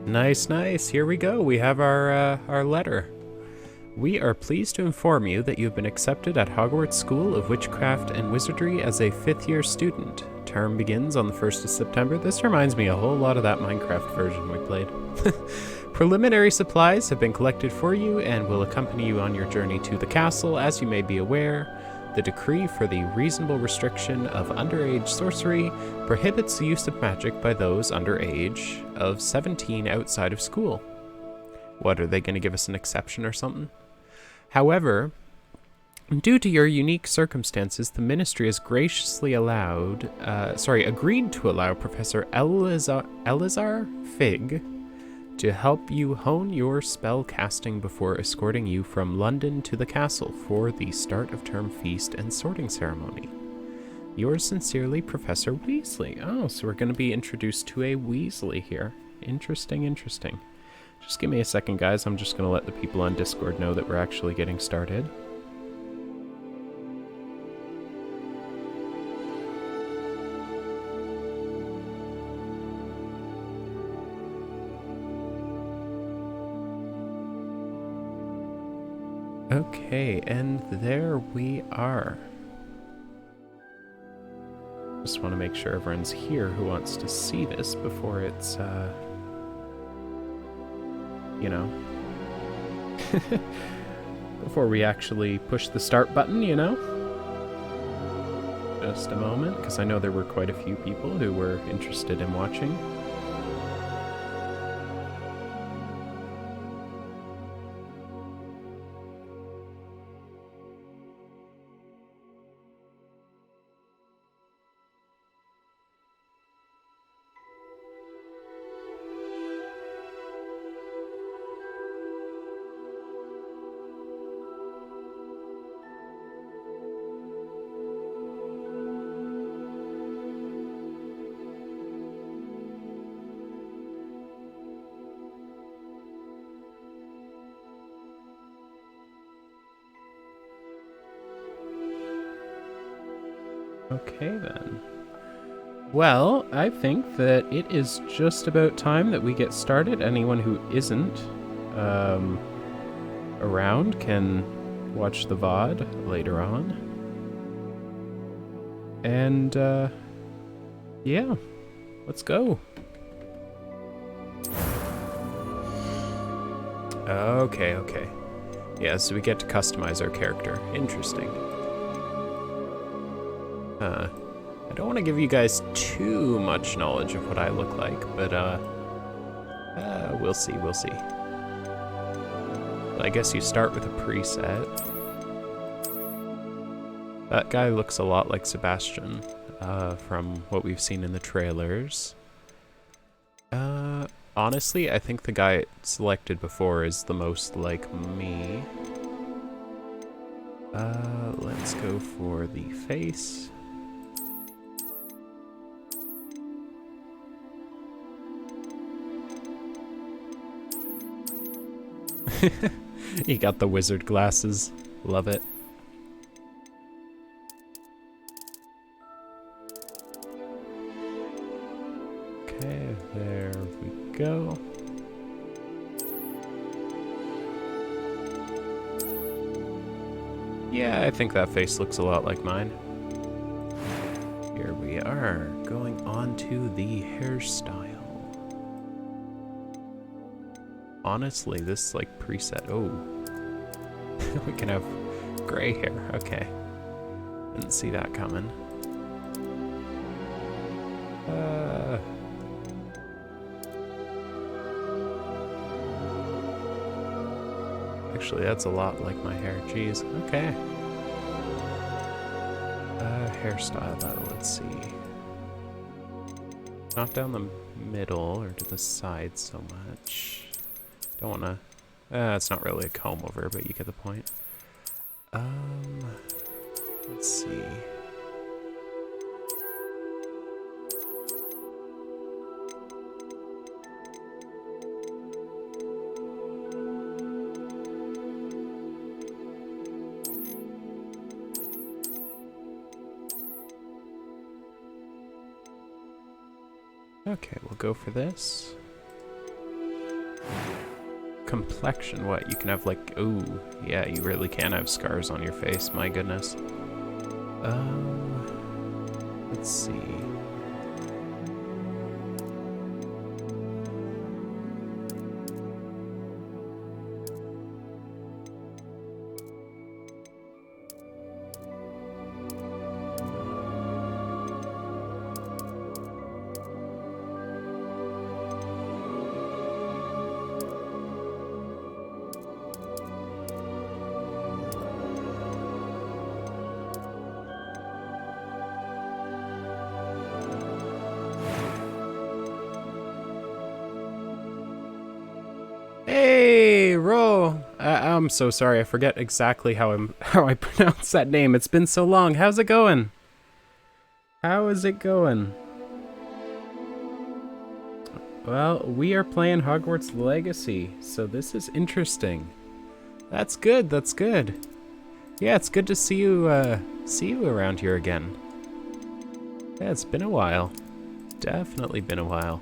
Nice, nice. Here we go. We have our letter. We are pleased to inform you that you have been accepted at Hogwarts School of Witchcraft and Wizardry as a fifth-year student. Term begins on the 1st of September. This reminds me a whole lot of that Minecraft version we played. Preliminary supplies have been collected for you and will accompany you on your journey to the castle. As you may be aware, the decree for the reasonable restriction of underage sorcery prohibits the use of magic by those under age of 17 outside of school. What, are they going to give us an exception or something? However, due to your unique circumstances, the Ministry has graciously agreed to allow Professor Elazar Fig to help you hone your spell casting before escorting you from London to the castle for the start of term feast and sorting ceremony. Yours sincerely, Professor Weasley. Oh, so we're going to be introduced to a Weasley here. Interesting, interesting. Just give me a second, guys. I'm just going to let the people on Discord know that we're actually getting started. Okay, and there we are. Just want to make sure everyone's here who wants to see this before it's, you know, before we actually push the start button, you know? Just a moment, because I know there were quite a few people who were interested in watching. Okay, then. Well, I think that it is just about time that we get started. Anyone who isn't around can watch the VOD later on. And, yeah, let's go. Okay, okay. Yeah, so we get to customize our character. Interesting. I don't want to give you guys too much knowledge of what I look like, but, we'll see, we'll see. I guess you start with a preset. That guy looks a lot like Sebastian, from what we've seen in the trailers. Honestly, I think the guy selected before is the most like me. Let's go for the face. You got the wizard glasses. Love it. Okay, there we go. Yeah, I think that face looks a lot like mine. Here we are, going on to the hairstyle. Honestly, this like preset, oh, we can have gray hair, okay. Didn't see that coming. Actually, that's a lot like my hair, jeez, okay. Hairstyle though, let's see. Not down the middle or to the side so much. Don't wanna, it's not really a comb over, but you get the point. Let's see. Okay, we'll go for this. complexion. What? You can have like, ooh, yeah, you really can have scars on your face. My goodness. Let's see. Hey, Ro. I'm so sorry. I forget exactly how I pronounce that name. It's been so long. How's it going? How is it going? Well, we are playing Hogwarts Legacy, so this is interesting. That's good. That's good. Yeah, it's good to see you around here again. Yeah, it's been a while. Definitely been a while.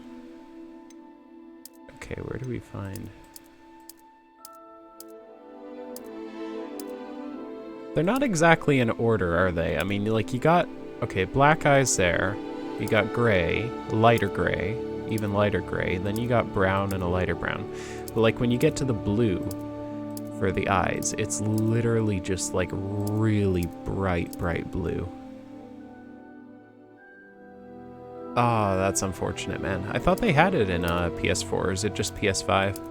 Okay, where do we find? They're not exactly in order, are they? I mean, like, you got, okay, black eyes there. You got gray, lighter gray, even lighter gray. Then you got brown and a lighter brown. But, like, when you get to the blue for the eyes, it's literally just, like, really bright, bright blue. Oh, that's unfortunate, man. I thought they had it in PS4, or is it just PS5?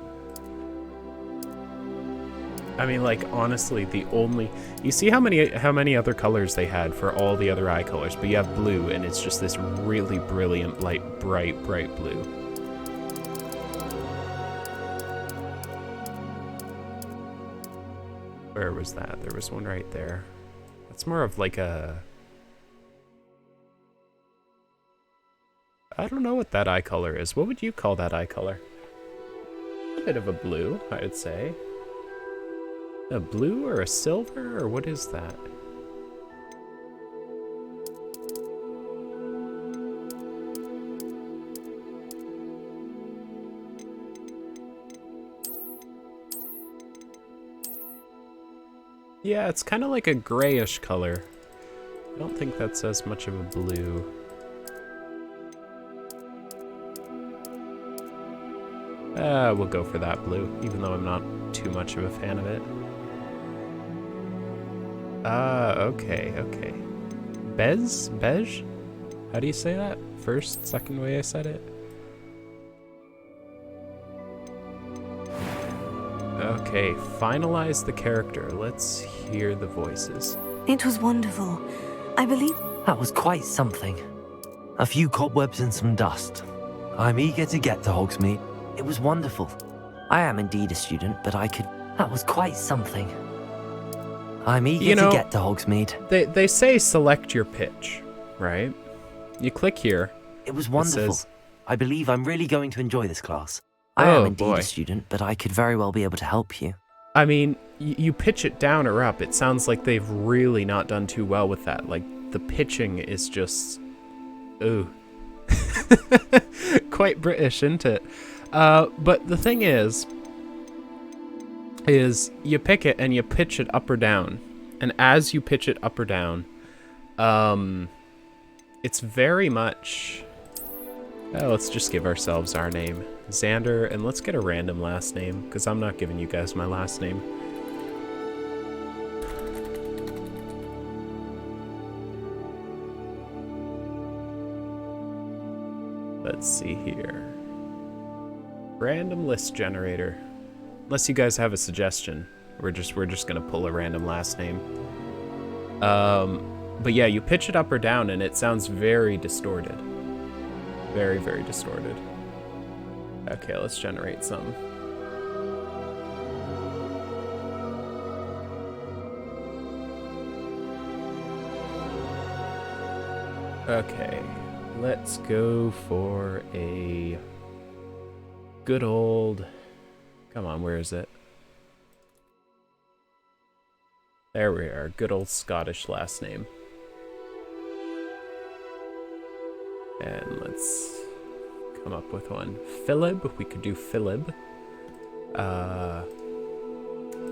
I mean, like, honestly, the only... You see how many other colors they had for all the other eye colors, but you have blue, and it's just this really brilliant, light, bright, bright blue. Where was that? There was one right there. That's more of like a... I don't know what that eye color is. What would you call that eye color? A bit of a blue, I would say. A blue or a silver, or what is that? Yeah, it's kind of like a grayish color. I don't think that's as much of a blue. We'll go for that blue, even though I'm not too much of a fan of it. Okay, okay. Beige? How do you say that? First, second way I said it? Okay, finalize the character. Let's hear the voices. It was wonderful. I believe... That was quite something. A few cobwebs and some dust. I'm eager to get to Hogsmeade. It was wonderful. I am indeed a student, but I could... That was quite something. I'm eager to get to Hogsmeade. They say select your pitch, right? You click here. It was wonderful. I believe I'm really going to enjoy this class. I am indeed a student, but I could very well be able to help you. I mean, you pitch it down or up. It sounds like they've really not done too well with that. Like, the pitching is just... Ooh. Quite British, isn't it? But the thing is you pick it and you pitch it up or down. And as you pitch it up or down, it's very much... let's just give ourselves our name. Xander, and let's get a random last name, because I'm not giving you guys my last name. Let's see here. Random list generator. Unless you guys have a suggestion, we're just gonna pull a random last name. But yeah, you pitch it up or down, and it sounds very distorted. Very, very distorted. Okay, let's generate some. Okay, let's go for a good old... Come on, where is it? There we are, good old Scottish last name. And let's come up with one. Philib, we could do Philib.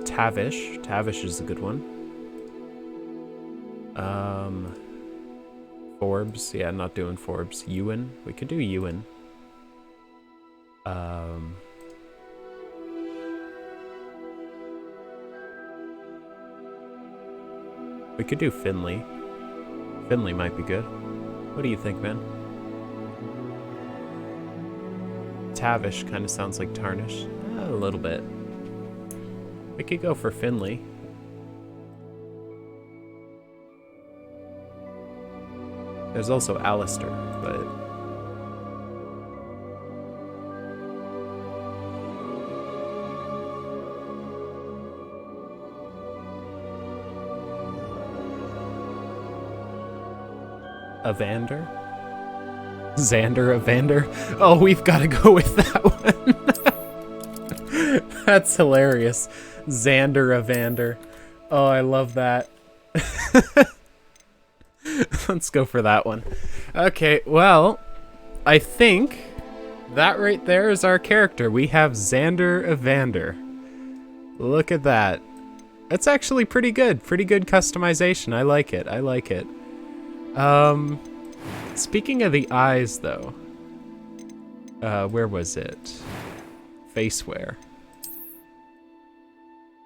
Tavish. Tavish is a good one. Forbes. Yeah, not doing Forbes. Ewan. We could do Ewan. We could do Finley. Finley might be good. What do you think, man? Tavish kind of sounds like Tarnish. A little bit. We could go for Finley. There's also Alistair, but... Evander? Xander Evander? Oh, we've got to go with that one. That's hilarious. Xander Evander. Oh, I love that. Let's go for that one. Okay, well, I think that right there is our character. We have Xander Evander. Look at that. That's actually pretty good. Pretty good customization. I like it. I like it. Speaking of the eyes, though, where was it? Faceware.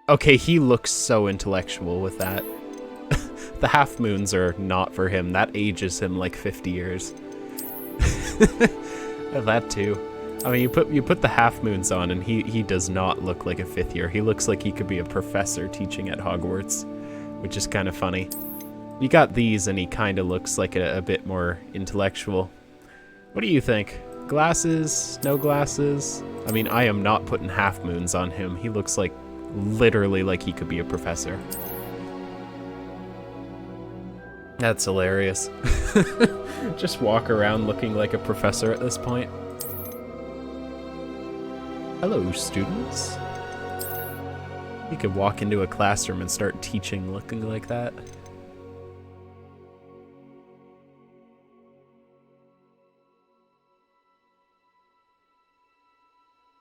Okay, he looks so intellectual with that. The half moons are not for him. That ages him like 50 years. That too. I mean, you put the half moons on, and he does not look like a 5th year. He looks like he could be a professor teaching at Hogwarts, which is kind of funny. You got these, and he kind of looks like a bit more intellectual. What do you think? Glasses? No glasses? I mean, I am not putting half moons on him. He looks like literally like he could be a professor. That's hilarious. Just walk around looking like a professor at this point. Hello, students. You could walk into a classroom and start teaching looking like that.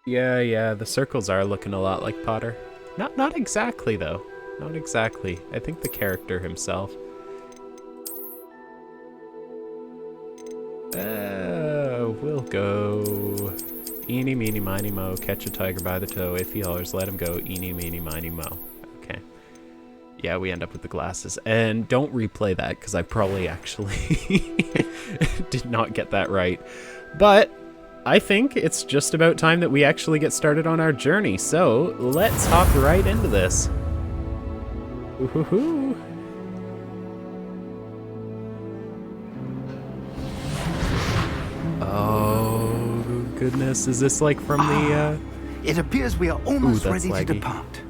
Yeah, the circles are looking a lot like Potter. Not exactly, though. Not exactly. I think the character himself. We'll go... Eeny, meeny, miny, mo, catch a tiger by the toe. If he hollers, let him go. Eeny, meeny, miny, mo. Okay. Yeah, we end up with the glasses. And don't replay that, because I probably actually did not get that right. But I think it's just about time that we actually get started on our journey. So let's hop right into this. Woohoo! Oh, goodness. Is this like from the... It appears we are almost Ooh, that's ready to laggy. depart.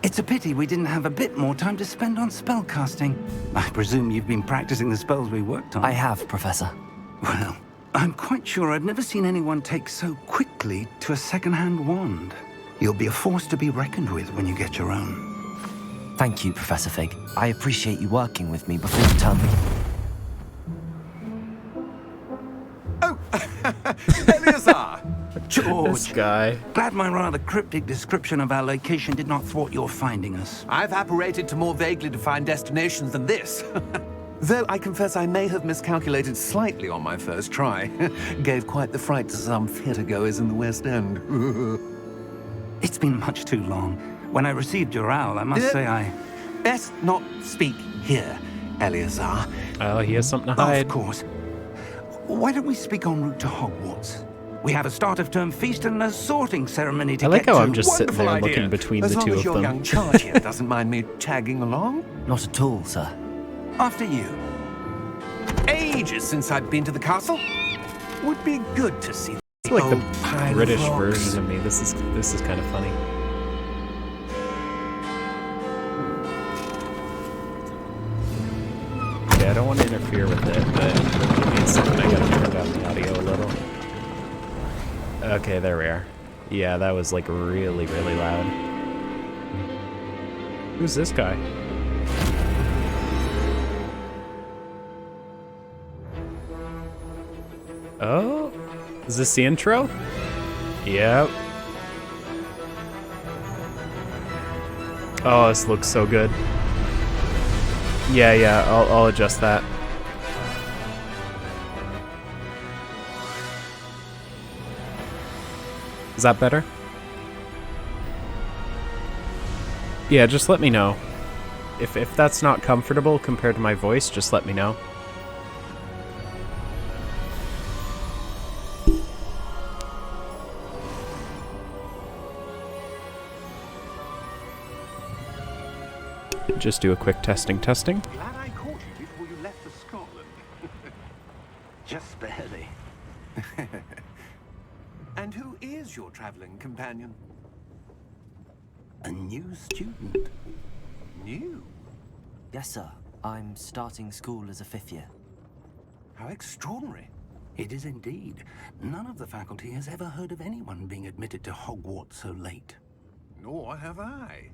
It's a pity we didn't have a bit more time to spend on spellcasting. I presume you've been practicing the spells we worked on. I have, Professor. Well, I'm quite sure I've never seen anyone take so quickly to a second-hand wand. You'll be a force to be reckoned with when you get your own. Thank you, Professor Fig. I appreciate you working with me before you tell me. Eleazar! George! This guy. Glad my rather cryptic description of our location did not thwart your finding us. I've apparated to more vaguely defined destinations than this. Though I confess I may have miscalculated slightly on my first try. Gave quite the fright to some theatergoers in the West End. It's been much too long. When I received your owl, I must say I... Best not speak here, Eleazar. Oh, he has something to hide. Of course. Why don't we speak en route to Hogwarts? We have a start-of-term feast and a sorting ceremony to I like get how to. I'm just sitting there Wonderful looking idea. between as the long two as of your them. young charge here doesn't mind me tagging along. Not at all, sir. After you. Ages since I've been to the castle. Would be good to see It's like old the pile of British rocks. version of me. This is kind of funny. Okay, I don't want to interfere with it, but give me a second. I gotta turn down the audio a little. Okay, there we are. Yeah, that was like really, really loud. Who's this guy? Oh, is this the intro? Yep. Oh, this looks so good. Yeah, I'll adjust that. Is that better? Yeah, just let me know. If that's not comfortable compared to my voice, just let me know. Just do a quick testing. Glad I caught you before you left for Scotland. Just barely. And who is your traveling companion? A new student. New? Yes, sir. I'm starting school as a 5th year. How extraordinary. It is indeed. None of the faculty has ever heard of anyone being admitted to Hogwarts so late. Nor have I.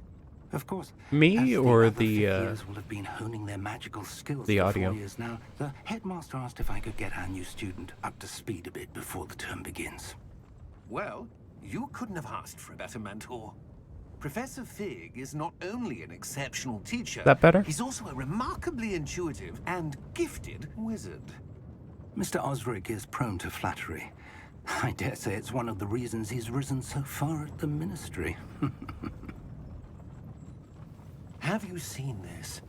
Of course, Me as or other the, fifth years will have been honing their magical skills the for audio? 4 years now. The headmaster asked if I could get our new student up to speed a bit before the term begins. Well, you couldn't have asked for a better mentor. Professor Fig is not only an exceptional teacher, That better? he's also a remarkably intuitive and gifted wizard. Mr. Osric is prone to flattery. I dare say it's one of the reasons he's risen so far at the ministry. Have you seen this?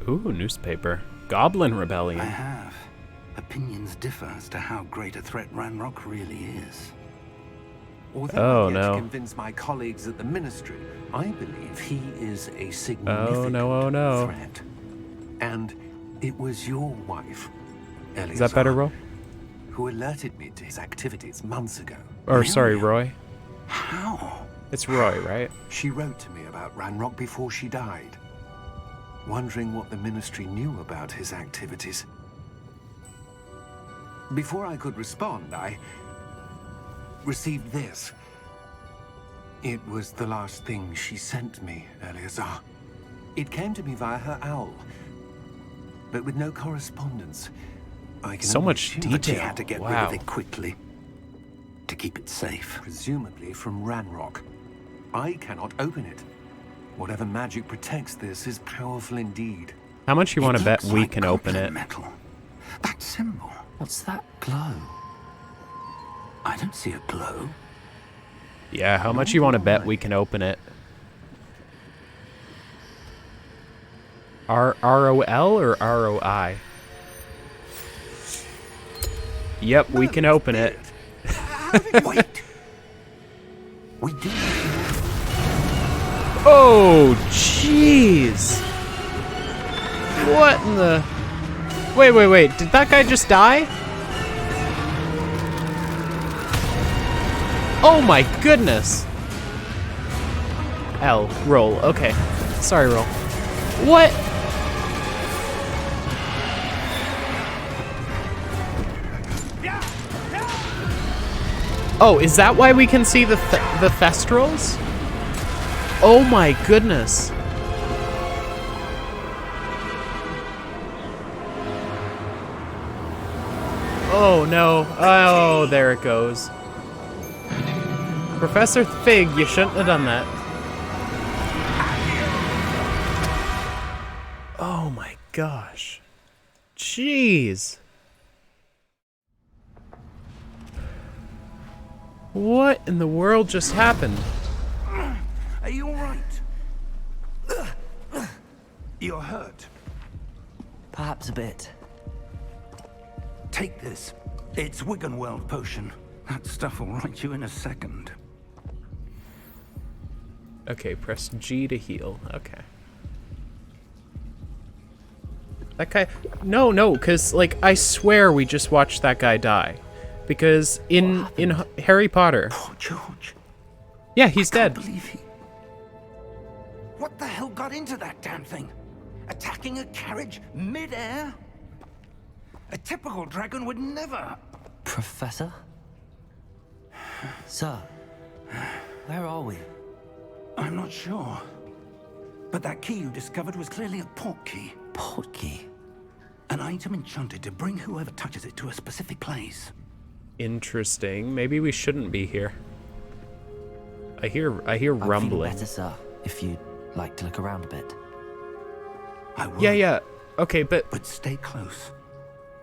Ooh, newspaper. Goblin Rebellion. I have. Opinions differ as to how great a threat Ranrock really is. Although Oh, I've yet no. to convince my colleagues at the ministry, I believe he is a significant Oh, no. threat. And it was your wife, Eleazar, Is that better, Ro? who alerted me to his activities months ago. Or, sorry, Roy. How? It's Roy, right? She wrote to me about Ranrock before she died, wondering what the ministry knew about his activities. Before I could respond, I received this. It was the last thing she sent me, Eleazar. It came to me via her owl, but with no correspondence. I can So only much assume But she detail. had to get rid Wow. of it quickly. To keep it safe. Presumably from Ranrock. I cannot open it. Whatever magic protects this is powerful indeed. How much you want to It bet looks we like can open goblin it? metal. That symbol. What's that? Glow. I don't see a glow. Yeah, how much you want to bet we can open it? ROL or ROI? Yep, we can open it. Wait. We do. Oh, jeez. What in the... Wait. Did that guy just die? Oh my goodness. L. Roll. Okay. Sorry, roll. What? Oh, is that why we can see the Thestrals? Oh my goodness. Oh no. Oh, there it goes. Professor Fig, you shouldn't have done that. Oh my gosh. Jeez. What in the world just happened? Are you all right? You're hurt. Perhaps a bit. Take this. It's Wiggenweld potion. That stuff will right you in a second. Okay, press G to heal. Okay. That guy... No, because, like, I swear we just watched that guy die. Because in Harry Potter... Poor George. Yeah, he's I dead. can't believe he... What the hell got into that damn thing? Attacking a carriage mid-air? A typical dragon would never... Professor? Sir, where are we? I'm not sure. But that key you discovered was clearly a port key. Portkey. An item enchanted to bring whoever touches it to a specific place. Interesting. Maybe we shouldn't be here. I hear I'm feeling rumbling. better, sir, if you'd like to look around a bit. I will. Yeah. Okay, but But stay close.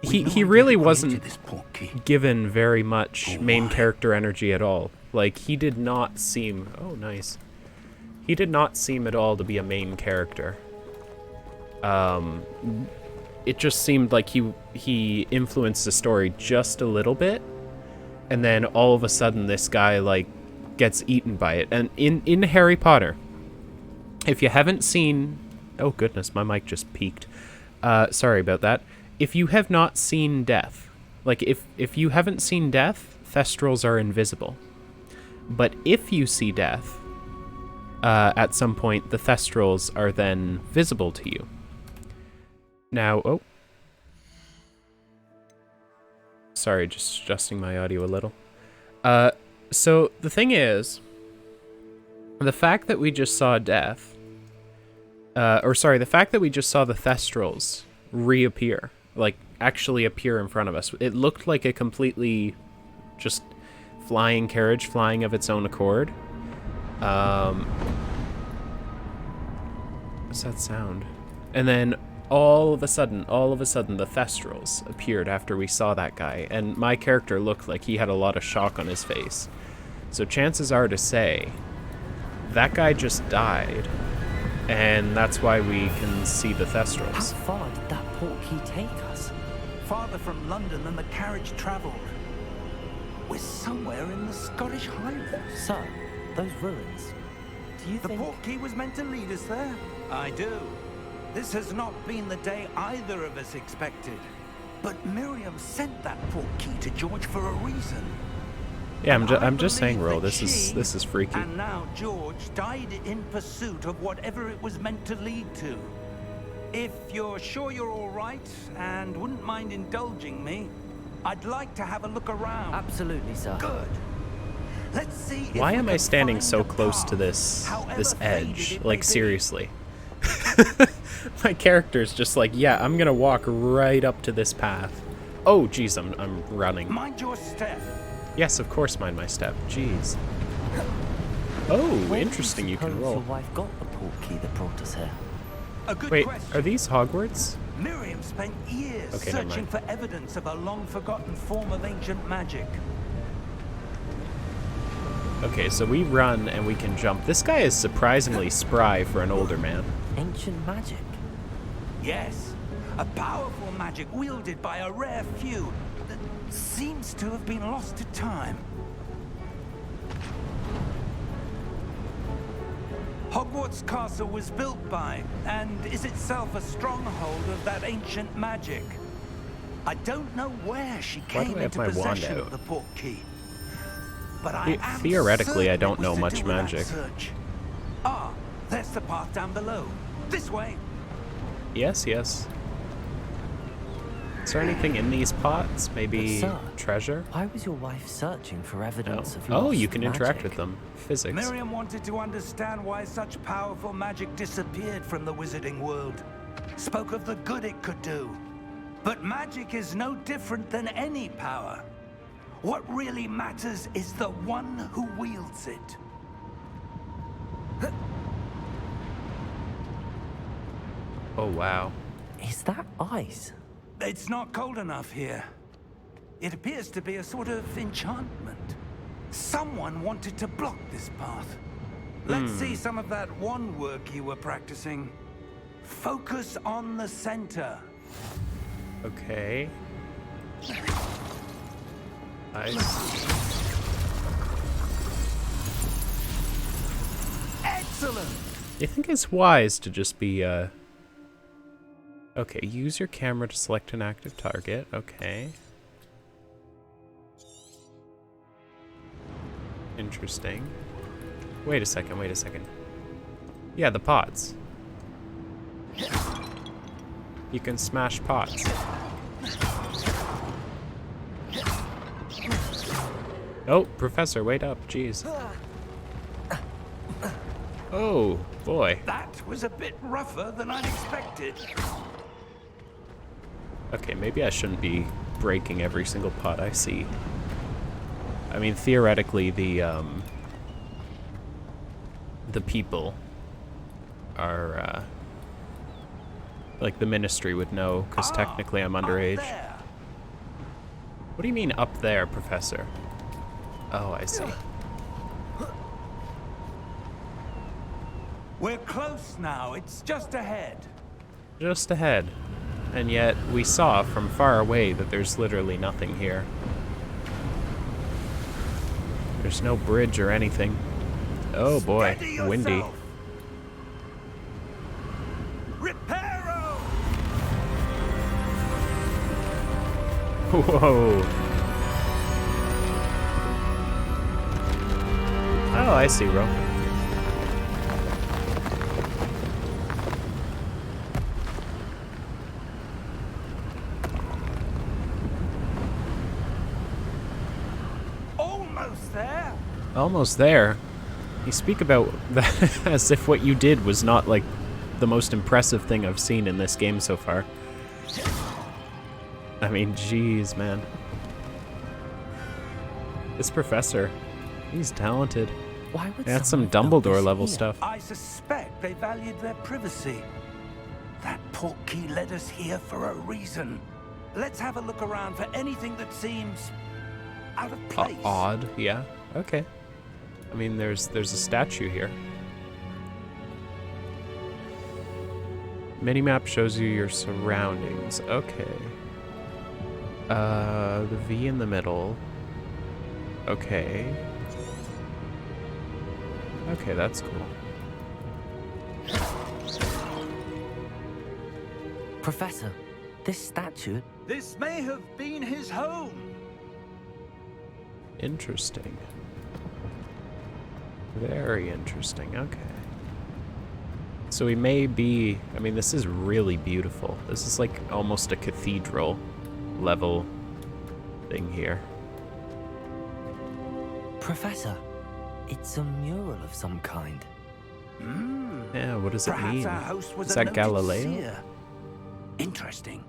he really wasn't This portkey. given very much Oh, main why? character energy at all. Like, he did not seem... Oh, nice. He did not seem at all to be a main character. It just seemed like he influenced the story just a little bit, and then all of a sudden this guy, like, gets eaten by it. And in Harry Potter, if you haven't seen... Oh, goodness, my mic just peaked. Sorry about that. If you have not seen Death, like, if you haven't seen Death, Thestrals are invisible. But if you see Death, at some point, the Thestrals are then visible to you. Now, oh. Sorry, just adjusting my audio a little. So, the thing is, the fact that we just saw Death, the fact that we just saw the Thestrals reappear, like, actually appear in front of us, it looked like a completely just flying carriage flying of its own accord. What's that sound? And then all of a sudden, the Thestrals appeared after we saw that guy, and my character looked like he had a lot of shock on his face. So chances are to say, that guy just died, and that's why we can see the How Thestrals. far did that portkey take us? Farther from London than the carriage travelled. We're somewhere in the Scottish Highlands. Sir, those ruins. Do you The think... portkey was meant to lead us there? I do. This has not been the day either of us expected. But Miriam sent that portkey to George for a reason. Yeah, And I'm I just saying, believe Ro, that this is freaky. And now George died in pursuit of whatever it was meant to lead to. If you're sure you're all right and wouldn't mind indulging me, I'd like to have a look around. Absolutely, sir. Good. Let's see. if Why we am I can standing find so a close to path, this however edge? faded it Like, may be. seriously. My character's just like, yeah, I'm gonna walk right up to this path. Oh, jeez, I'm running. Mind your step. Yes, of course, mind my step. Jeez. Oh, Where do interesting, you can suppose roll. Your wife got the portkey that brought us here. A good Wait, question. are these Hogwarts? Miriam spent years Okay, never searching mind. for evidence of a long-forgotten form of ancient magic. Okay, so we run and we can jump. This guy is surprisingly spry for an older man. Ancient magic. Yes, a powerful magic wielded by a rare few that seems to have been lost to time. Hogwarts Castle was built by, and is itself a stronghold of that ancient magic. I don't know where she Why do came I have into my wand possession out? of the portkey. But I am Theoretically, I certain don't it know was to much do with that magic. search. Ah, there's the path down below. This way. Yes, yes. Is there anything in these pots? Maybe But, sir, treasure? Why was your wife searching for Oh. evidence of Oh, lost you can interact magic? with them. Physics. Miriam wanted to understand why such powerful magic disappeared from the wizarding world. Spoke of the good it could do. But magic is no different than any power. What really matters is the one who wields it. Oh, wow. Is that ice? It's not cold enough here. It appears to be a sort of enchantment. Someone wanted to block this path. Let's see some of that wand work you were practicing. Focus on the center. Okay. Ice. Excellent! You think it's wise to just be, Okay, use your camera to select an active target. Okay. Interesting. Wait a second, wait a second. Yeah, the pots. You can smash pots. Oh, Professor, wait up, jeez. Oh, boy. That was a bit rougher than I'd expected. Okay, maybe I shouldn't be breaking every single pot I see. I mean, theoretically, the the people are, like the ministry would know, because technically I'm underage. Up there. What do you mean up there, Professor? Oh, I see. We're close now. It's just ahead. Just ahead. And yet, we saw from far away that there's literally nothing here. There's no bridge or anything. Oh boy, Steady windy. yourself. Reparo! Whoa. Oh, I see, Ro. Almost there. Almost there. You speak about that as if what you did was not, like, the most impressive thing I've seen in this game so far. I mean, jeez, man. This professor, he's talented. Why would That's some someone build Dumbledore this level here? stuff. I suspect they valued their privacy. That portkey led us here for a reason. Let's have a look around for anything that seems out of place. Odd, yeah. Okay. I mean, there's a statue here. Minimap shows you your surroundings. Okay. The V in the middle. Okay. Okay, that's cool. Professor, this statue... This may have been his home. Interesting. Very interesting, okay. So we may be... I mean, this is really beautiful. This is like almost a cathedral level thing here. Professor, it's a mural of some kind. Yeah, what does it Perhaps mean? our host was Is a that noted Galileo? seer. Interesting.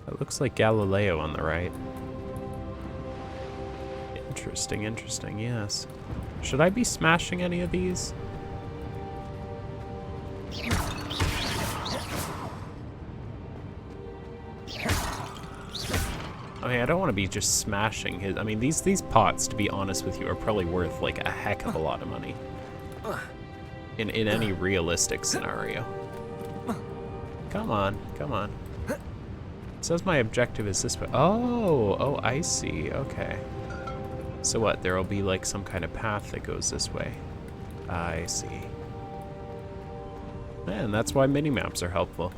It looks like Galileo on the right. Interesting, interesting, yes. Should I be smashing any of these? I mean, I don't want to be just smashing his... I mean, these pots, to be honest with you, are probably worth, like, a heck of a lot of money. In any realistic scenario. Come on, come on. It says my objective is this way. Oh, I see, okay. So what, there'll be, like, some kind of path that goes this way. I see. And that's why mini-maps are helpful.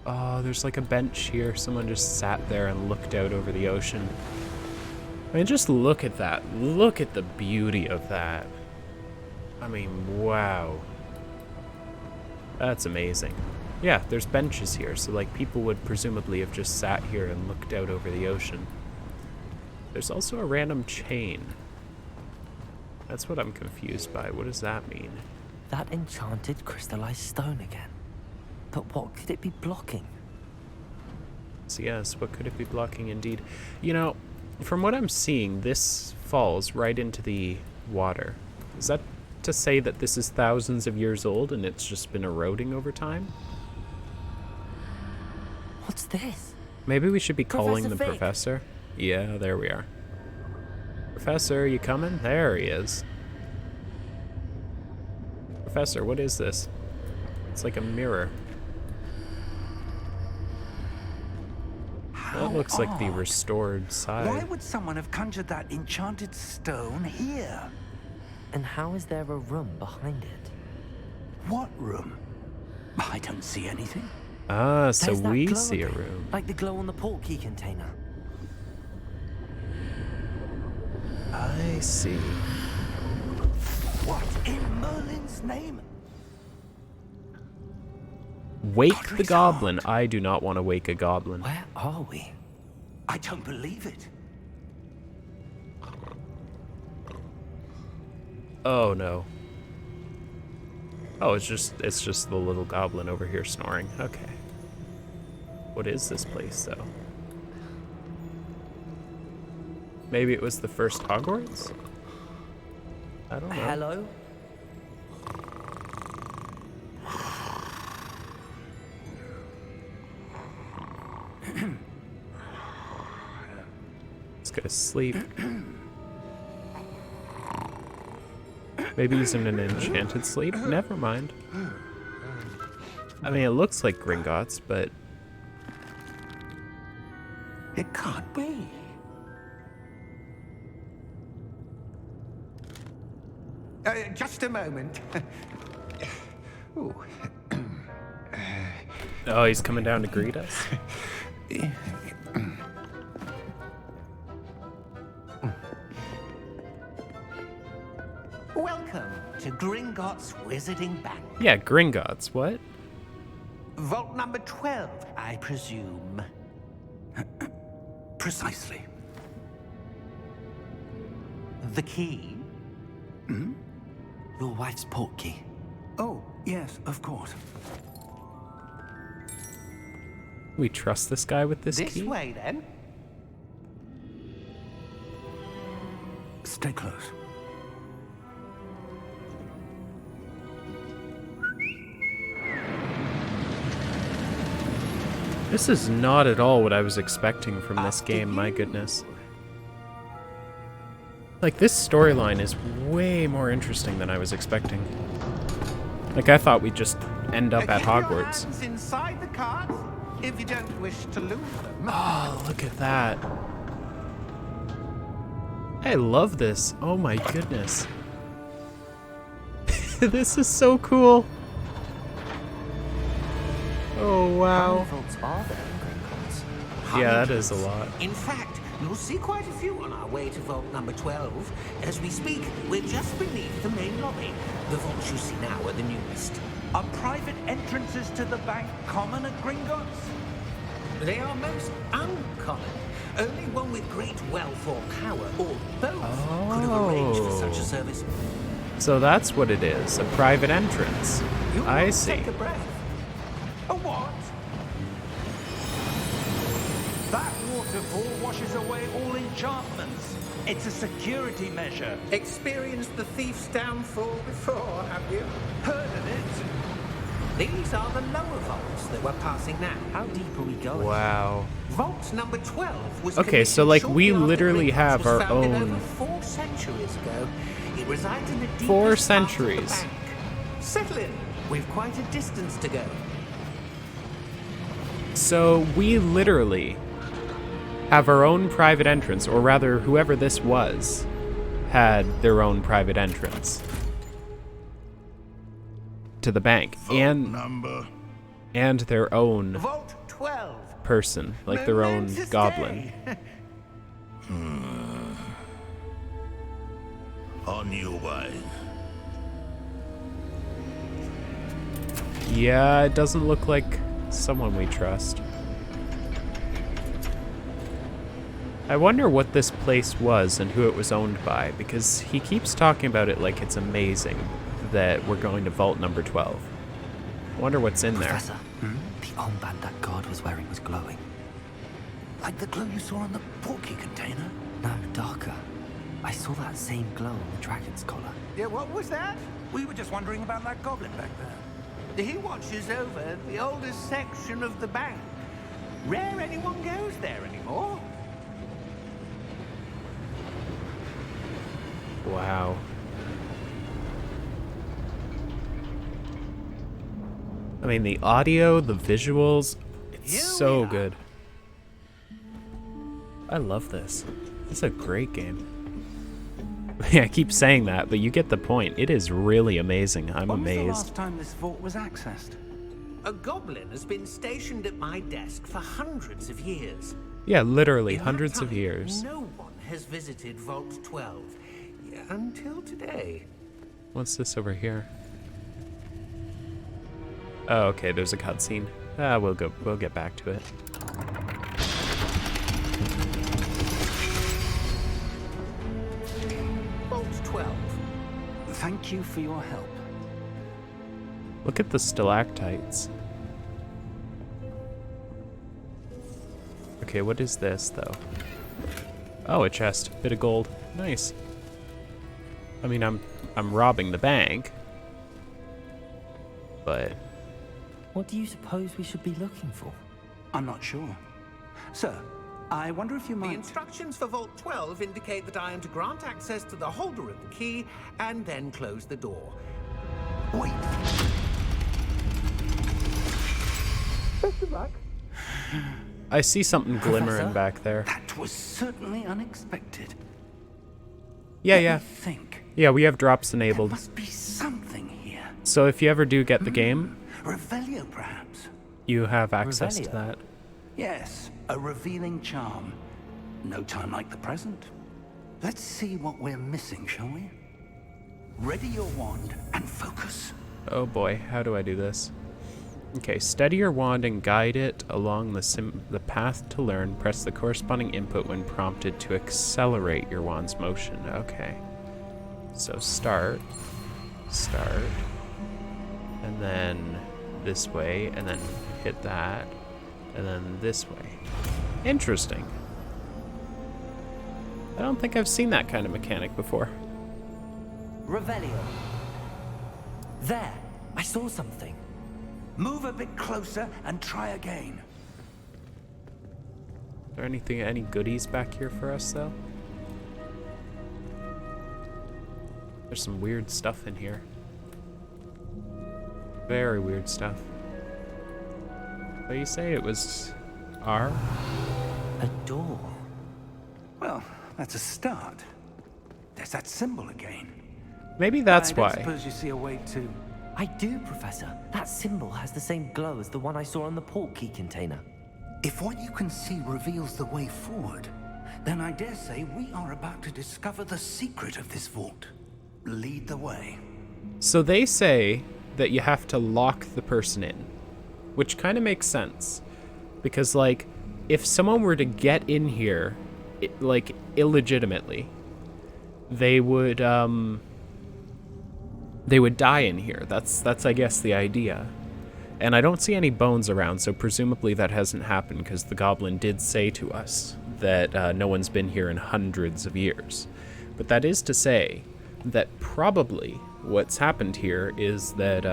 Oh, there's like a bench here. Someone just sat there and looked out over the ocean. I mean, just look at that. Look at the beauty of that. I mean, wow. That's amazing. Yeah, there's benches here, so like people would presumably have just sat here and looked out over the ocean. There's also a random chain. That's what I'm confused by. What does that mean? That enchanted crystallized stone again. But what could it be blocking? So yes, what could it be blocking indeed? You know, from what I'm seeing, this falls right into the water. Is that to say that this is thousands of years old and it's just been eroding over time? What's this? Maybe we should be calling Professor the Fig. professor. Yeah, there we are. Professor, you coming? There he is. Professor, what is this? It's like a mirror. That looks like the odd. restored side. Why would someone have conjured that enchanted stone here? And how is there a room behind it? What room? I don't see anything. Ah, so There's that we glow see a again, room. like the glow on the portkey container. I see. What in Merlin's name? Wake the Godric's goblin. heart. I do not want to wake a goblin. Where are we? I don't believe it. Oh no. Oh, it's just the little goblin over here snoring. Okay. What is this place though? Maybe it was the first Hogwarts? I don't know. Hello? Let's go to sleep. Maybe he's in an enchanted sleep? Never mind. I mean, it looks like Gringotts, but... It can't be. Just a moment. Ooh. Oh, he's coming down to greet us? Welcome to Gringotts Wizarding Bank. Yeah, Gringotts, what? Vault number 12, I presume. Precisely. The key? Your wife's portkey. Oh, yes, of course. We trust this guy with this This key? way, then. Stay close. This is not at all what I was expecting from this game, my goodness. Like, this storyline is way more interesting than I was expecting. Like, I thought we'd just end up at Keep your Hogwarts. hands inside the cards if you don't wish to lose them. Oh, look at that. I love this. Oh my goodness. This is so cool. Oh, How wow. many vaults are there in Gringotts? Yeah, that is a lot. In fact, you'll see quite a few on our way to vault number 12. As we speak, we're just beneath the main lobby. The vaults you see now are the newest. Are private entrances to the bank common at Gringotts? They are most uncommon. Only one with great wealth or power, or both, could have arranged for such a service. So that's what it is, a private entrance. You I won't see. Take a breath. A what? That waterfall washes away all enchantments. It's a security measure. Experienced the thief's downfall before, have you? Heard of it? These are the lower vaults that we're passing now. How deep are we going? Wow. Vault number 12 was Okay, so, commissioned like, shortly we after literally Gringotts have was our founded own- over 4 centuries ago. It resides in the deepest 4 part of the centuries. bank. Settle in. We've quite a distance to go. So we literally have our own private entrance, or rather, whoever this was had their own private entrance to the bank, and their own Vault 12. person, like their own Momentous goblin. day. On your way. Yeah, it doesn't look like someone we trust. I wonder what this place was and who it was owned by, because he keeps talking about it like it's amazing that we're going to vault number 12. I wonder what's in there. Professor, the armband that guard was wearing was glowing. Like the glow you saw on the portkey container? No, darker. I saw that same glow on the dragon's collar. Yeah, what was that? We were just wondering about that goblin back there. He watches over the oldest section of the bank. Rare anyone goes there anymore. Wow. I mean, the audio, the visuals, it's Here so we are. good. I love this. This is a great game. Yeah, I keep saying that, but you get the point. It is really amazing. I'm When was the amazed. last time this vault was accessed? A goblin has been stationed at my desk for hundreds of years. Yeah, literally In that hundreds of time, years. No one has visited Vault 12 until today. What's this over here? Oh, okay, there's a cutscene. We'll get back to it. Vault 12. Thank you for your help. Look at the stalactites. Okay, what is this, though? Oh, a chest. Bit of gold. Nice. I mean, I'm robbing the bank. But What do you suppose we should be looking for? I'm not sure. Sir, I wonder if you The might... instructions for Vault 12 indicate that I am to grant access to the holder of the key and then close the door. Wait. I see something glimmering Professor? back there. That was certainly unexpected. Yeah, Let yeah. me think. Yeah, we have drops There enabled. must be something here. So if you ever do get the game, Revelio, perhaps? you have access to Revelio? that. Yes, a revealing charm. No time like the present. Let's see what we're missing, shall we? Ready your wand and focus. Oh boy, how do I do this? Okay, steady your wand and guide it along the path to learn. Press the corresponding input when prompted to accelerate your wand's motion. Okay. So start, and then this way, and then hit that, and then this way. Interesting. I don't think I've seen that kind of mechanic before. Revelio. There, I saw something. Move a bit closer and try again. Is there any goodies back here for us, though? There's some weird stuff in here. Very weird stuff. What do you say it was R? A door. Well, that's a start. There's that symbol again. Maybe that's I don't why. suppose you see a way to... I do, Professor. That symbol has the same glow as the one I saw on the port key container. If what you can see reveals the way forward, then I dare say we are about to discover the secret of this vault. Lead the way. So they say that you have to lock the person in, which kind of makes sense. Because, like, if someone were to get in here, illegitimately, they would die in here. That's I guess the idea. And I don't see any bones around, so presumably that hasn't happened because the goblin did say to us that no one's been here in hundreds of years. But that is to say that probably what's happened here is that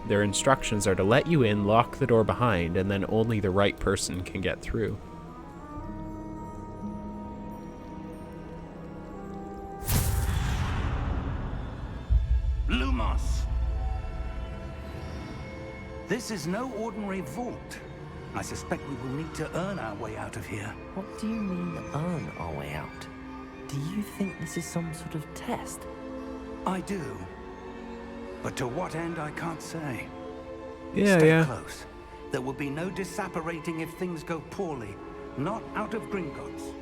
their instructions are to let you in, lock the door behind, and then only the right person can get through. Lumos! This is no ordinary vault. I suspect we will need to earn our way out of here. What do you mean, earn our way out? Do you think this is some sort of test? I do. But to what end, I can't say. Yeah, Stay yeah. close. There will be no disapparating if things go poorly. Not out of Gringotts.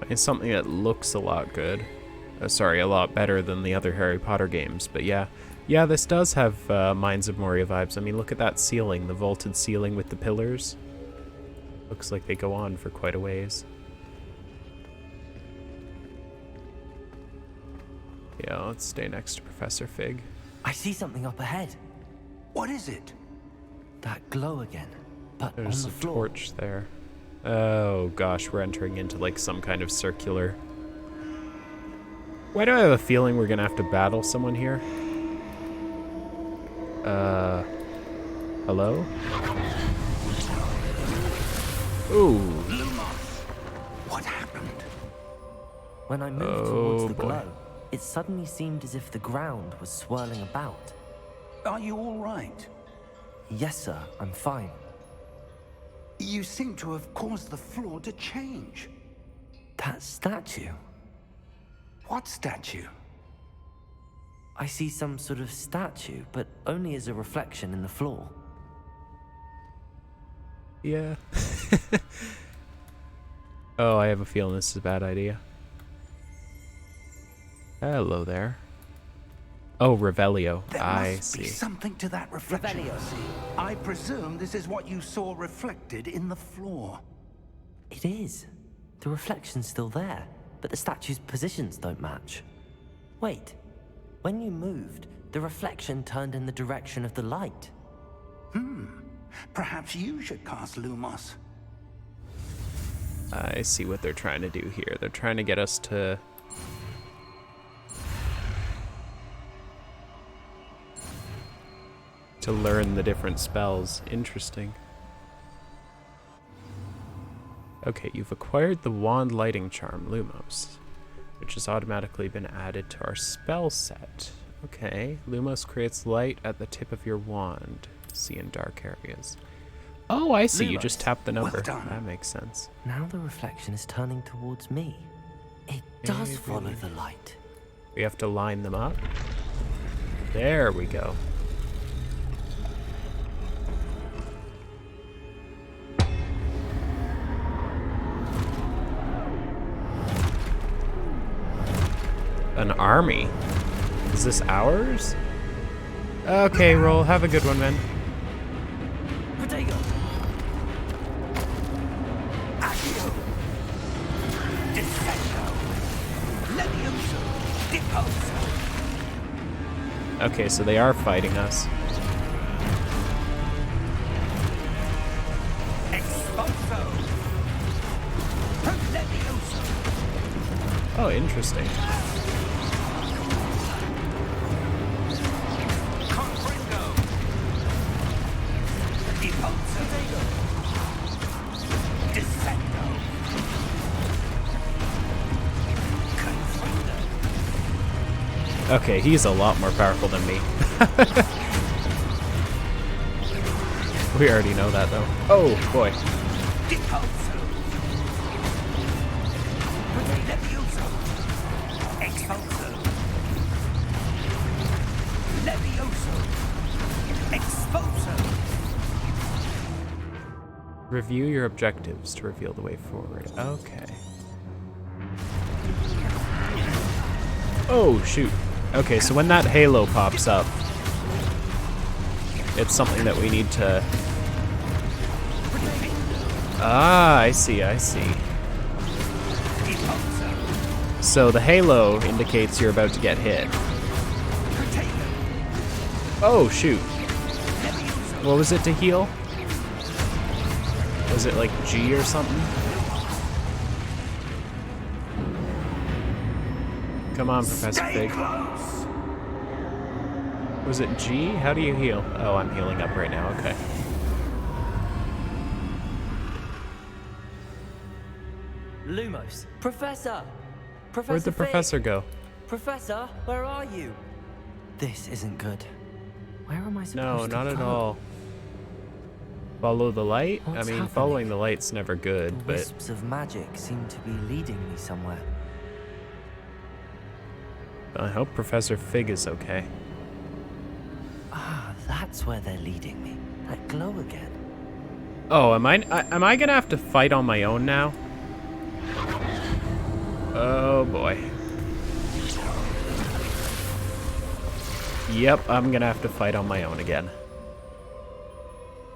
It's something that looks a lot good. A lot better than the other Harry Potter games. But yeah, this does have Mines of Moria vibes. I mean, look at that ceiling, the vaulted ceiling with the pillars. Looks like they go on for quite a ways. Yeah, let's stay next to Professor Fig. I see something up ahead. What is it? That glow again, but There's on a the floor. torch there. Oh gosh, we're entering into like some kind of circular. Why do I have a feeling we're gonna have to battle someone here? Hello? Ooh. Lumos! What happened? When I moved towards the boy. glow, it suddenly seemed as if the ground was swirling about. Are you all right? Yes, sir, I'm fine. You seem to have caused the floor to change. That statue. What statue? I see some sort of statue, but only as a reflection in the floor. Yeah. Oh, I have a feeling this is a bad idea. Hello there. Oh, Revelio. There I must be see. something to that reflection. Revelio. I presume this is what you saw reflected in the floor. It is. The reflection's still there, but the statue's positions don't match. Wait. When you moved, the reflection turned in the direction of the light. Perhaps you should cast Lumos. I see what they're trying to do here. They're trying to get us to to learn the different spells. Interesting. Okay, you've acquired the wand lighting charm, Lumos, which has automatically been added to our spell set. Okay, Lumos creates light at the tip of your wand. See in dark areas. Oh, I see. You just tap the number. That makes sense. Now the reflection is turning towards me. It does follow the light. We have to line them up. There we go. An army? Is this ours? Okay, roll. Have a good one, man. Potato. Accio. Descendo. Levioso. Deposo. Okay, so they are fighting us. Expulso. Levioso. Oh, interesting. Confringo. Deposo. Descendo. Confringo. Okay, he's a lot more powerful than me. We already know that, though. Oh, boy. Deposo. Levioso. Expulso. Levioso. Expulso. Review your objectives to reveal the way forward. Okay. Oh, shoot. Okay, so when that halo pops up, it's something that we need to... Ah, I see, I see. So the halo indicates you're about to get hit. Oh, shoot. What was it to heal? Was it like G or something? Come on, Professor Fig. Was it G? How do you heal? Oh, I'm healing up right now, okay. Lumos. Professor! Professor Where'd the Fig! professor go? Professor, where are you? This isn't good. Where am I supposed No, to not at go? all. Follow the light? What's I mean, happening? following the light's never The good, but... wisps of magic seem to be leading me somewhere. I hope Professor Fig is okay. Ah, that's where they're leading me. That glow again. Oh, am I gonna have to fight on my own now? Oh boy. Yep, I'm gonna have to fight on my own again.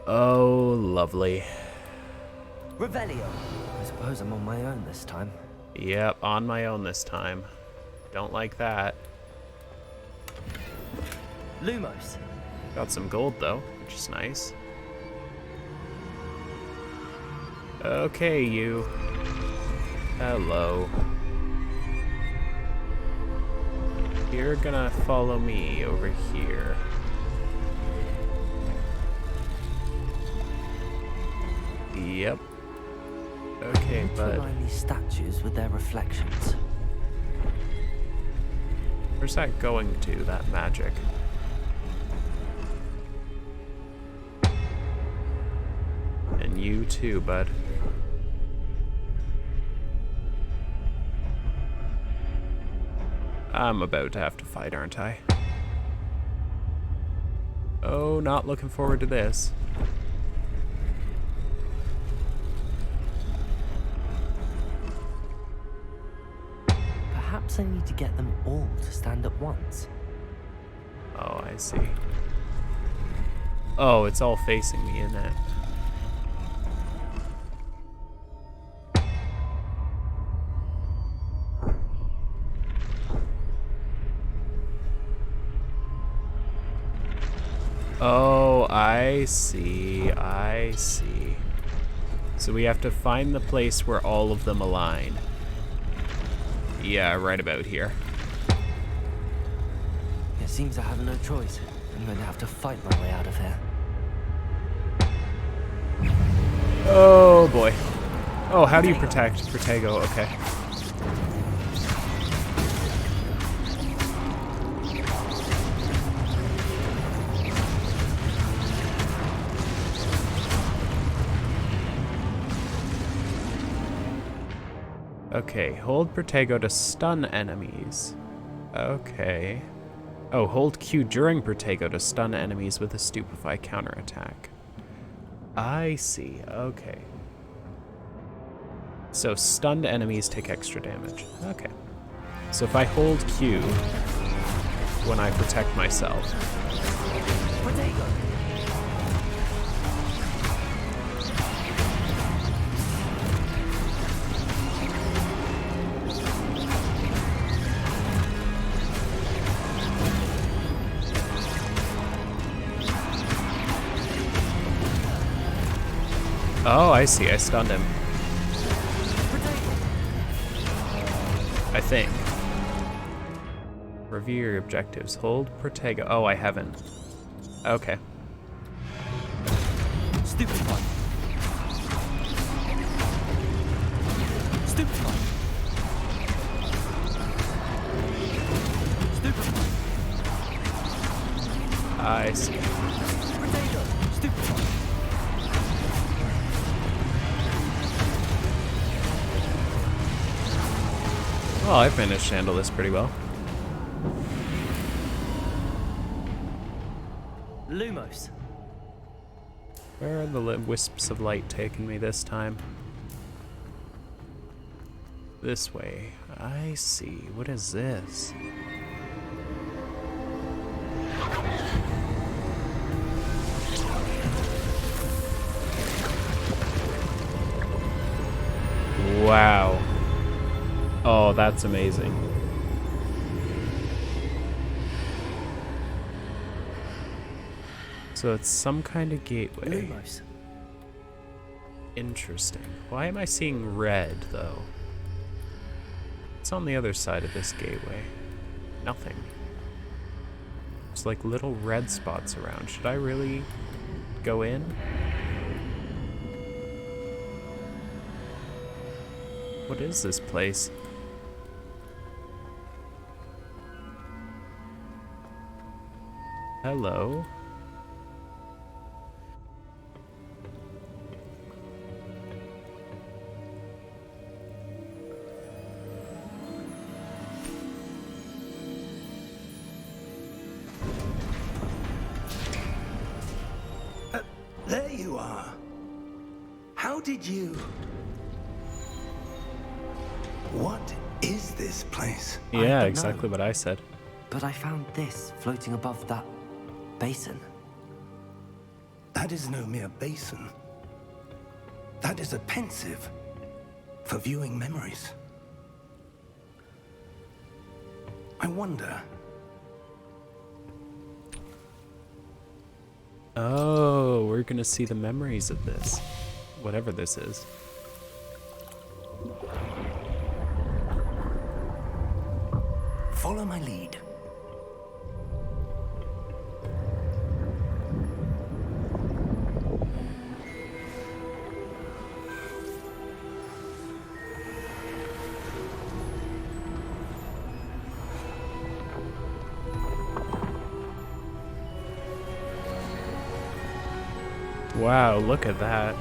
Oh, lovely. Revelio. I suppose I'm on my own this time. Yep, on my own this time. Don't like that. Lumos. Got some gold though, which is nice. Okay, you. Hello. You're gonna follow me over here. Yep. Okay, To bud. align these statues with their reflections. Where's that going to, that magic? And you too, bud. I'm about to have to fight, aren't I? Oh, not looking forward to this. Perhaps I need to get them all to stand at once. Oh, I see. Oh, it's all facing me, isn't it? Oh, I see. I see. So we have to find the place where all of them align. Yeah, right about here. It seems I have no choice. I'm going to have to fight my way out of here. Oh boy. Oh, how do you protect Protego? Okay. Okay, hold Protego to stun enemies. Okay. Oh, hold Q during Protego to stun enemies with a Stupefy counterattack. I see, okay. So stunned enemies take extra damage. Okay. So if I hold Q when I protect myself. Protego! Oh, I see. I stunned him. I think. Review your objectives. Hold Protego. Oh, I haven't. Okay. Stupid one. Stupid one. Stupid one. I see. Protego. Stupid one. Well, I've managed to handle this pretty well. Lumos. Where are the wisps of light taking me this time? This way. I see. What is this? Wow. Oh, that's amazing. So it's some kind of gateway. Lumos. Interesting. Why am I seeing red, though? What's on the other side of this gateway? Nothing. It's like little red spots around. Should I really go in? What is this place? Hello? There you are. How did you... What is this place? Yeah, don't exactly know. what I said. But I found this floating above that basin. That is no mere basin. That is a pensive for viewing memories. I wonder... Oh, we're gonna see the memories of this. Whatever this is. Follow my lead. Wow, look at that.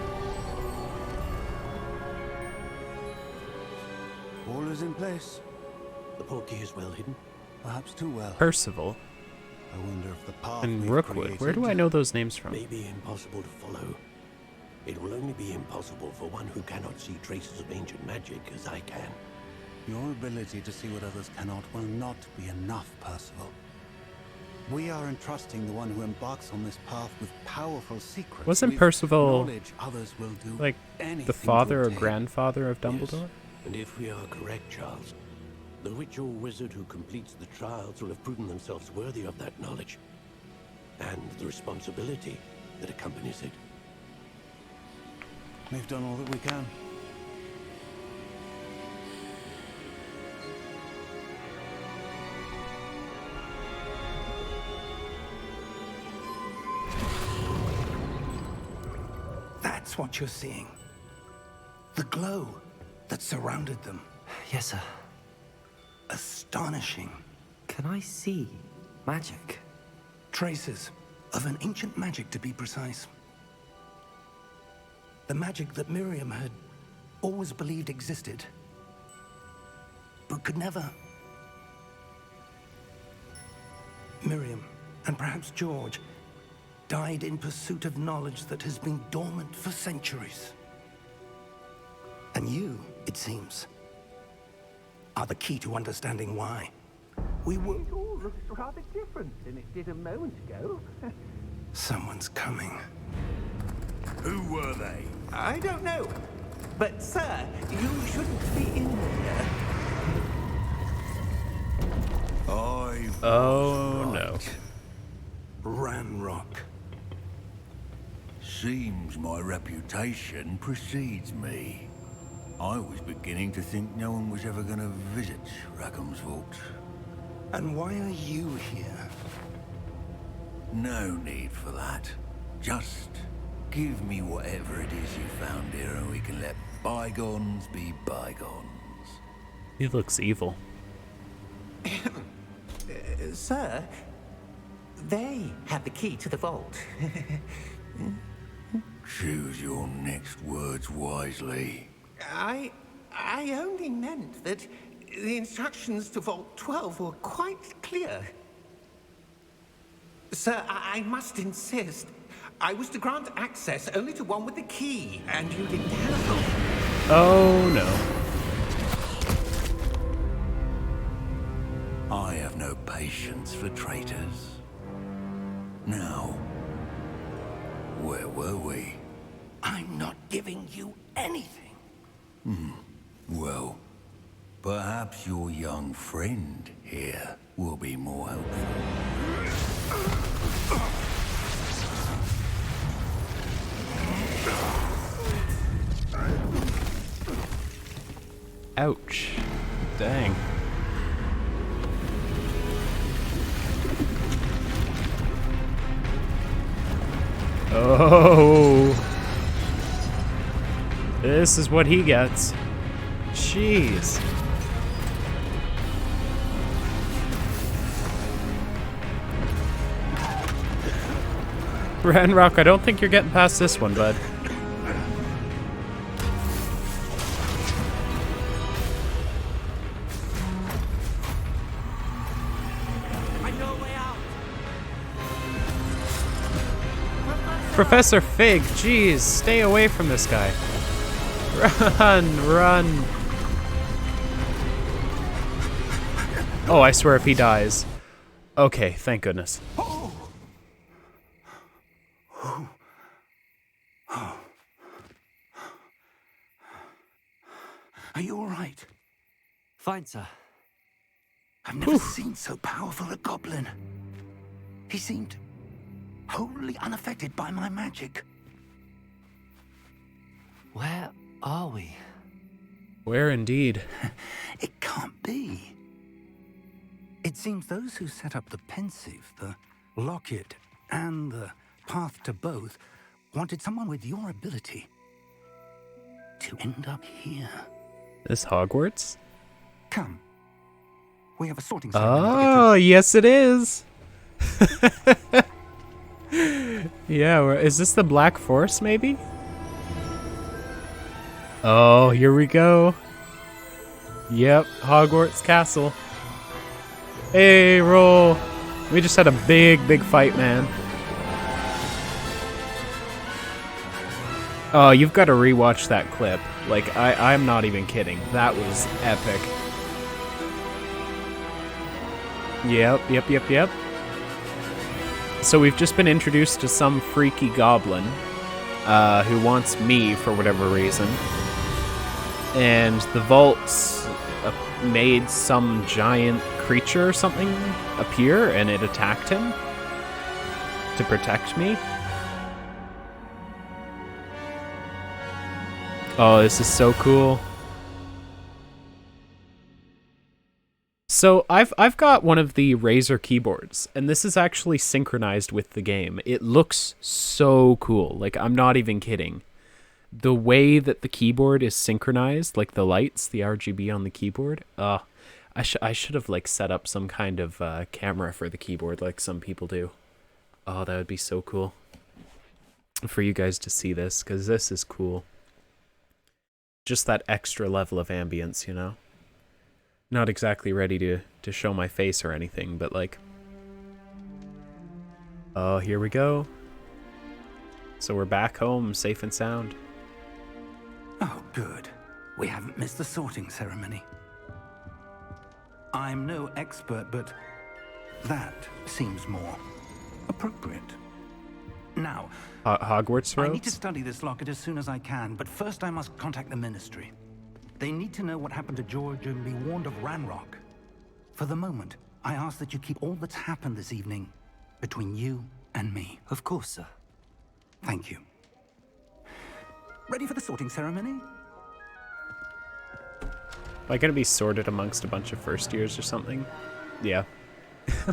All is in place. The portkey is well hidden. Perhaps too well. Percival I wonder if the path and we've Rookwood. Where do I created know those names from? May be impossible to follow. It will only be impossible for one who cannot see traces of ancient magic as I can. Your ability to see what others cannot will not be enough, Percival. We are entrusting the one who embarks on this path with powerful secrets. Wasn't with Percival knowledge others will do like anything the to father or obtain. grandfather of Dumbledore? Yes. And if we are correct, Charles, the witch or wizard who completes the trials will have proven themselves worthy of that knowledge and the responsibility that accompanies it. We've done all that we can. That's what you're seeing. The glow that surrounded them. Yes, sir. Astonishing. Can I see magic? Traces of an ancient magic, to be precise. The magic that Miriam had always believed existed, but could never. Miriam, and perhaps George, died in pursuit of knowledge that has been dormant for centuries. And you, it seems, are the key to understanding why. We were... It all looks rather different than it did a moment ago. Someone's coming. Who were they? I don't know. But, sir, you shouldn't be in here. Oh, no. Ranrock. Seems my reputation precedes me. I was beginning to think no one was ever going to visit Rackham's vault. And why are you here? No need for that. Just give me whatever it is you found here and we can let bygones be bygones. He looks evil. Sir, they have the key to the vault. Choose your next words wisely. I only meant that the instructions to Vault 12 were quite clear. Sir, I must insist. I was to grant access only to one with the key, and you didn't have. Oh, no. I have no patience for traitors. Now, where were we? I'm not giving you anything. Well, perhaps your young friend here will be more helpful. Ouch. Dang. Oh. This is what he gets. Jeez. Ranrock, I don't think you're getting past this one, bud. Professor Fig, jeez, stay away from this guy. Run, run. Oh, I swear if he dies. Okay, thank goodness. Are you all right? Fine, sir. I've never seen so powerful a goblin. He seemed wholly unaffected by my magic. Where are we? Where indeed? It can't be. It seems those who set up the pensive, the locket, and the path to both wanted someone with your ability to end up here. This Hogwarts? Come. We have a sorting ceremony to get Oh, yes it is. Yeah, is this the Black Forest, maybe? Oh, here we go. Yep, Hogwarts Castle. Hey, roll. We just had a big fight, man. Oh, you've got to rewatch that clip. Like, I'm not even kidding. That was epic. Yep. So we've just been introduced to some freaky goblin who wants me for whatever reason. And the vaults made some giant creature or something appear, and it attacked him to protect me. Oh, this is so cool. So I've got one of the Razer keyboards, and this is actually synchronized with the game. It looks so cool. Like, I'm not even kidding. the way that the keyboard is synchronized, like the lights, the RGB on the keyboard. I should have like set up some kind of camera for the keyboard like some people do. Oh, that would be so cool for you guys to see this, because this is cool. Just that extra level of ambience, you know? Not exactly ready to show my face or anything, but like... Oh, here we go. So we're back home, safe and sound. Oh, good. We haven't missed the sorting ceremony. I'm no expert, but that seems more appropriate. Now, Hogwarts I robes? need to study this locket as soon as I can, but first I must contact the Ministry. They need to know what happened to George and be warned of Ranrock. For the moment, I ask that you keep all that's happened this evening between you and me. Of course, sir. Thank you. Ready for the sorting ceremony? Am I gonna be sorted amongst a bunch of first years or something? Yeah.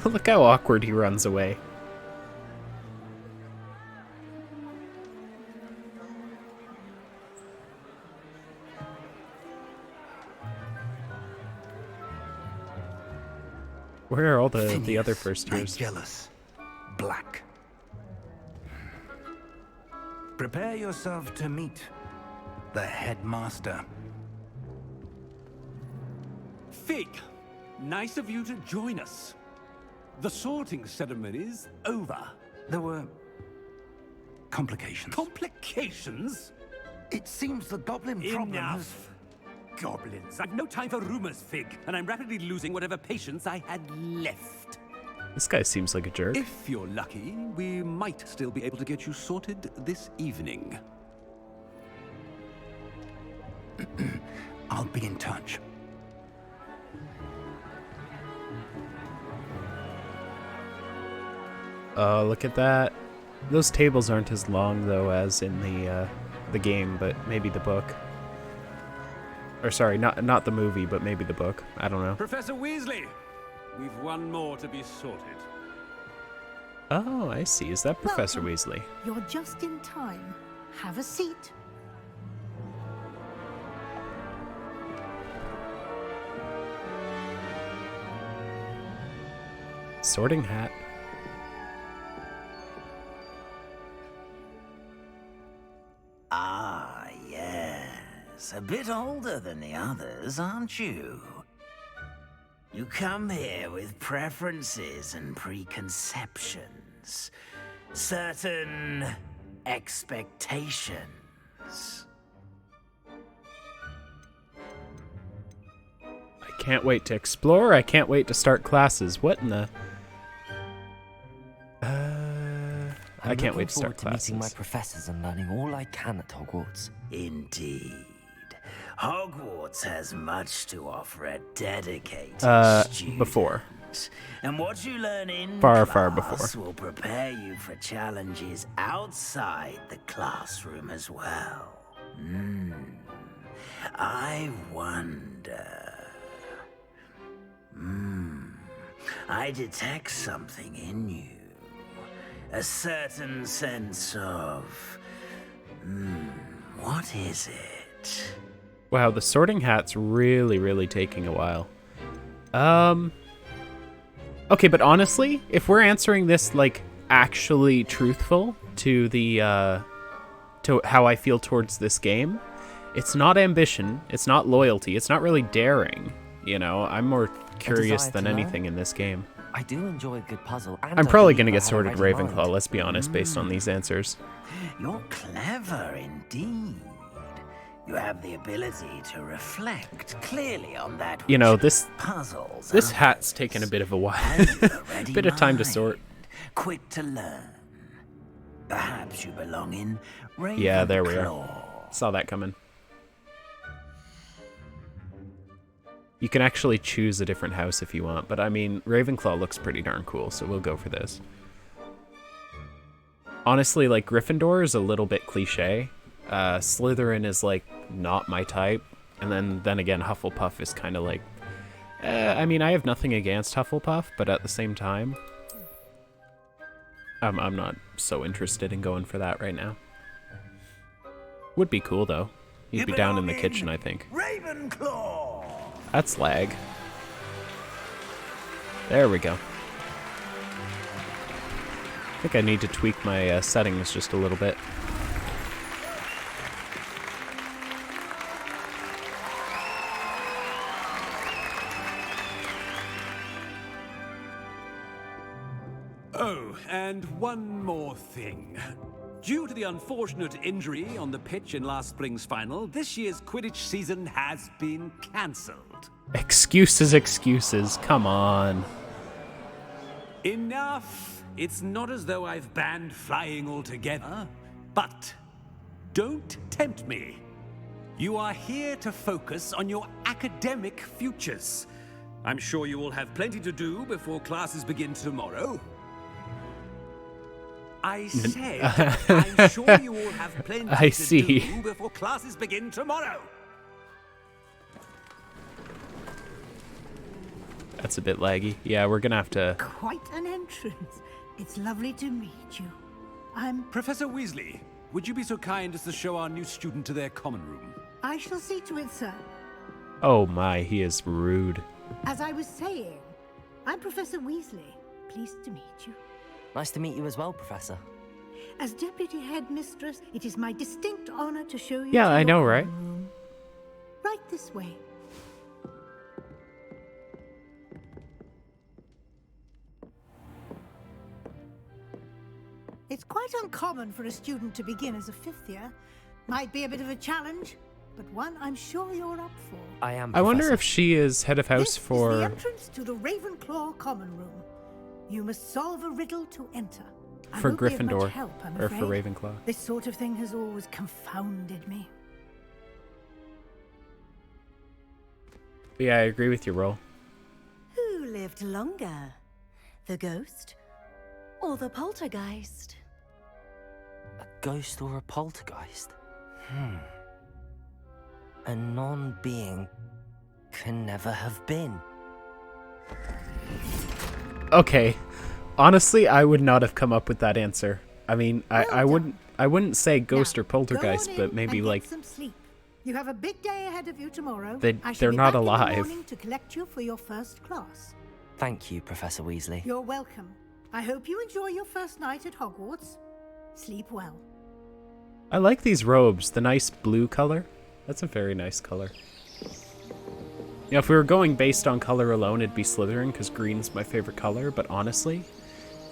Look how awkward he runs away. Where are all the other first years? Jealous. Black. Prepare yourself to meet the headmaster. Fig, nice of you to join us. The sorting ceremony's over. There were complications. Complications? It seems the goblin problem has... Enough. Goblins. I've no time for rumors, Fig, and I'm rapidly losing whatever patience I had left. This guy seems like a jerk. If you're lucky, we might still be able to get you sorted this evening. I'll be in touch. Oh, look at that. Those tables aren't as long, though, as in the game, but maybe the book. Or sorry, not the movie, but maybe the book. I don't know. Professor Weasley, we've one more to be sorted. Oh, I see. Is that Professor Welcome. Weasley? You're just in time. Have a seat. Sorting hat. Ah, yes. A bit older than the others, aren't you? You come here with preferences and preconceptions. Certain expectations. I can't wait to explore. I can't wait to start classes. What in the... I can't wait to start classes. Meeting my professors and learning all I can at Hogwarts. Indeed. Hogwarts has much to offer a dedicated student. Before. And what you learn in far class before. will prepare you for challenges outside the classroom as well. I wonder... I detect something in you. A certain sense of... what is it? Wow, the sorting hat's really taking a while. Okay, but honestly, if we're answering this, like, actually truthful to the, to how I feel towards this game, it's not ambition, it's not loyalty, it's not really daring, you know? I'm more curious than anything in this game. I do enjoy a good puzzle. And I'm probably gonna get sorted Ravenclaw, let's be honest, based on these answers. You're clever indeed. You have the ability to reflect clearly on that. You know, this puzzles. hat's taken a bit of a while, bit of time to sort. Quick to learn. Perhaps you belong in Ravenclaw. Yeah, there we are. Saw that coming. You can actually choose a different house if you want, but I mean, Ravenclaw looks pretty darn cool, so we'll go for this. Honestly, like, Gryffindor is a little bit cliche. Slytherin is, like, not my type. And then again, Hufflepuff is kind of like... I mean, I have nothing against Hufflepuff, but at the same time... I'm not so interested in going for that right now. Would be cool, though. He'd be down in the kitchen, I think. Ravenclaw! That's lag. There we go. I think I need to tweak my settings just a little bit. Oh, and one more thing. Due to the unfortunate injury on the pitch in last spring's final, this year's Quidditch season has been cancelled. Excuses, excuses. Come on. Enough! It's not as though I've banned flying altogether, but don't tempt me. You are here to focus on your academic futures. I'm sure you will have plenty to do before classes begin tomorrow. I said, I'm sure you all have plenty to do before classes begin tomorrow. That's a bit laggy. Yeah, we're gonna have to... Quite an entrance. It's lovely to meet you. I'm... Professor Weasley, would you be so kind as to show our new student to their common room? I shall see to it, sir. Oh my, he is rude. As I was saying, I'm Professor Weasley. Pleased to meet you. Nice to meet you as well, Professor. As Deputy Headmistress, it is my distinct honor to show you Yeah, to I your know, common right? room. Right this way. It's quite uncommon for a student to begin as a fifth year. Might be a bit of a challenge, but one I'm sure you're up for. I am, I wonder Professor. if she is head of house This for... is the entrance to the Ravenclaw common room. You must solve a riddle to enter. I For won't be of much Gryffindor, help, I'm or for afraid. Ravenclaw. This sort of thing has always confounded me. Yeah, I agree with you, Roll. Who lived longer? The ghost or the poltergeist? A ghost or a poltergeist? A non-being can never have been. Okay. Honestly, I would not have come up with that answer. I mean, I wouldn't say ghost or poltergeist, but maybe and like get some sleep. You have a big day ahead of you tomorrow. I shall they're be not back in the alive. morning to collect you for your first class. Thank you, Professor Weasley. You're welcome. I hope you enjoy your first night at Hogwarts. Sleep well. I like these robes, the nice blue color. That's a very nice color. You know, if we were going based on color alone, it'd be Slytherin, because green's my favorite color, but honestly,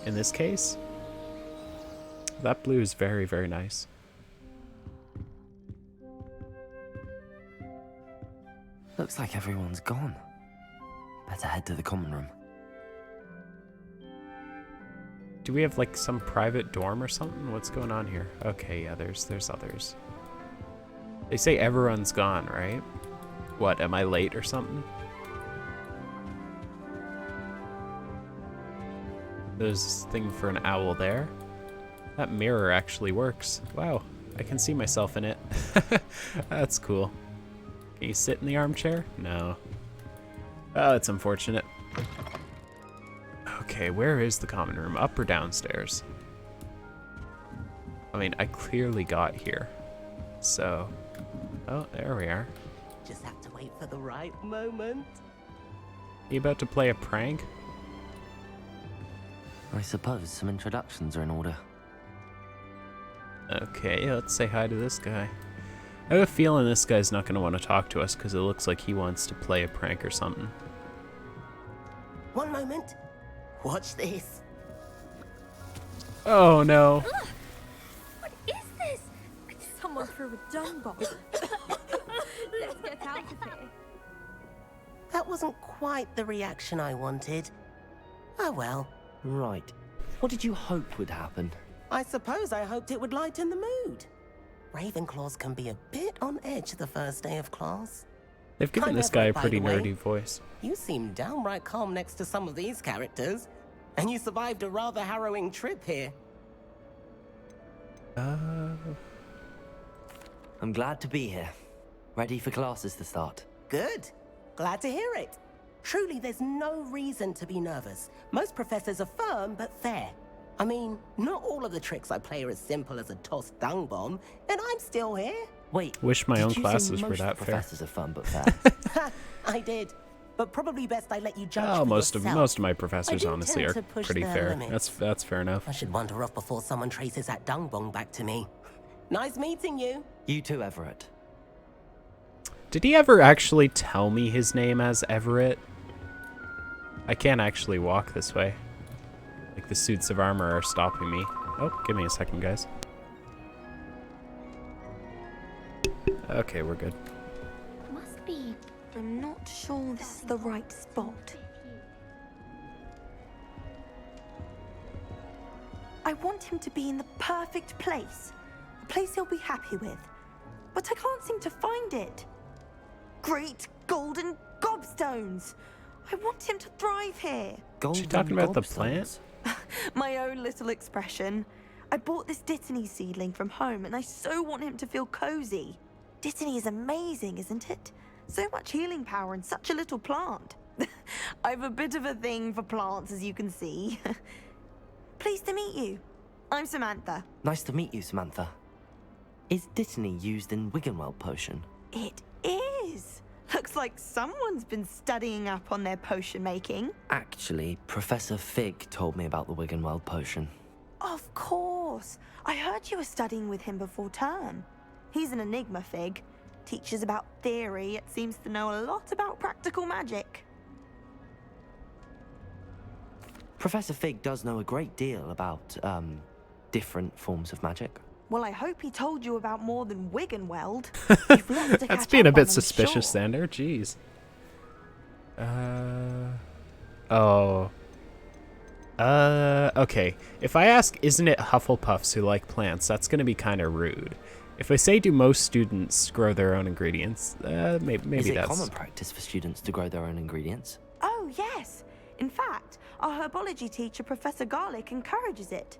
in this case, that blue is very, very nice. Looks like everyone's gone. Better head to the common room. Do we have like some private dorm or something? What's going on here? Okay, yeah, there's others. They say everyone's gone, right? What, am I late or something? There's this thing for an owl there. That mirror actually works. Wow, I can see myself in it. That's cool. Can you sit in the armchair? No. Oh, it's unfortunate. Okay, where is the common room? Up or downstairs? I mean, I clearly got here. So... Oh, there we are. Just have to wait for the right moment. You about to play a prank? I suppose some introductions are in order. Okay, let's say hi to this guy. I have a feeling this guy's not going to want to talk to us because it looks like he wants to play a prank or something. One moment. Watch this. Oh no. What is this? Someone threw a dung bomb. Let's get out of here. That wasn't quite the reaction I wanted. Oh well. Right. What did you hope would happen? I suppose I hoped it would lighten the mood. Ravenclaws can be a bit on edge the first day of class. They've given this guy a pretty nerdy voice. You seem downright calm next to some of these characters. And you survived a rather harrowing trip here. I'm glad to be here. Ready for classes to start. Good. Glad to hear it. Truly, there's no reason to be nervous. Most professors are firm but fair. I mean, not all of the tricks I play are as simple as a tossed dung bomb, and I'm still here. Wait, Wish my did own you say classes were most that fair. professors are fun but fair? I did. But probably best I let you judge Oh, for most yourself. of my professors I do honestly tend are to push pretty their fair. limits. That's fair enough. I should wander off before someone traces that dung bong back to me. Nice meeting you. You too, Everett. Did he ever actually tell me his name as Everett? I can't actually walk this way. Like the suits of armor are stopping me. Oh, give me a second, guys. Okay, we're good. Must be. I'm not sure this is the right spot. I want him to be in the perfect place. A place he'll be happy with. But I can't seem to find it. Great golden gobstones! I want him to thrive here. Is she talking about the plant? My own little expression. I bought this Dittany seedling from home and I so want him to feel cozy. Dittany is amazing, isn't it? So much healing power in such a little plant. I've a bit of a thing for plants, as you can see. Pleased to meet you. I'm Samantha. Nice to meet you, Samantha. Is Dittany used in Wiggenweld potion? It is. Looks like someone's been studying up on their potion making. Actually, Professor Fig told me about the Wiggenweld potion. Of course. I heard you were studying with him before term. He's an enigma, Fig. Teaches about theory, yet seems to know a lot about practical magic. Professor Fig does know a great deal about, different forms of magic. Well, I hope he told you about more than Wiggenweld. That's being a bit suspicious, Xander. Jeez. Okay. If I ask, isn't it Hufflepuffs who like plants, that's going to be kind of rude. If I say, do most students grow their own ingredients, maybe Is it that's... common practice for students to grow their own ingredients? Oh, yes. In fact, our herbology teacher, Professor Garlick, encourages it.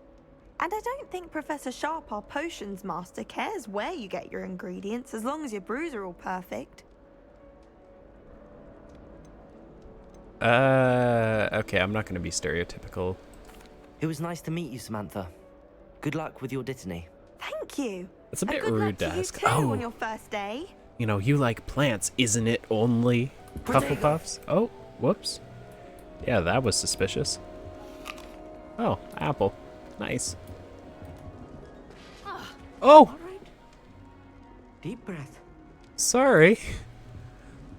And I don't think Professor Sharp, our potions master, cares where you get your ingredients, as long as your brews are all perfect. Okay, I'm not going to be stereotypical. It was nice to meet you, Samantha. Good luck with your Dittany. Thank you. It's a bit good luck rude to you ask. too Oh, on your first day. you know, you like plants, isn't it only Hufflepuffs? Oh, whoops. Yeah, that was suspicious. Oh, apple. Nice. Oh! Deep breath. Sorry.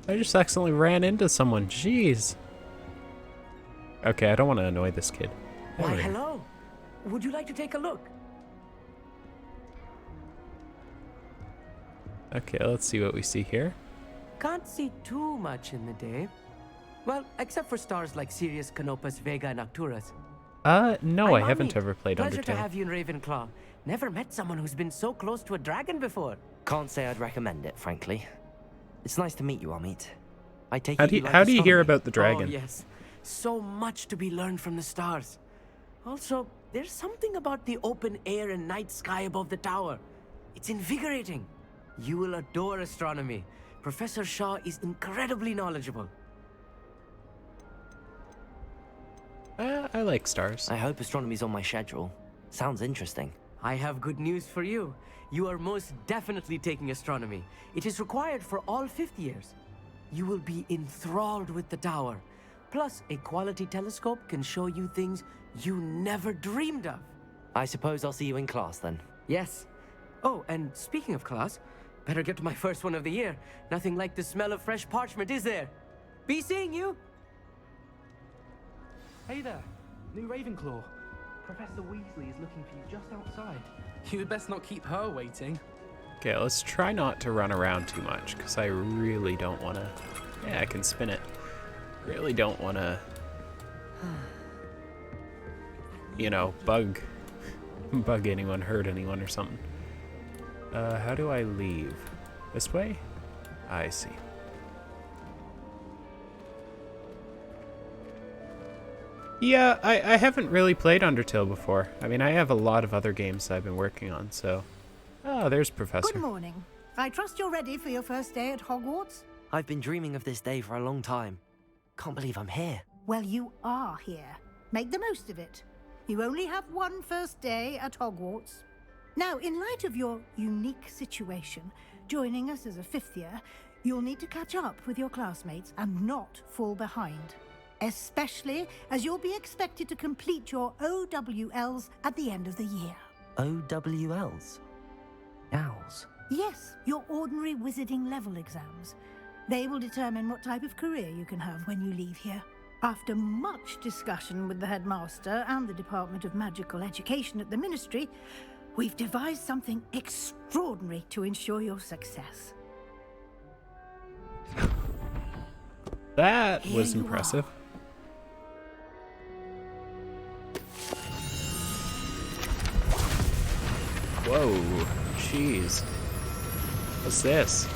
I just accidentally ran into someone. Jeez. Okay, I don't want to annoy this kid. Why, There we go. hello. Would you like to take a look? Okay, let's see what we see here. Can't see too much in the day. Well, except for stars like Sirius, Canopus, Vega, and Arcturus. No, I I'm haven't Amit. ever played Pleasure to Undertale. have you in Ravenclaw. Never met someone who's been so close to a dragon before. Can't say I'd recommend it, frankly. It's nice to meet you, Amit. I take How it do you, like how do you hear astronomy. about the dragon? Oh, yes. So much to be learned from the stars. Also, there's something about the open air and night sky above the tower. It's invigorating. You will adore astronomy. Professor Shaw is incredibly knowledgeable. I like stars. I hope astronomy's on my schedule. Sounds interesting. I have good news for you. You are most definitely taking astronomy. It is required for all 5th years. You will be enthralled with the tower. Plus, a quality telescope can show you things you never dreamed of. I suppose I'll see you in class then. Yes. Oh, and speaking of class, better get to my first one of the year. Nothing like the smell of fresh parchment, is there? Be seeing you! Hey there, new Ravenclaw. Professor Weasley is looking for you just outside. You'd best not keep her waiting. Okay, let's try not to run around too much, because I really don't want to... Yeah, I can spin it. Really don't want to... You know, bug anyone, hurt anyone or something. How do I leave? This way? I see. Yeah, I haven't really played Undertale before. I mean, I have a lot of other games I've been working on, so... Oh, there's Professor. Good morning. I trust you're ready for your first day at Hogwarts? I've been dreaming of this day for a long time. Can't believe I'm here. Well, you are here. Make the most of it. You only have one first day at Hogwarts. Now, in light of your unique situation, joining us as a 5th year, you'll need to catch up with your classmates and not fall behind. Especially as you'll be expected to complete your OWLs at the end of the year. OWLs? Owls? Yes, your ordinary wizarding level exams. They will determine what type of career you can have when you leave here. After much discussion with the headmaster and the Department of Magical Education at the Ministry, we've devised something extraordinary to ensure your success. That was impressive. Whoa, jeez. What's this?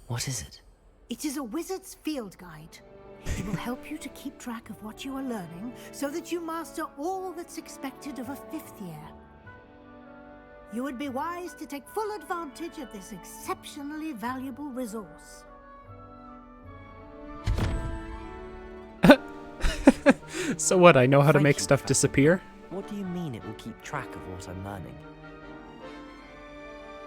What is it? It is a wizard's field guide. It will help you to keep track of what you are learning so that you master all that's expected of a 5th year. You would be wise to take full advantage of this exceptionally valuable resource. So what, I know how to Thank make you, stuff Professor. disappear? What do you mean it will keep track of what I'm learning?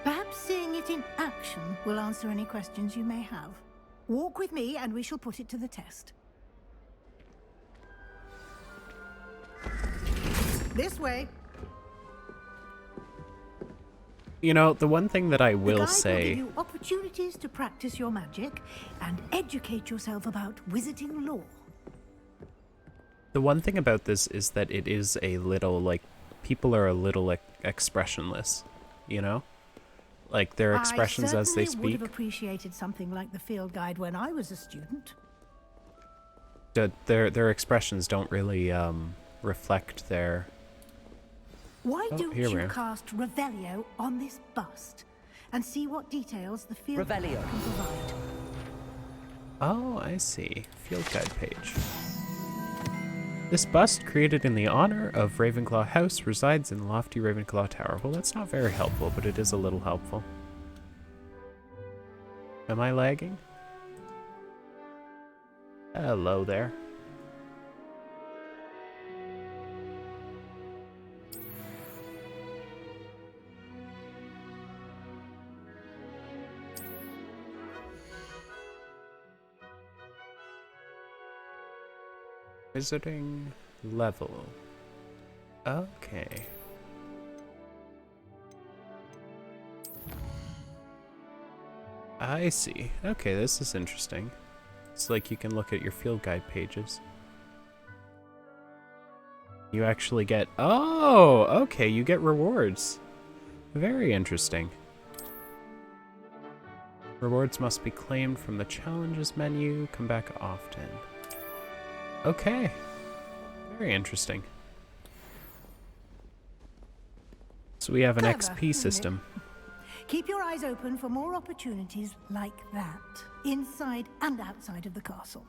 Perhaps seeing it in action will answer any questions you may have. Walk with me and we shall put it to the test. This way. You know, the one thing that I The will guide say... will give you opportunities to practice your magic and educate yourself about wizarding lore. The one thing about this is that it is a little, like, people are a little expressionless, you know? Like, their expressions as they I certainly would speak. have appreciated something like the field guide when I was a student. Their expressions don't really reflect their... Why Oh, don't here we you are. cast Revelio on this bust and see what details the field guide Revelio. can provide? Oh, I see. Field guide page. This bust, created in the honor of Ravenclaw House, resides in the lofty Ravenclaw Tower. Well, that's not very helpful, but it is a little helpful. Am I lagging? Hello there. Visiting level. Okay. I see. Okay, this is interesting. It's like you can look at your field guide pages. You actually get... Oh! Okay, you get rewards. Very interesting. Rewards must be claimed from the challenges menu. Come back often. Okay. Very interesting. So we have an Clever, XP isn't it? system. Keep your eyes open for more opportunities like that, inside and outside of the castle.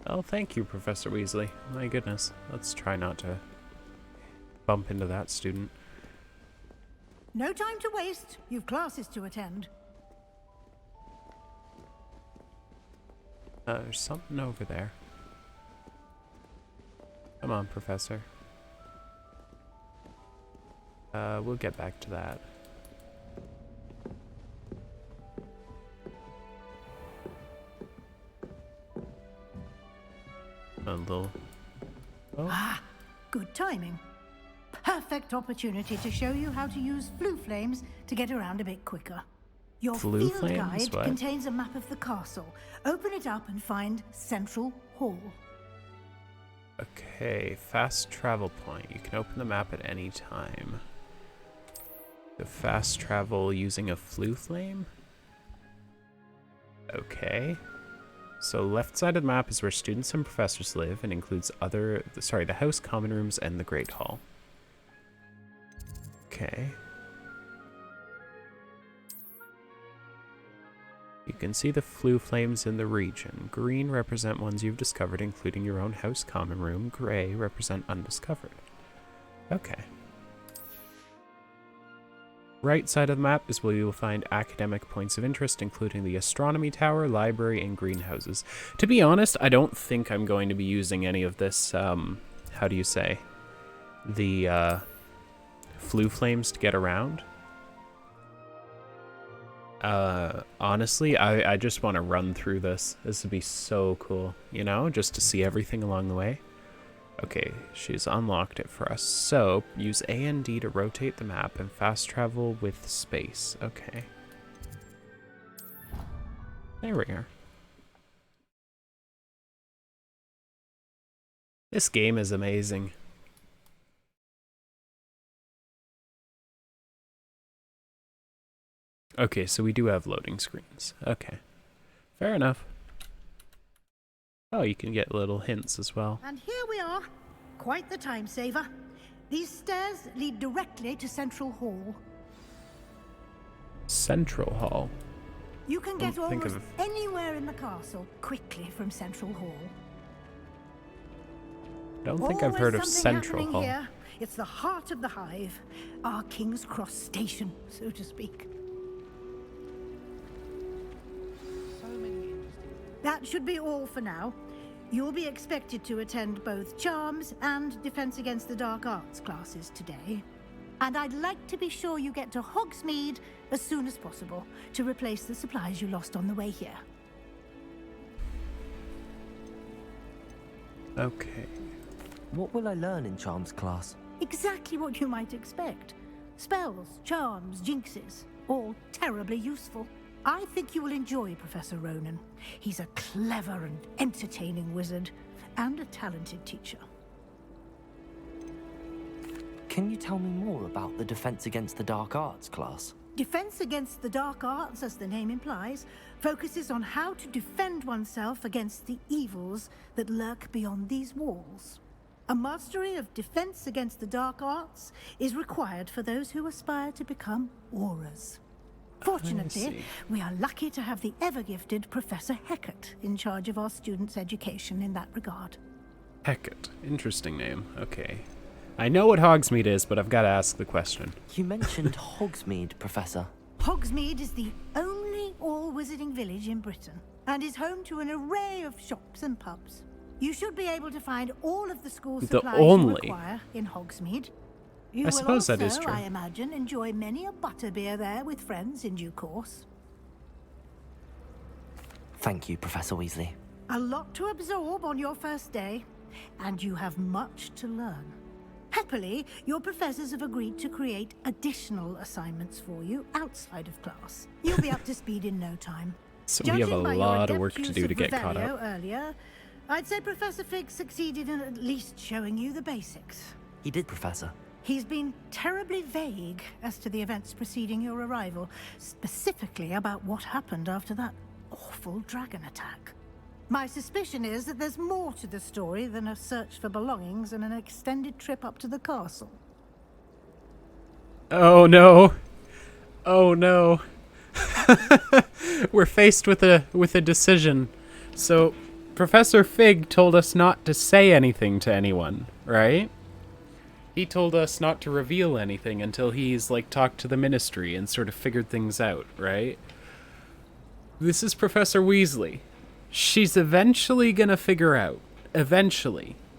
Oh, thank you, Professor Weasley. My goodness. Let's try not to bump into that student. No time to waste. You've classes to attend. There's something over there. Come on, Professor. We'll get back to that. A little... Oh. Ah, good timing. Perfect opportunity to show you how to use flue flames to get around a bit quicker. Your Flue field flames? guide What? contains a map of the castle. Open it up and find Central Hall. Okay, fast travel point. You can open the map at any time. The fast travel using a flue flame? Okay. So left side of the map is where students and professors live and includes the house, common rooms, and the Great Hall. Okay. You can see the flue flames in the region. Green represent ones you've discovered, including your own house common room. Gray represent undiscovered. Okay. Right side of the map is where you will find academic points of interest, including the astronomy tower, library, and greenhouses. To be honest, I don't think I'm going to be using any of this, how do you say, the flue flames to get around. Honestly, I just want to run through this. This would be so cool, you know, just to see everything along the way. Okay, she's unlocked it for us. So, use A and D to rotate the map and fast travel with space. Okay. There we are. This game is amazing. Okay, so we do have loading screens. Okay. Fair enough. Oh, you can get little hints as well. And here we are. Quite the time saver. These stairs lead directly to Central Hall. Central Hall. You can get almost anywhere in the castle quickly from Central Hall. Don't think I've heard of Central Hall. Here. It's the heart of the hive, our King's Cross station, so to speak. That should be all for now. You'll be expected to attend both Charms and Defense Against the Dark Arts classes today. And I'd like to be sure you get to Hogsmeade as soon as possible to replace the supplies you lost on the way here. Okay. What will I learn in Charms class? Exactly what you might expect. Spells, charms, jinxes, all terribly useful. I think you will enjoy Professor Ronan. He's a clever and entertaining wizard, and a talented teacher. Can you tell me more about the Defense Against the Dark Arts class? Defense Against the Dark Arts, as the name implies, focuses on how to defend oneself against the evils that lurk beyond these walls. A mastery of Defense Against the Dark Arts is required for those who aspire to become Aurors. Fortunately, we are lucky to have the ever-gifted Professor Hecat in charge of our students' education in that regard. Hecat. Interesting name. Okay. I know what Hogsmeade is, but I've got to ask the question. You mentioned Hogsmeade, Professor. Hogsmeade is the only all-wizarding village in Britain, and is home to an array of shops and pubs. You should be able to find all of the school supplies you require in Hogsmeade. You suppose will also, that is true. I imagine, enjoy many a butterbeer there with friends in due course. Thank you, Professor Weasley. A lot to absorb on your first day, and you have much to learn. Happily, your professors have agreed to create additional assignments for you outside of class. You'll be up to speed in no time. So we have a lot of work to do to get caught up. Earlier, I'd say Professor Fig succeeded in at least showing you the basics. He did, Professor. He's been terribly vague as to the events preceding your arrival, specifically about what happened after that awful dragon attack. My suspicion is that there's more to the story than a search for belongings and an extended trip up to the castle. Oh no. Oh no. We're faced with a decision. So, Professor Fig told us not to say anything to anyone, right? He told us not to reveal anything until he's, like, talked to the Ministry and sort of figured things out, right? This is Professor Weasley. She's eventually gonna figure out,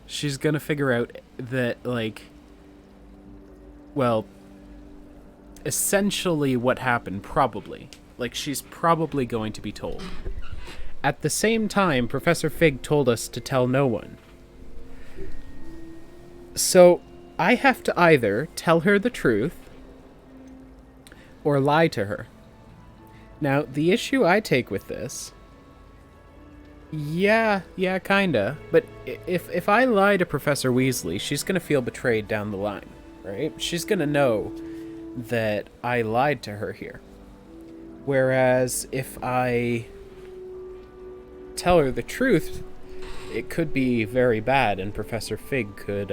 she's gonna figure out that, like, well, essentially what happened, probably. Like, she's probably going to be told. At the same time, Professor Fig told us to tell no one. So, I have to either tell her the truth or lie to her. Now, the issue I take with this... Yeah, kinda. But if I lie to Professor Weasley, she's gonna feel betrayed down the line, right? She's gonna know that I lied to her here. Whereas if I tell her the truth, it could be very bad, and Professor Fig could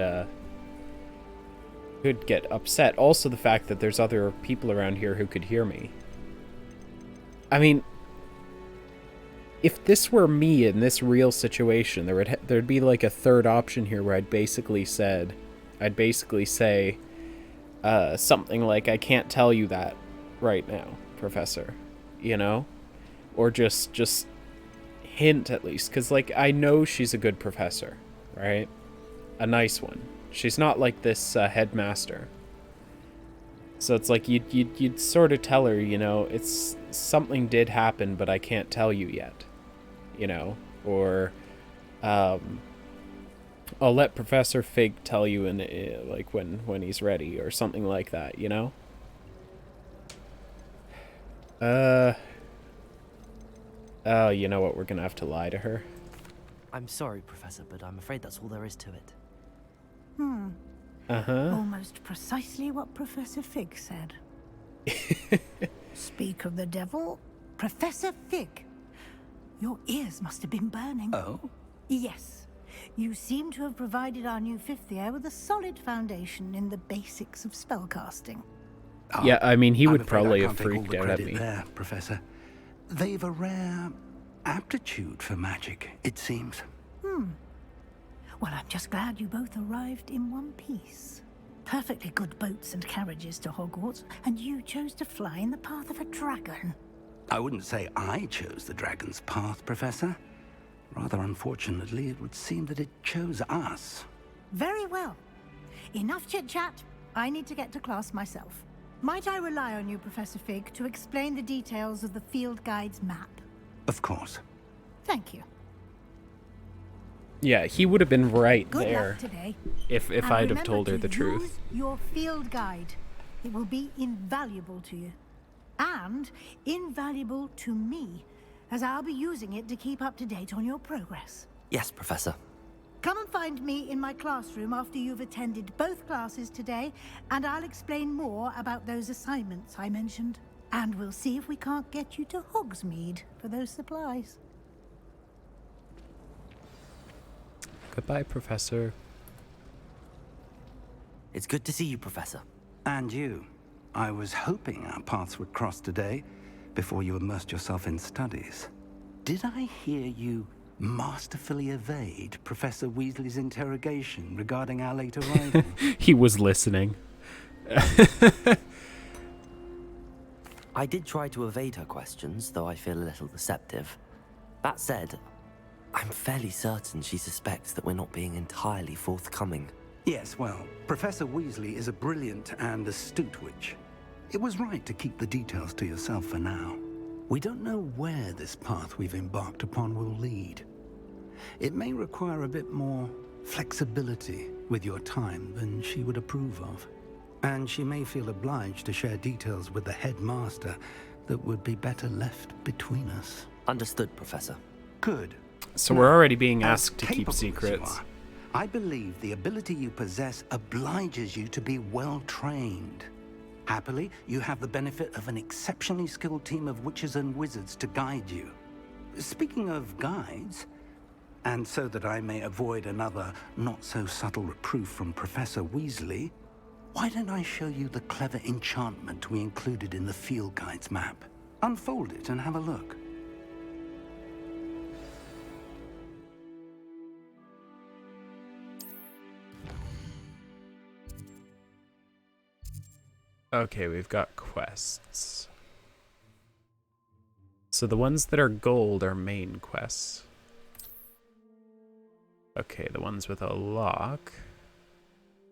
get upset. Also, the fact that there's other people around here who could hear me. I mean, if this were me in this real situation, there'd be like a third option here where I'd basically say, something like, I can't tell you that right now, Professor, you know? Or just hint at least, because, like, I know she's a good professor, right? A nice one. She's not like this headmaster. So it's like you'd sort of tell her, you know, it's something did happen, but I can't tell you yet, you know, or I'll let Professor Fig tell you in like when he's ready, or something like that, you know. Oh, you know what? We're gonna have to lie to her. I'm sorry, Professor, but I'm afraid that's all there is to it. Almost precisely what Professor Fig said. Speak of the devil, Professor Fig. Your ears must have been burning. Oh? Yes. You seem to have provided our new fifth year with a solid foundation in the basics of spellcasting. Yeah, I mean, he would probably I have can't take all freaked the out at credit me. there, Professor. They've a rare aptitude for magic, it seems. Well, I'm just glad you both arrived in one piece. Perfectly good boats and carriages to Hogwarts, and you chose to fly in the path of a dragon. I wouldn't say I chose the dragon's path, Professor. Rather unfortunately, it would seem that it chose us. Very well. Enough chit-chat. I need to get to class myself. Might I rely on you, Professor Fig, to explain the details of the field guide's map? Of course. Thank you. Yeah, he would have been right Good there luck today. if And I'd have remember told her to the truth. use your field guide. It will be invaluable to you. And invaluable to me, as I'll be using it to keep up to date on your progress. Yes, Professor. Come and find me in my classroom after you've attended both classes today, and I'll explain more about those assignments I mentioned. And we'll see if we can't get you to Hogsmeade for those supplies. Goodbye, Professor. It's good to see you, Professor. And you. I was hoping our paths would cross today, before you immersed yourself in studies. Did I hear you masterfully evade Professor Weasley's interrogation regarding our late arrival? He was listening. I did try to evade her questions, though I feel a little deceptive. That said, I'm fairly certain she suspects that we're not being entirely forthcoming. Yes, well, Professor Weasley is a brilliant and astute witch. It was right to keep the details to yourself for now. We don't know where this path we've embarked upon will lead. It may require a bit more flexibility with your time than she would approve of. And she may feel obliged to share details with the headmaster that would be better left between us. Understood, Professor. Good. So we're already being As asked to keep capable as you secrets. are, I believe the ability you possess obliges you to be well trained. Happily, you have the benefit of an exceptionally skilled team of witches and wizards to guide you. Speaking of guides, and so that I may avoid another not-so-subtle reproof from Professor Weasley, why don't I show you the clever enchantment we included in the field guide's map? Unfold it and have a look. Okay, we've got quests. So the ones that are gold are main quests. Okay, the ones with a lock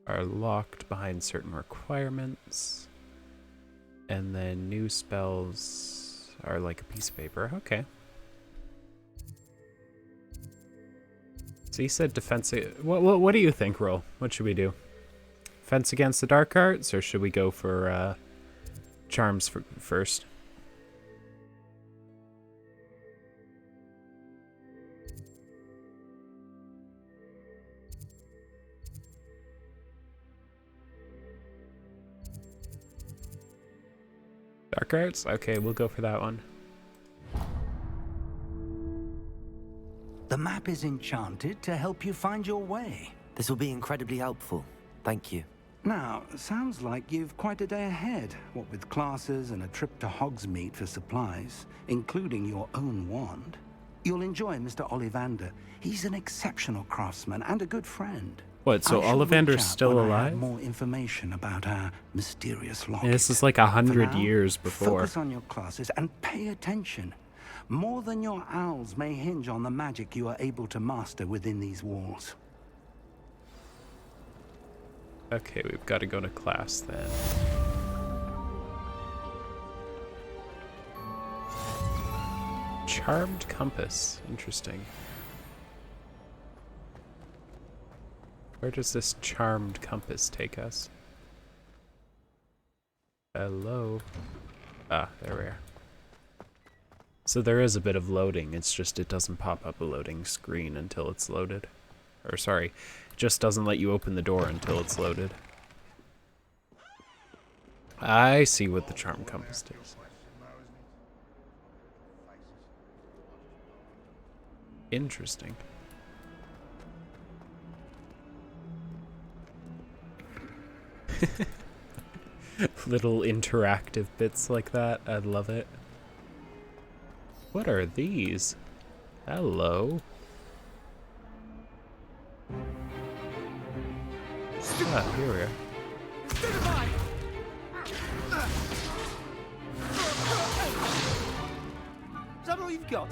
are locked behind certain requirements. And then new spells are like a piece of paper. Okay. So you said defense. What do you think, Roll? What should we do? Fence against the dark arts, or should we go for charms first? Dark arts? Okay, we'll go for that one. The map is enchanted to help you find your way. This will be incredibly helpful. Thank you. Now, sounds like you've quite a day ahead, what with classes and a trip to Hogsmeade for supplies, including your own wand. You'll enjoy Mr. Ollivander. He's an exceptional craftsman and a good friend. What, so I shall reach Ollivander's out still when I have alive? more information about our mysterious locket. Yeah, this is like 100 For now, years before. Focus on your classes and pay attention. More than your owls may hinge on the magic you are able to master within these walls. Okay, we've got to go to class then. Charmed compass. Interesting. Where does this charmed compass take us? Hello? Ah, there we are. So there is a bit of loading, it's just it doesn't pop up a loading screen until it's loaded. Or sorry, it just doesn't let you open the door until it's loaded. I see what the charmed compass does. Interesting. Little interactive bits like that. I love it. What are these? Hello. Ah, here we are. Is that all you've got?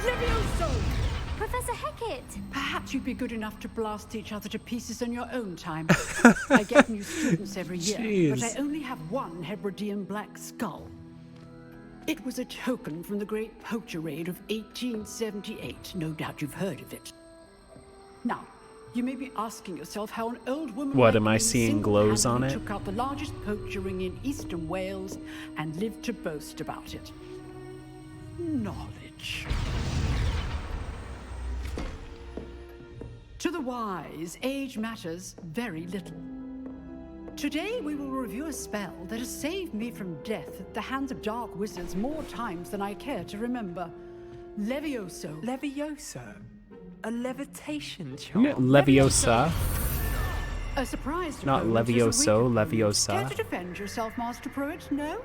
Levioso! Professor Hecat! Perhaps you'd be good enough to blast each other to pieces in your own time. I get new students every year, but I only have one Hebridean black skull. It was a token from the Great Poacher Raid of 1878. No doubt you've heard of it. Now, you may be asking yourself how an old woman What, like am I me seeing glows on it? took out the largest poacher ring in eastern Wales and lived to boast about it. Knowledge. To the wise, age matters very little. Today we will review a spell that has saved me from death at the hands of dark wizards more times than I care to remember. Levioso. Levioso? A levitation charm? Isn't it Leviosa? A surprise. Not Levioso, Leviosa. Care to defend yourself, Master Pruitt? No?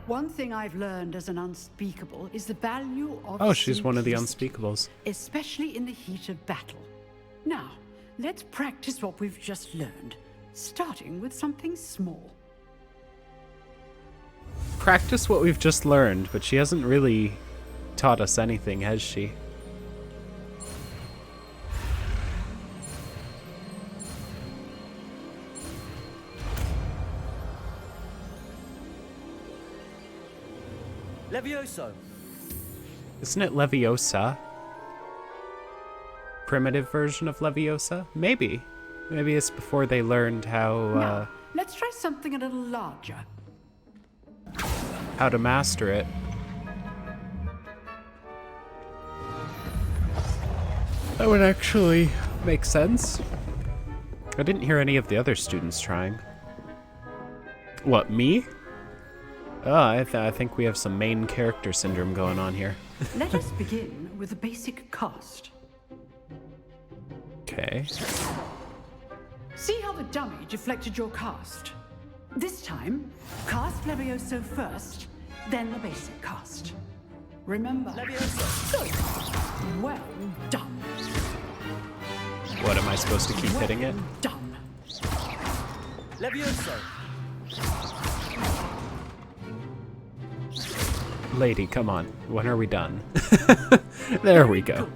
One thing I've learned as an unspeakable is the value of Oh, she's one of the simplicity, unspeakables. especially in the heat of battle. Now, let's practice what we've just learned, starting with something small. Practice what we've just learned, but she hasn't really taught us anything, has she? Levioso. Isn't it Leviosa? Primitive version of Leviosa? Maybe. Maybe it's before they learned Now, let's try something a little larger. how to master it. That would actually make sense. I didn't hear any of the other students trying. What, me? Oh, I think we have some main character syndrome going on here. Let us begin with the basic cast. Okay. See how the dummy deflected your cast? This time, cast Levioso first, then the basic cast. Remember? Levioso. Good. Well done. What, am I supposed to keep hitting it? Done. Levioso. Lady, come on. When are we done? There we go.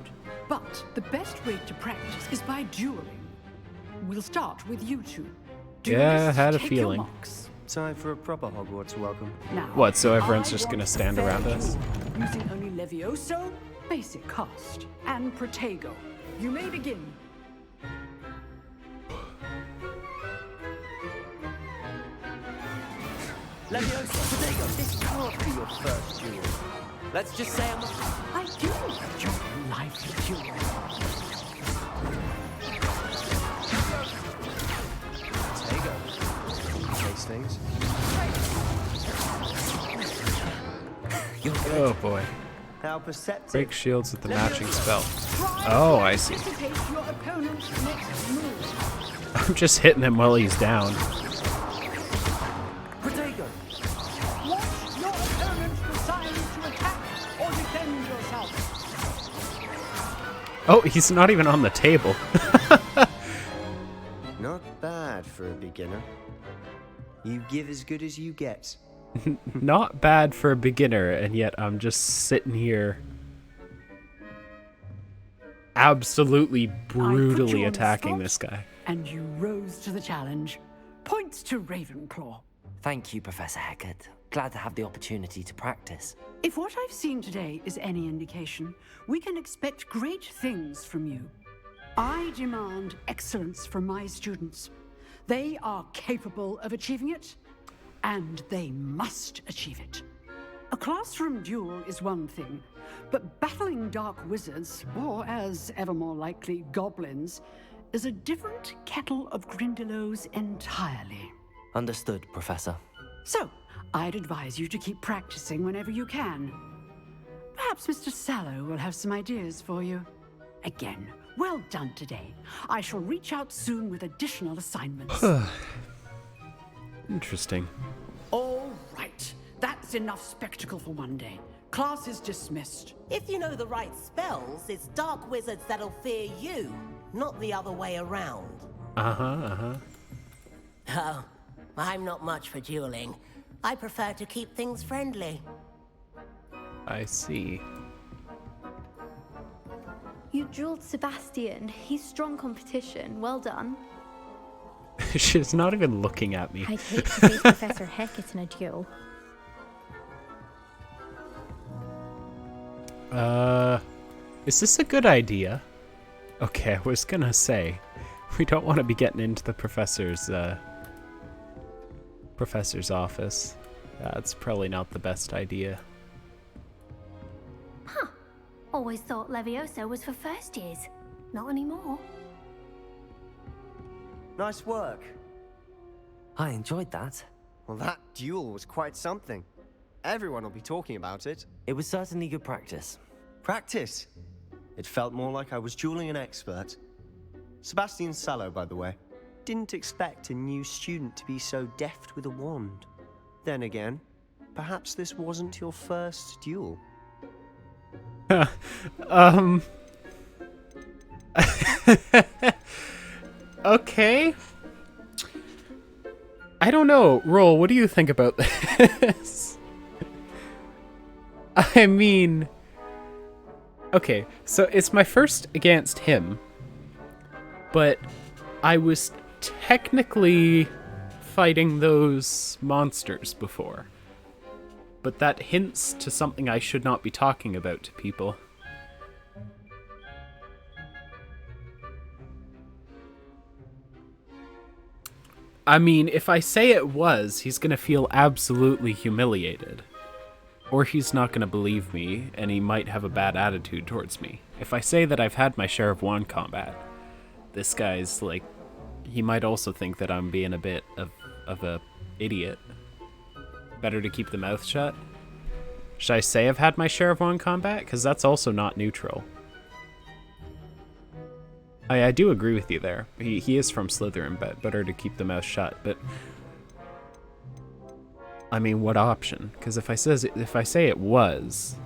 But the best way to practice is by dueling. We'll start with you two. Yeah, I had a Take your feeling. marks. Time for a proper Hogwarts welcome. Now, What, so everyone's I just want gonna stand fair around us? duel, using only Levioso, basic cast, and Protego. You may begin. Levioso, Protego, this can't be your first duel. Let's just say I do enjoy lively duels. Protego. Taste things. Oh boy. How perceptive. Break shields with the matching spell. Oh, I see. Anticipate your opponent's next move. I'm just hitting him while he's down. Protego. Watch your opponent decide to attack or defend yourself. Oh, he's not even on the table. Not bad for a beginner. You give as good as you get. Not bad for a beginner, and yet I'm just sitting here absolutely brutally attacking this guy. And you rose to the challenge. Points to Ravenclaw. Thank you, Professor Hecat. Glad to have the opportunity to practice. If what I've seen today is any indication, we can expect great things from you. I demand excellence from my students. They are capable of achieving it, and they must achieve it. A classroom duel is one thing, but battling dark wizards, or as ever more likely, goblins, is a different kettle of Grindylows entirely. Understood, Professor. So, I'd advise you to keep practicing whenever you can. Perhaps Mr. Sallow will have some ideas for you. Again, well done today. I shall reach out soon with additional assignments. Interesting. All right. That's enough spectacle for one day. Class is dismissed. If you know the right spells, it's dark wizards that'll fear you, not the other way around. Oh, I'm not much for dueling. I prefer to keep things friendly. I see. You dueled Sebastian. He's strong competition. Well done. She's not even looking at me. I'd hate to face Professor Hecat in a duel. Is this a good idea? Okay, I was gonna say, we don't want to be getting into the professor's office. That's probably not the best idea. Huh. Always thought Leviosa was for first years. Not anymore. Nice work. I enjoyed that. Well, that duel was quite something. Everyone will be talking about it. It was certainly good practice. Practice? It felt more like I was dueling an expert. Sebastian Sallow, by the way. Didn't expect a new student to be so deft with a wand. Then again, perhaps this wasn't your first duel. Okay. I don't know. Roll, what do you think about this? I mean... Okay, so it's my first against him, but I was technically fighting those monsters before. But that hints to something I should not be talking about to people. I mean, if I say it was, he's gonna feel absolutely humiliated. Or he's not gonna believe me, and he might have a bad attitude towards me. If I say that I've had my share of wand combat, this guy's like, he might also think that I'm being a bit of a idiot. Better to keep the mouth shut? Should I say I've had my share of wand combat? Because that's also not neutral. I do agree with you there. He is from Slytherin, but better to keep the mouth shut. But I mean, what option? Because if I say it was,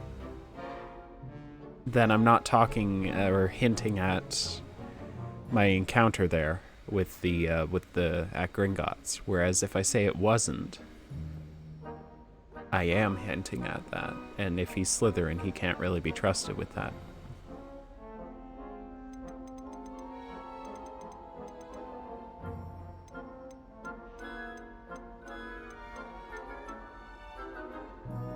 then I'm not talking or hinting at my encounter there with the at Gringotts. Whereas if I say it wasn't, I am hinting at that. And if he's Slytherin, he can't really be trusted with that.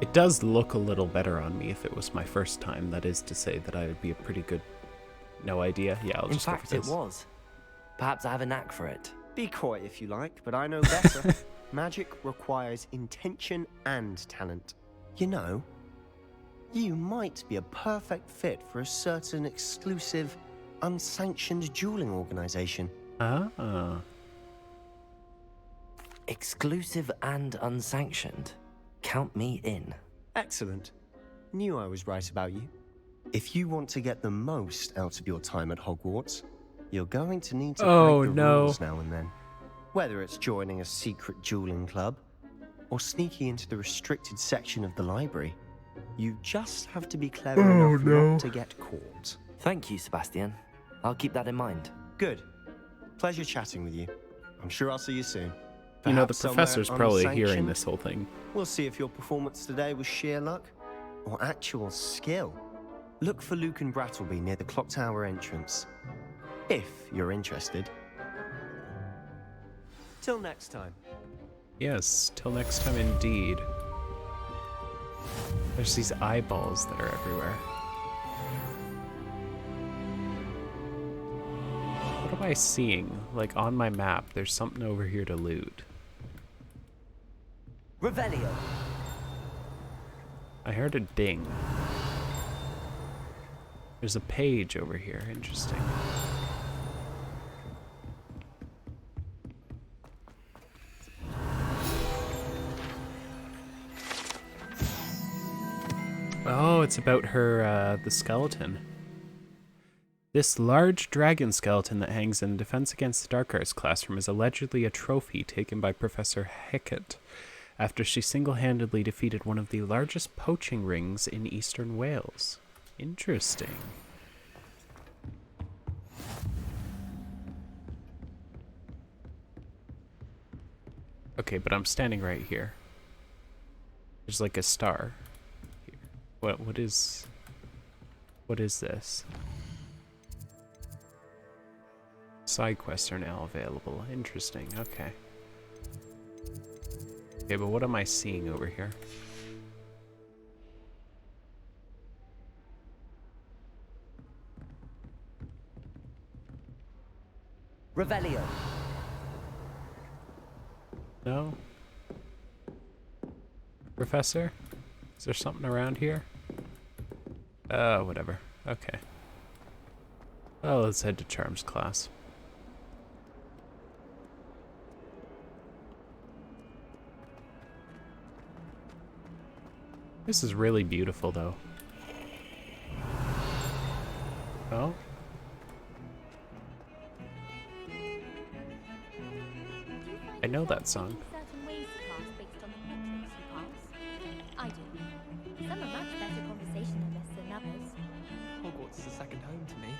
It does look a little better on me if it was my first time. That is to say that I would be a pretty good... No idea? Yeah, I'll just go for this. In fact, it was. Perhaps I have a knack for it. Be coy if you like, but I know better. Magic requires intention and talent. You know, you might be a perfect fit for a certain exclusive, unsanctioned dueling organization. Ah. Exclusive and unsanctioned. Count me in. Excellent. Knew I was right about you. If you want to get the most out of your time at Hogwarts, you're going to need to break the rules now and then. Whether it's joining a secret dueling club, or sneaking into the restricted section of the library, you just have to be clever enough not to get caught. Thank you, Sebastian. I'll keep that in mind. Good. Pleasure chatting with you. I'm sure I'll see you soon. You know, the Perhaps somewhere professor's probably hearing unsanctioned. this whole thing. We'll see if your performance today was sheer luck or actual skill. Look for Luke and Brattleby near the clock tower entrance, if you're interested. Till next time. Yes, till next time indeed. There's these eyeballs that are everywhere. What am I seeing? Like on my map, there's something over here to loot. Revelio. I heard a ding. There's a page over here. Interesting. Oh, it's about her, the skeleton. This large dragon skeleton that hangs in Defense Against the Dark Arts classroom is allegedly a trophy taken by Professor Hickett after she single-handedly defeated one of the largest poaching rings in eastern Wales. Interesting. Okay, but I'm standing right here. There's like a star. Here. What is this? Side quests are now available. Interesting. Okay. Okay, but what am I seeing over here? Revelio. No? Professor? Is there something around here? Whatever. Okay. Well, let's head to Charms class. This is really beautiful, though. Oh? I know that song. Certain ways to class based on the metrics you pass. I do. Some are much better conversationalists than others. Hogwarts is a second home to me.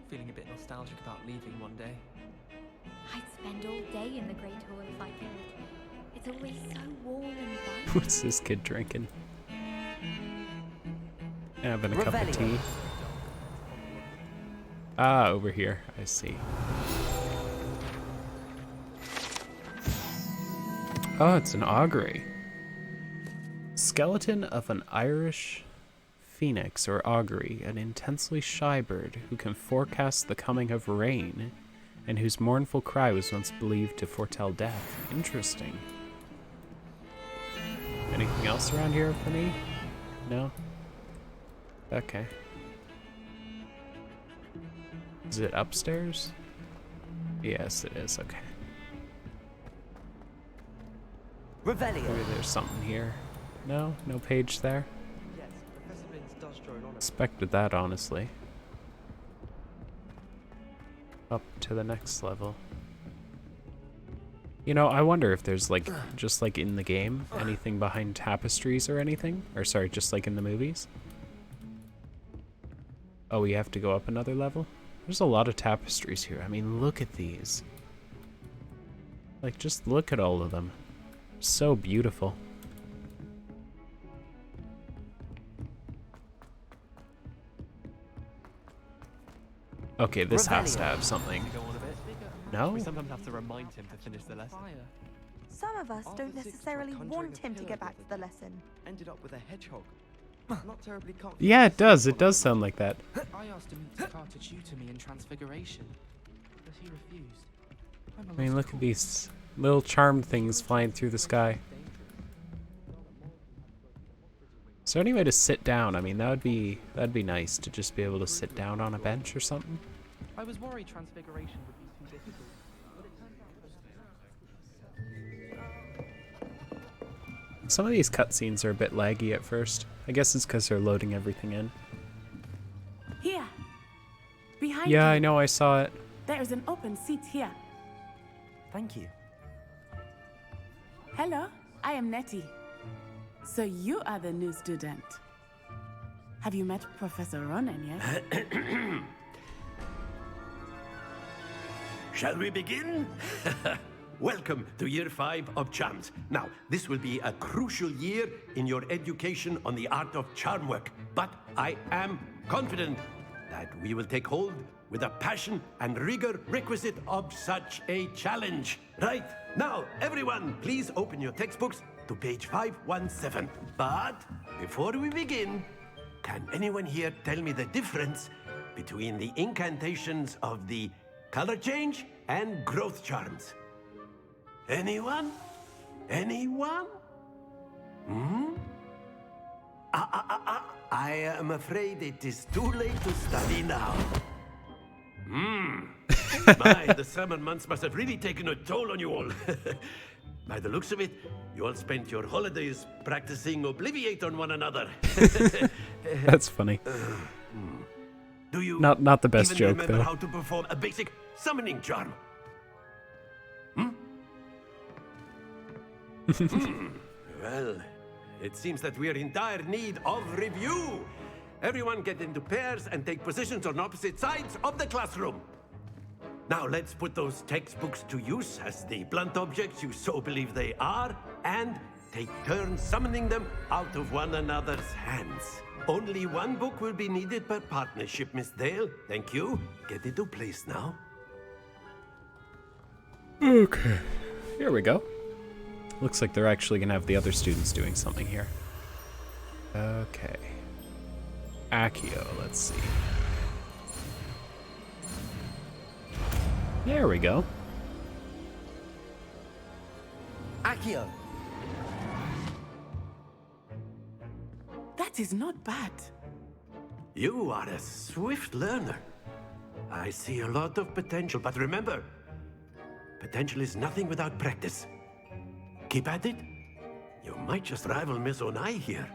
Feeling a bit nostalgic about leaving one day. I'd spend all day in the Great Hall if I could. It's always so warm and bright. What's this kid drinking? Having a cup of tea. Ah, over here. I see. Oh, it's an augury. Skeleton of an Irish phoenix or augury, an intensely shy bird who can forecast the coming of rain and whose mournful cry was once believed to foretell death. Interesting. Anything else around here for me? No? Okay. Is it upstairs? Yes, it is. Okay. Revelio. Maybe there's something here. No? No page there? Yes, Professor Binns does drone on it. Expected that, honestly. Up to the next level. You know, I wonder if there's like, just like in the game, anything behind tapestries or anything? Or sorry, just like in the movies? Oh, we have to go up another level? There's a lot of tapestries here. I mean, look at these. Like, just look at all of them. So beautiful. Okay, this has to have something. No? We sometimes have to remind him to finish the lesson. Some of us don't necessarily want him to get back to the lesson. Ended up with a hedgehog. Not terribly confident. Yeah, it does. It does sound like that. I asked him to start to tutor me in Transfiguration, but he refused. I mean, look at these little charm things flying through the sky. Is there any way to sit down? I mean, that'd be nice to just be able to sit down on a bench or something. I was worried Transfiguration would be too difficult, but it turned out. Some of these cutscenes are a bit laggy at first. I guess it's because they're loading everything in. Here. Behind you. Yeah, I know, I saw it. There is an open seat here. Thank you. Hello, I am Nettie. So you are the new student. Have you met Professor Ronan yet? Shall we begin? Welcome to Year 5 of Charms. Now, this will be a crucial year in your education on the art of charm work, but I am confident that we will take hold with the passion and rigor requisite of such a challenge. Right, now, everyone, please open your textbooks to page 517. But before we begin, can anyone here tell me the difference between the incantations of the color change and growth charms? Anyone? Anyone? I am afraid it is too late to study now. My, the summer months must have really taken a toll on you all. By the looks of it, you all spent your holidays practicing Obliviate on one another. That's funny. Do you not the best even joke, remember though. how to perform a basic summoning charm? Well, it seems that we are in dire need of review. Everyone get into pairs and take positions on opposite sides of the classroom. Now let's put those textbooks to use as the blunt objects you so believe they are, and take turns summoning them out of one another's hands. Only one book will be needed per partnership, Miss Dale. Thank you. Get into place now. Okay. Here we go. Looks like they're actually gonna have the other students doing something here. Okay. Accio, let's see. There we go. Accio. That is not bad. You are a swift learner. I see a lot of potential, but remember, potential is nothing without practice. Keep at it. You might just rival Miss Onai here.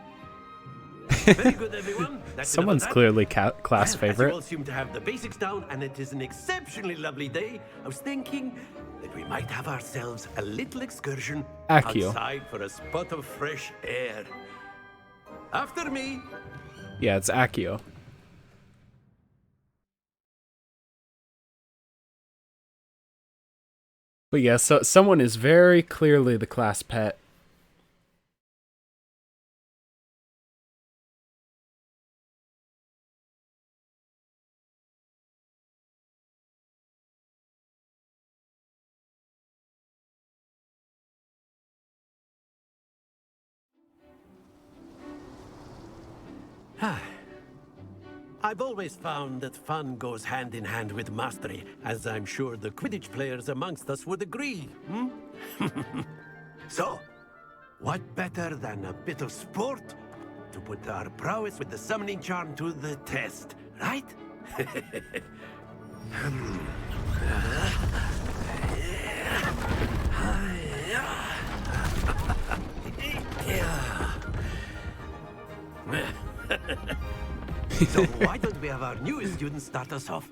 Very good, everyone. That's Someone's enough of that. clearly class Well, favorite. as you all seem to have the basics down, and it is an exceptionally lovely day, I was thinking that we might have ourselves a little excursion Accio. outside for a spot of fresh air. After me. Yeah, it's Accio. But yeah, so someone is very clearly the class pet. I've always found that fun goes hand in hand with mastery, as I'm sure the Quidditch players amongst us would agree. So, what better than a bit of sport to put our prowess with the summoning charm to the test, right? So why don't we have our newest student start us off?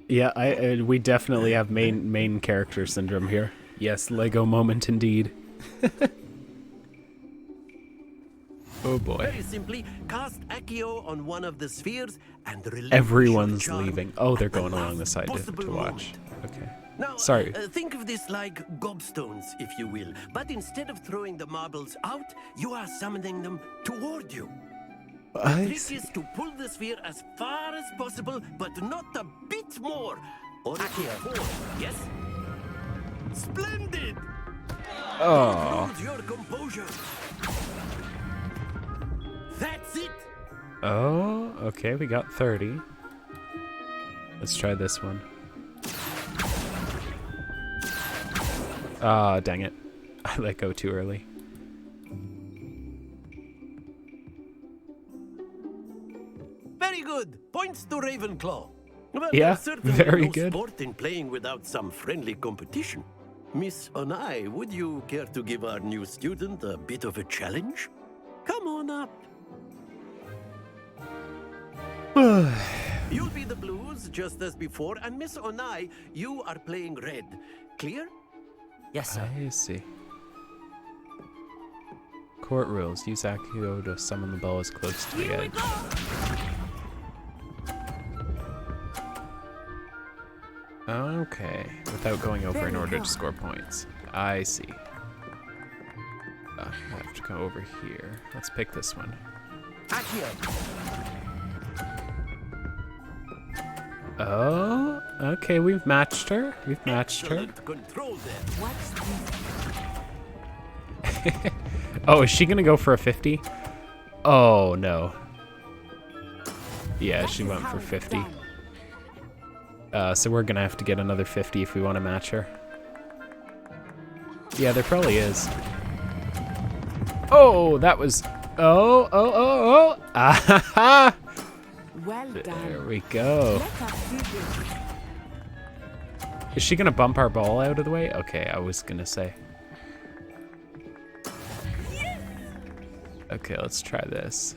Yeah, we definitely have main character syndrome here. Yes, Lego moment indeed. Oh boy. Very simply, cast Accio on one of the spheres and relinquish Everyone's your charm leaving. Oh, they're at the going along last the side possible to watch. Okay. Now, Sorry. Think of this like gobstones, if you will. But instead of throwing the marbles out, you are summoning them toward you. The trick is to pull the sphere as far as possible, but not a bit more. Or yes? Splendid! Oh. Don't lose your composure. That's it! Oh, okay, we got 30. Let's try this one. Ah, dang it. I let go too early. Very good. Points to Ravenclaw. Well, Yeah, there's certainly very no good. sport in playing without some friendly competition. Miss Onai, would you care to give our new student a bit of a challenge? Come on up. You'll be the blues, just as before, and Miss Onai, you are playing red. Clear? Yes, sir. I see. Court rules. Use Accio to summon the ball as close to the edge. Okay, without going over in order to score points. I see. I have to go over here. Let's pick this one. Oh, okay, we've matched her. We've matched her. Oh, is she gonna go for a 50? Oh, no. Yeah, she went for 50. So we're gonna have to get another 50 if we want to match her. Yeah, there probably is. Oh, that was... Oh. Ah-ha-ha! Well done. There we go. Is she gonna bump our ball out of the way? Okay, I was gonna say. Okay, let's try this.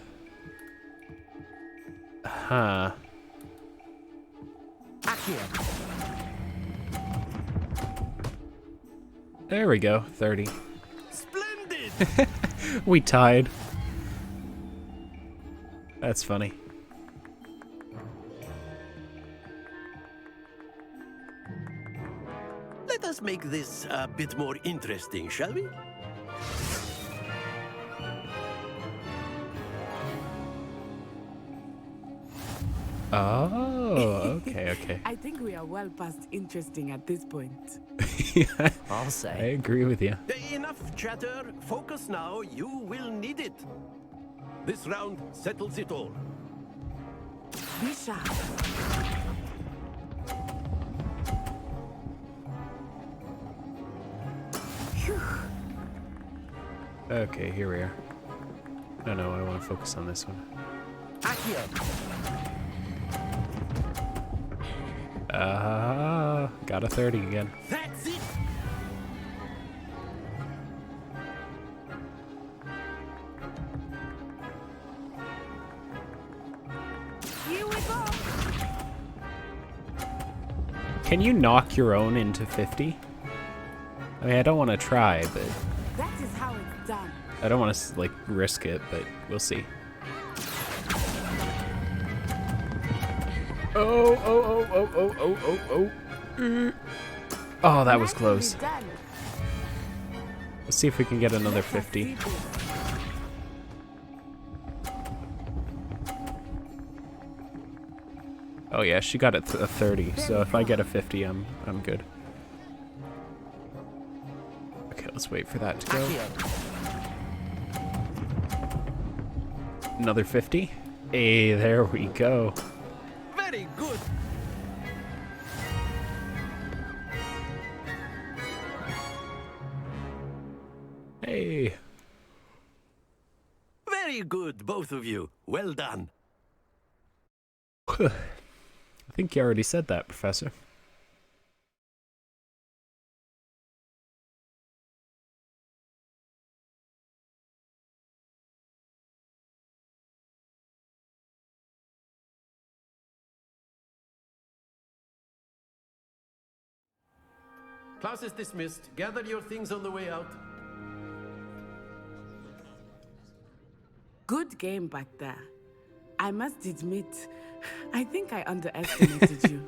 Huh. There we go, 30. Splendid! We tied. That's funny. Let us make this a bit more interesting, shall we? Oh, okay. I think we are well past interesting at this point. Yeah, I'll say. I agree with you. Enough chatter. Focus now. You will need it. This round settles it all. Be sharp. Okay, here we are. No, I want to focus on this one. Got a 30 again. That's it. Here we go. Can you knock your own into 50? I mean, I don't want to try, but That is how it's done. I don't want to like risk it, but we'll see. Oh. Oh, that was close. Let's see if we can get another 50. Oh yeah, she got it a 30, so if I get a 50, I'm good. Okay, let's wait for that to go. Another 50. Hey, there we go. Very good. Hey. Very good, both of you. Well done. I think you already said that, Professor. Class is dismissed. Gather your things on the way out. Good game back there. I must admit, I think I underestimated you.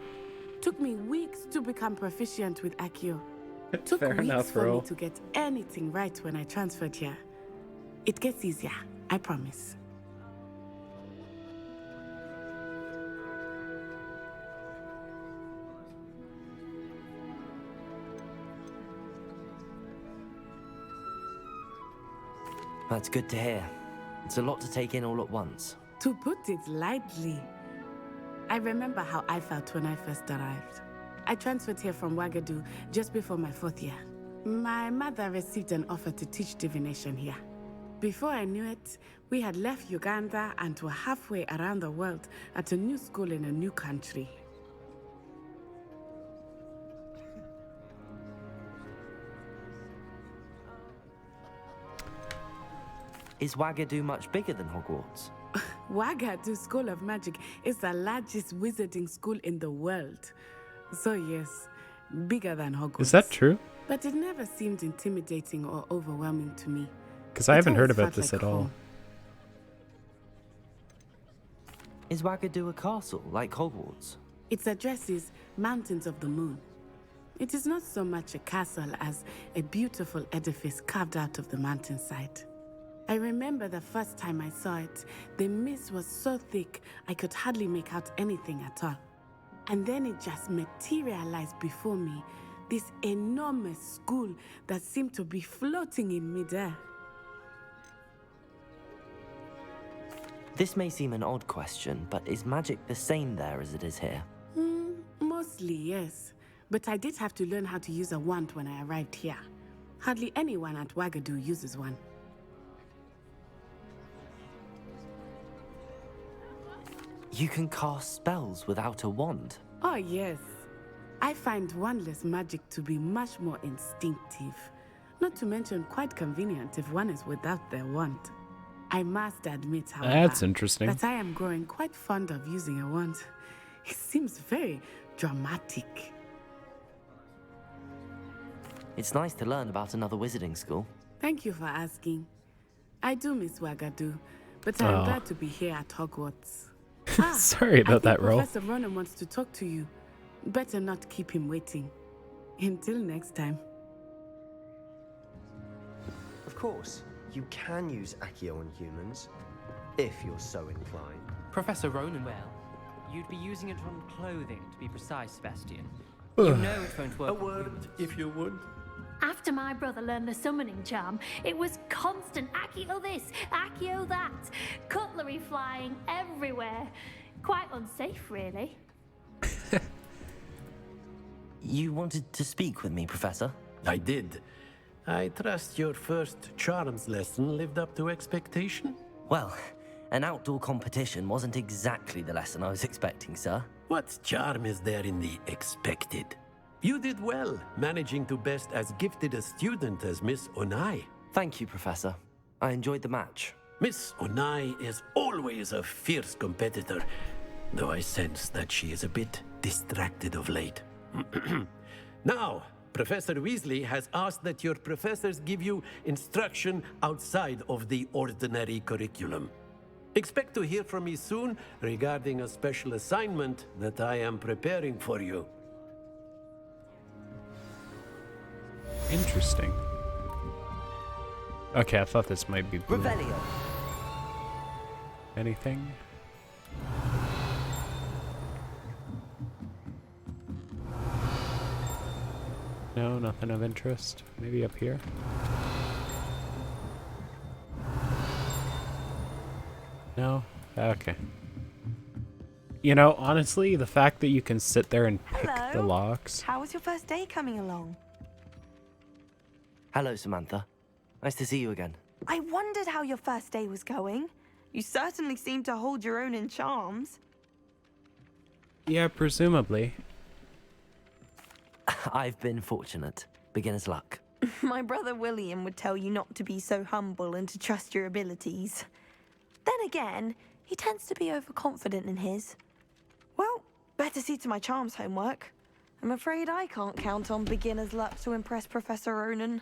Took me weeks to become proficient with Accio. Took Fair weeks enough, for Ro. me to get anything right when I transferred here. It gets easier, I promise. That's good to hear. It's a lot to take in all at once. To put it lightly, I remember how I felt when I first arrived. I transferred here from Ouagadougou just before my 4th year. My mother received an offer to teach divination here. Before I knew it, we had left Uganda and were halfway around the world at a new school in a new country. Is Ouagadougou much bigger than Hogwarts? Ouagadougou School of Magic is the largest wizarding school in the world. So yes, bigger than Hogwarts. Is that true? But it never seemed intimidating or overwhelming to me. Because I haven't heard about this at all. Is Ouagadougou a castle like Hogwarts? Its address is Mountains of the Moon. It is not so much a castle as a beautiful edifice carved out of the mountainside. I remember the first time I saw it, the mist was so thick I could hardly make out anything at all. And then it just materialized before me, this enormous school that seemed to be floating in midair. This may seem an odd question, but is magic the same there as it is here? Mostly, yes. But I did have to learn how to use a wand when I arrived here. Hardly anyone at Wagadu uses one. You can cast spells without a wand? Oh, yes. I find wandless magic to be much more instinctive. Not to mention quite convenient if one is without their wand. I must admit, however, That's interesting. that I am growing quite fond of using a wand. It seems very dramatic. It's nice to learn about another wizarding school. Thank you for asking. I do miss Wagadu, but I'm glad to be here at Hogwarts. Sorry about that, Roll. Professor Ronan wants to talk to you. Better not keep him waiting. Until next time. Of course, you can use Accio on humans, if you're so inclined. Professor Ronan, well, you'd be using it on clothing, to be precise, Sebastian. You know it won't work. A word, if you would. After my brother learned the summoning charm, it was constant Accio this, Accio that, cutlery flying everywhere. Quite unsafe, really. You wanted to speak with me, Professor? I did. I trust your first charms lesson lived up to expectation? Well, an outdoor competition wasn't exactly the lesson I was expecting, sir. What charm is there in the expected? You did well, managing to best as gifted a student as Miss Onai. Thank you, Professor. I enjoyed the match. Miss Onai is always a fierce competitor, though I sense that she is a bit distracted of late. Now, Professor Weasley has asked that your professors give you instruction outside of the ordinary curriculum. Expect to hear from me soon regarding a special assignment that I am preparing for you. Interesting. Okay, I thought this might be blue. Revelio. Anything? No, nothing of interest. Maybe up here? No? Okay. You know, honestly, the fact that you can sit there and pick the locks. How was your first day coming along? Hello, Samantha. Nice to see you again. I wondered how your first day was going. You certainly seem to hold your own in charms. Yeah, presumably. I've been fortunate. Beginner's luck. My brother William would tell you not to be so humble and to trust your abilities. Then again, he tends to be overconfident in his. Well, better see to my charms homework. I'm afraid I can't count on beginner's luck to impress Professor Ronan.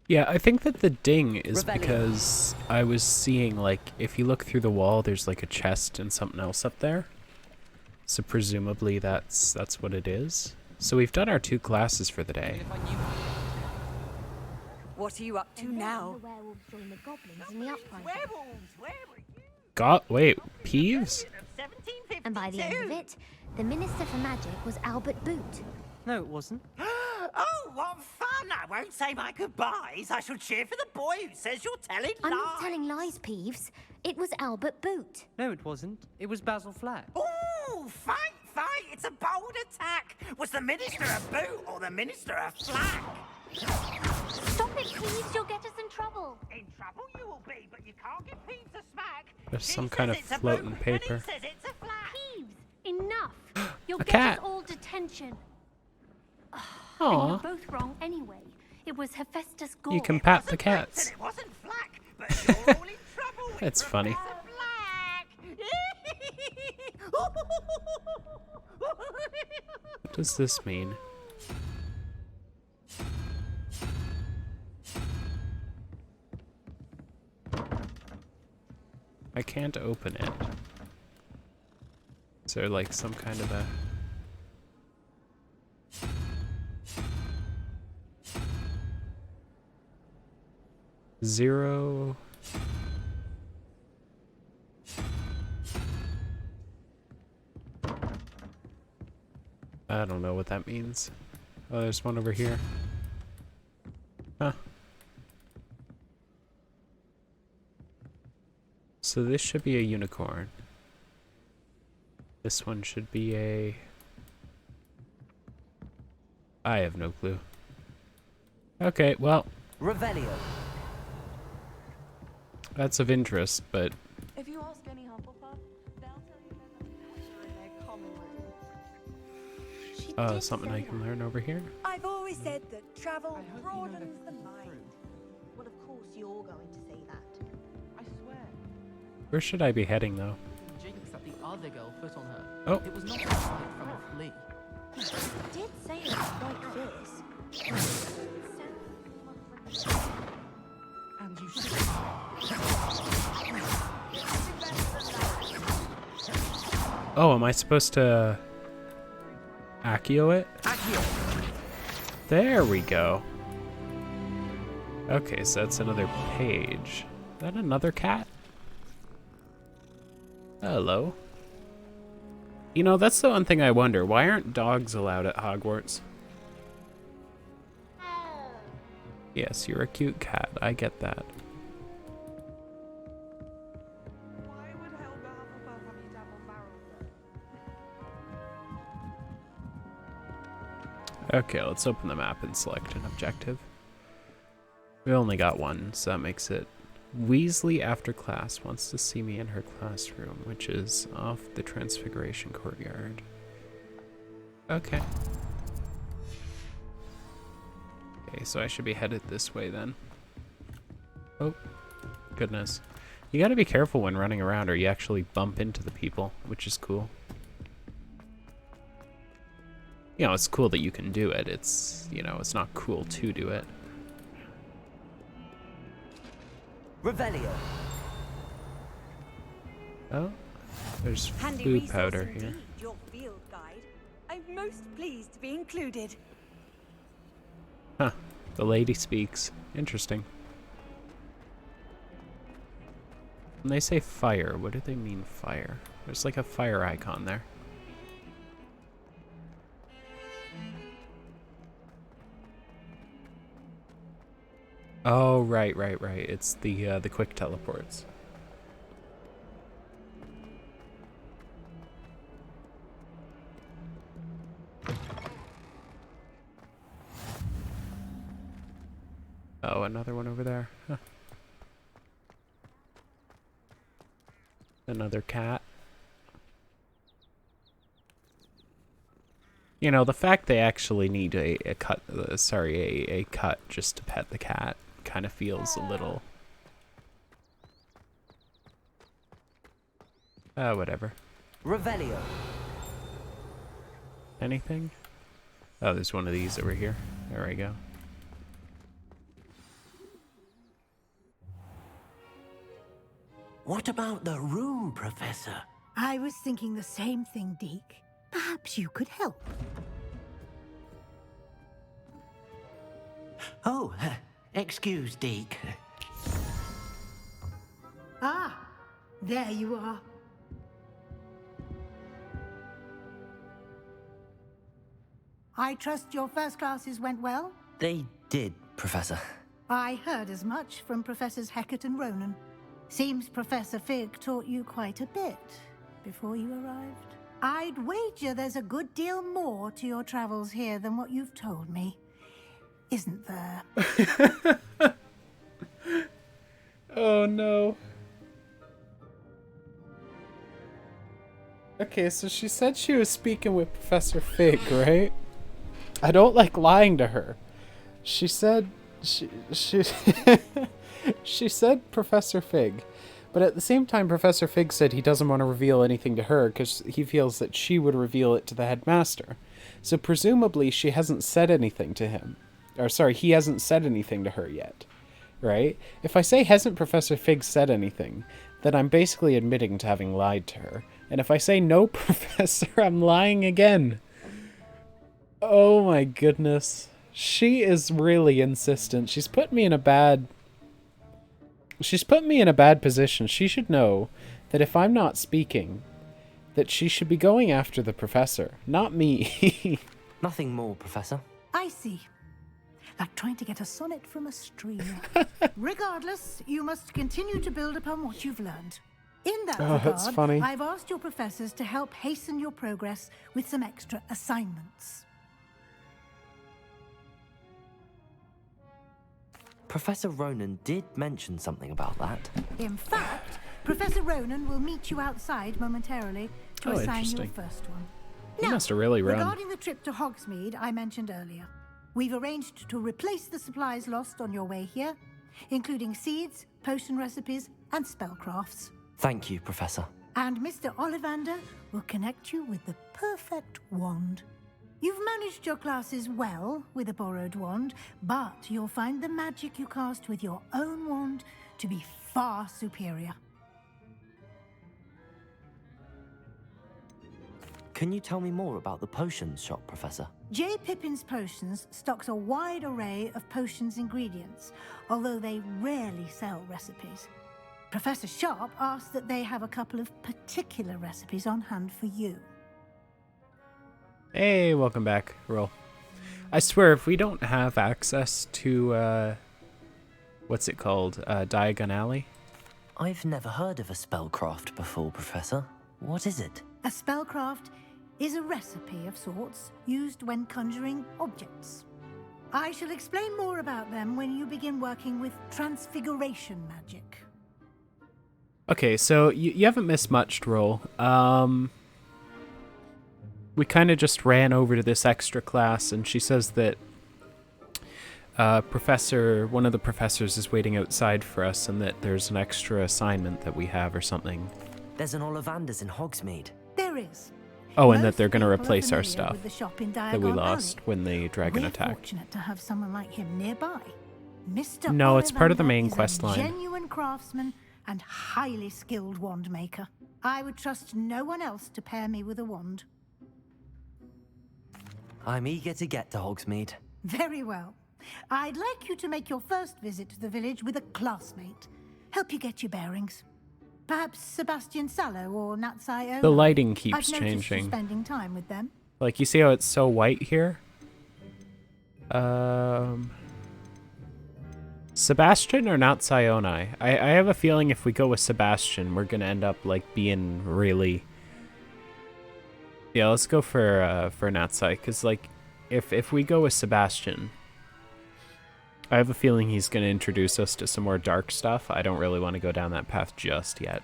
Yeah, I think that the ding is Rebellion. because I was seeing, like, if you look through the wall, there's like a chest and something else up there. So presumably that's what it is. So we've done our 2 classes for the day. What are you up to now? Wait, Peeves? And by the end of it, the Minister for Magic was Albert Boot. No, it wasn't. Oh, what fun! I won't say my goodbyes. I shall cheer for the boy who says you're telling I'm lies. not telling lies, Peeves. It was Albert Boot. No, it wasn't. It was Basil Flack. Ooh, fight! It's a bold attack. Was the Minister a boot or the Minister a flag? Stop it, Peeves. You'll get us in trouble. In trouble you will be, but you can't give Peeves a smack. There's some kind of floating paper. Peeves, enough. You'll A get cat. us all detention. And Aw. you're both wrong anyway. It was Hephaestus Gore. You can pat the cats. It wasn't Flack, but you're all in trouble. That's funny. What does this mean? I can't open it. Is there like some kind of a... 0. I don't know what that means. Oh, there's one over here. Huh. So this should be a unicorn. This one should be a... I have no clue. Okay, well... Revelio. That's of interest, but... If you ask any Hufflepuff, they'll tell you they're in their common room. Something I can learn over here? I've always said that travel broadens the mind. Well, of course you're going to say that. I swear. Where should I be heading, though? Jinx that the other girl put on her. Oh. It was not a sight from a flea. You did say it was quite fierce. And you should. Oh, am I supposed to... Accio it? Accio. There we go. Okay, so that's another page. Is that another cat? Hello. You know, that's the one thing I wonder. Why aren't dogs allowed at Hogwarts? Yes, you're a cute cat. I get that. Okay, let's open the map and select an objective. We only got one, so that makes it Weasley after class wants to see me in her classroom, which is off the Transfiguration Courtyard. Okay. Okay, so I should be headed this way then. Oh, goodness. You gotta be careful when running around or you actually bump into the people, which is cool. You know, it's cool that you can do it. It's, you know, it's not cool to do it. Revelio. Oh, there's Handy food resource powder indeed, here. your field guide. I'm most pleased to be included. Huh, the lady speaks. Interesting. When they say fire, what do they mean fire? There's like a fire icon there. Oh, right. It's the quick teleports. Oh, another one over there. Huh. Another cat. You know, the fact they actually need a cut just to pet the cat kind of feels a little... whatever. Revelio. Anything? Oh, there's one of these over here. There we go. What about the room, Professor? I was thinking the same thing, Deke. Perhaps you could help. Oh, excuse, Deke. Ah, there you are. I trust your first classes went well? They did, Professor. I heard as much from Professors Hecat and Ronan. Seems Professor Fig taught you quite a bit before you arrived. I'd wager there's a good deal more to your travels here than what you've told me. Isn't there? Oh no. Okay, so she said she was speaking with Professor Fig, right? I don't like lying to her. She said she said Professor Fig, but at the same time Professor Fig said he doesn't want to reveal anything to her because he feels that she would reveal it to the headmaster. So presumably she hasn't said anything to him. Or sorry, he hasn't said anything to her yet, right? If I say hasn't Professor Fig said anything, then I'm basically admitting to having lied to her. And if I say no, Professor, I'm lying again. Oh my goodness. She is really insistent. She's put me in a bad She's put me in a bad position. She should know that if I'm not speaking, that she should be going after the professor, not me. Nothing more, Professor. I see. Like trying to get a sonnet from a stream. Regardless, you must continue to build upon what you've learned. In that that's regard, funny. I've asked your professors to help hasten your progress with some extra assignments. Professor Ronan did mention something about that. In fact, Professor Ronan will meet you outside momentarily to assign you a interesting. first one. He must have really run. Regarding the trip to Hogsmeade I mentioned earlier, we've arranged to replace the supplies lost on your way here, including seeds, potion recipes, and spellcrafts. Thank you, Professor. And Mr. Ollivander will connect you with the perfect wand. You've managed your classes well with a borrowed wand, but you'll find the magic you cast with your own wand to be far superior. Can you tell me more about the potions shop, Professor? J. Pippin's Potions stocks a wide array of potions ingredients, although they rarely sell recipes. Professor Sharp asked that they have a couple of particular recipes on hand for you. Hey, welcome back, Roll. I swear, if we don't have access to, what's it called, Diagon Alley? I've never heard of a spellcraft before, Professor. What is it? A spellcraft is a recipe of sorts used when conjuring objects. I shall explain more about them when you begin working with transfiguration magic. Okay, so you haven't missed much, Roll. We kind of just ran over to this extra class, and she says that one of the professors is waiting outside for us, and that there's an extra assignment that we have or something. There's an Ollivanders in Hogsmeade. There is. Oh, and that Most they're going to people are replace our familiar stuff with the shop in that we Diagon lost Alley. when the dragon We're attacked. fortunate to have someone like him nearby. Mr. No, it's part of the Ollivander main is a quest line. Genuine craftsman and highly skilled wand maker. I would trust no one else to pair me with a wand. I'm eager to get to Hogsmeade. Very well. I'd like you to make your first visit to the village with a classmate. Help you get your bearings. Perhaps Sebastian Sallow or Natsai Ono. The lighting keeps I've noticed you changing. spending time with them. Like, you see how it's so white here? Sebastian or not Sayonai? I have a feeling if we go with Sebastian, we're gonna end up, like, being really... Yeah, let's go for Natsai, because, like, if we go with Sebastian, I have a feeling he's gonna introduce us to some more dark stuff. I don't really want to go down that path just yet.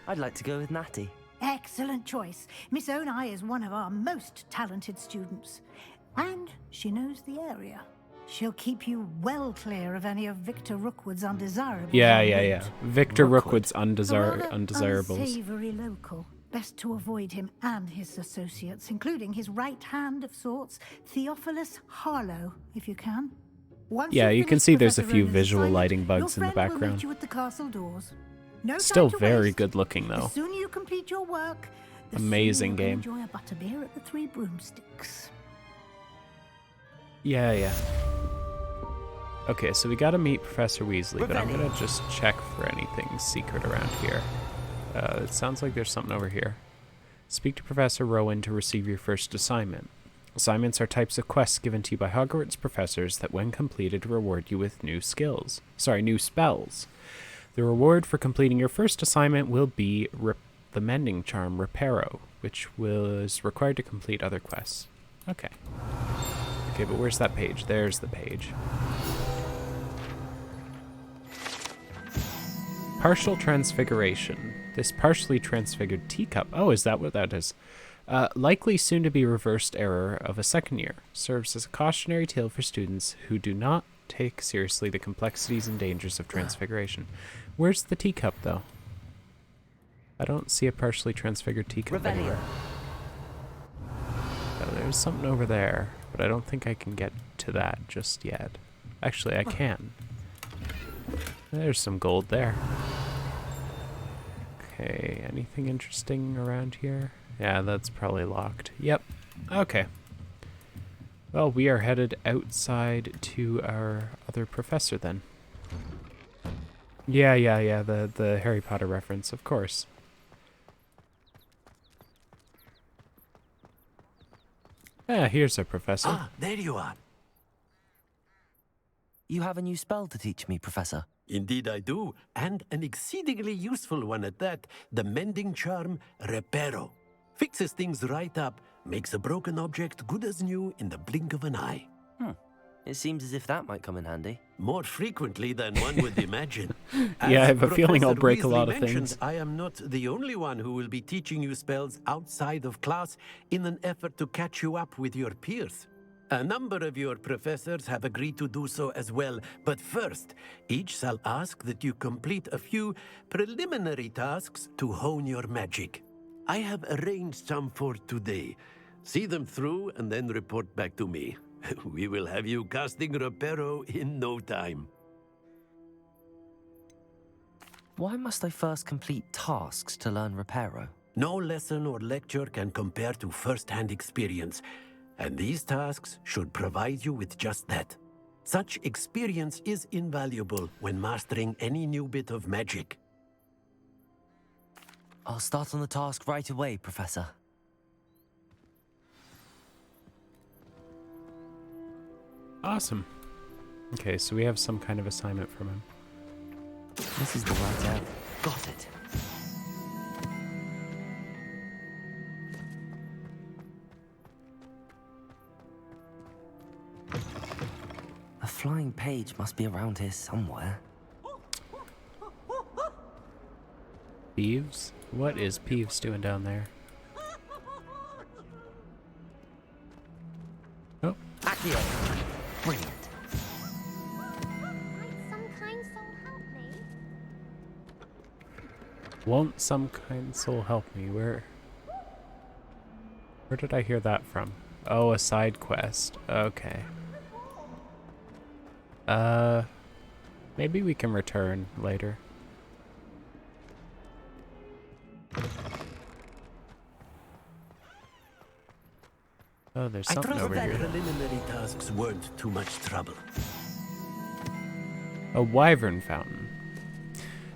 I'd like to go with Natty. Excellent choice. Miss Onai is one of our most talented students. And she knows the area. She'll keep you well clear of any of Victor Rookwood's undesirables. Yeah. Victor Rookwood's A rather undesirables. unsavory local. Best to avoid him and his associates, including his right hand of sorts, Theophilus Harlow, if you can. Once Yeah, you've you can finished see there's a Professor few Ronan's visual assignment, lighting bugs your in the friend will meet background. you at the castle doors. No Still time to very waste. good looking, though. The sooner you complete your work, the Amazing sooner you'll game. enjoy a butterbeer at the Three Broomsticks. Yeah. Okay, so we gotta meet Professor Weasley, but I'm gonna just check for anything secret around here. It sounds like there's something over here. Speak to Professor Rowan to receive your first assignment. Assignments are types of quests given to you by Hogwarts professors that, when completed, reward you with new spells. The reward for completing your first assignment will be the Mending Charm Reparo, which was required to complete other quests. Okay, but where's that page? There's the page. Partial transfiguration. This partially transfigured teacup. Oh, is that what that is? Likely soon to be reversed error of a second year. Serves as a cautionary tale for students who do not take seriously the complexities and dangers of transfiguration. Where's the teacup, though? I don't see a partially transfigured teacup anywhere. Oh, there's something over there, but I don't think I can get to that just yet. Actually, I can. There's some gold there. Okay, anything interesting around here? Yeah, that's probably locked. Yep. Okay. Well, we are headed outside to our other professor then. Yeah, the Harry Potter reference, of course. Ah, here's a professor. Ah, there you are. You have a new spell to teach me, Professor. Indeed I do, and an exceedingly useful one at that. The mending charm, Reparo. Fixes things right up, makes a broken object good as new in the blink of an eye. It seems as if that might come in handy. More frequently than one would imagine. Yeah, I have a feeling I'll Professor break a Weasley lot of mentioned, things. I am not the only one who will be teaching you spells outside of class in an effort to catch you up with your peers. A number of your professors have agreed to do so as well, but first, each shall ask that you complete a few preliminary tasks to hone your magic. I have arranged some for today. See them through and then report back to me. We will have you casting Reparo in no time. Why must I first complete tasks to learn Reparo? No lesson or lecture can compare to first-hand experience, and these tasks should provide you with just that. Such experience is invaluable when mastering any new bit of magic. I'll start on the task right away, Professor. Awesome. Okay, so we have some kind of assignment from him. This is the right app. Got it. A flying page must be around here somewhere. Peeves? What is Peeves doing down there? Oh. Accio! Brilliant. Won't some kind soul help me? Where did I hear that from? Oh, a side quest. Okay. Maybe we can return later. Oh, there's something over that here. preliminary tasks weren't too much trouble. A wyvern fountain.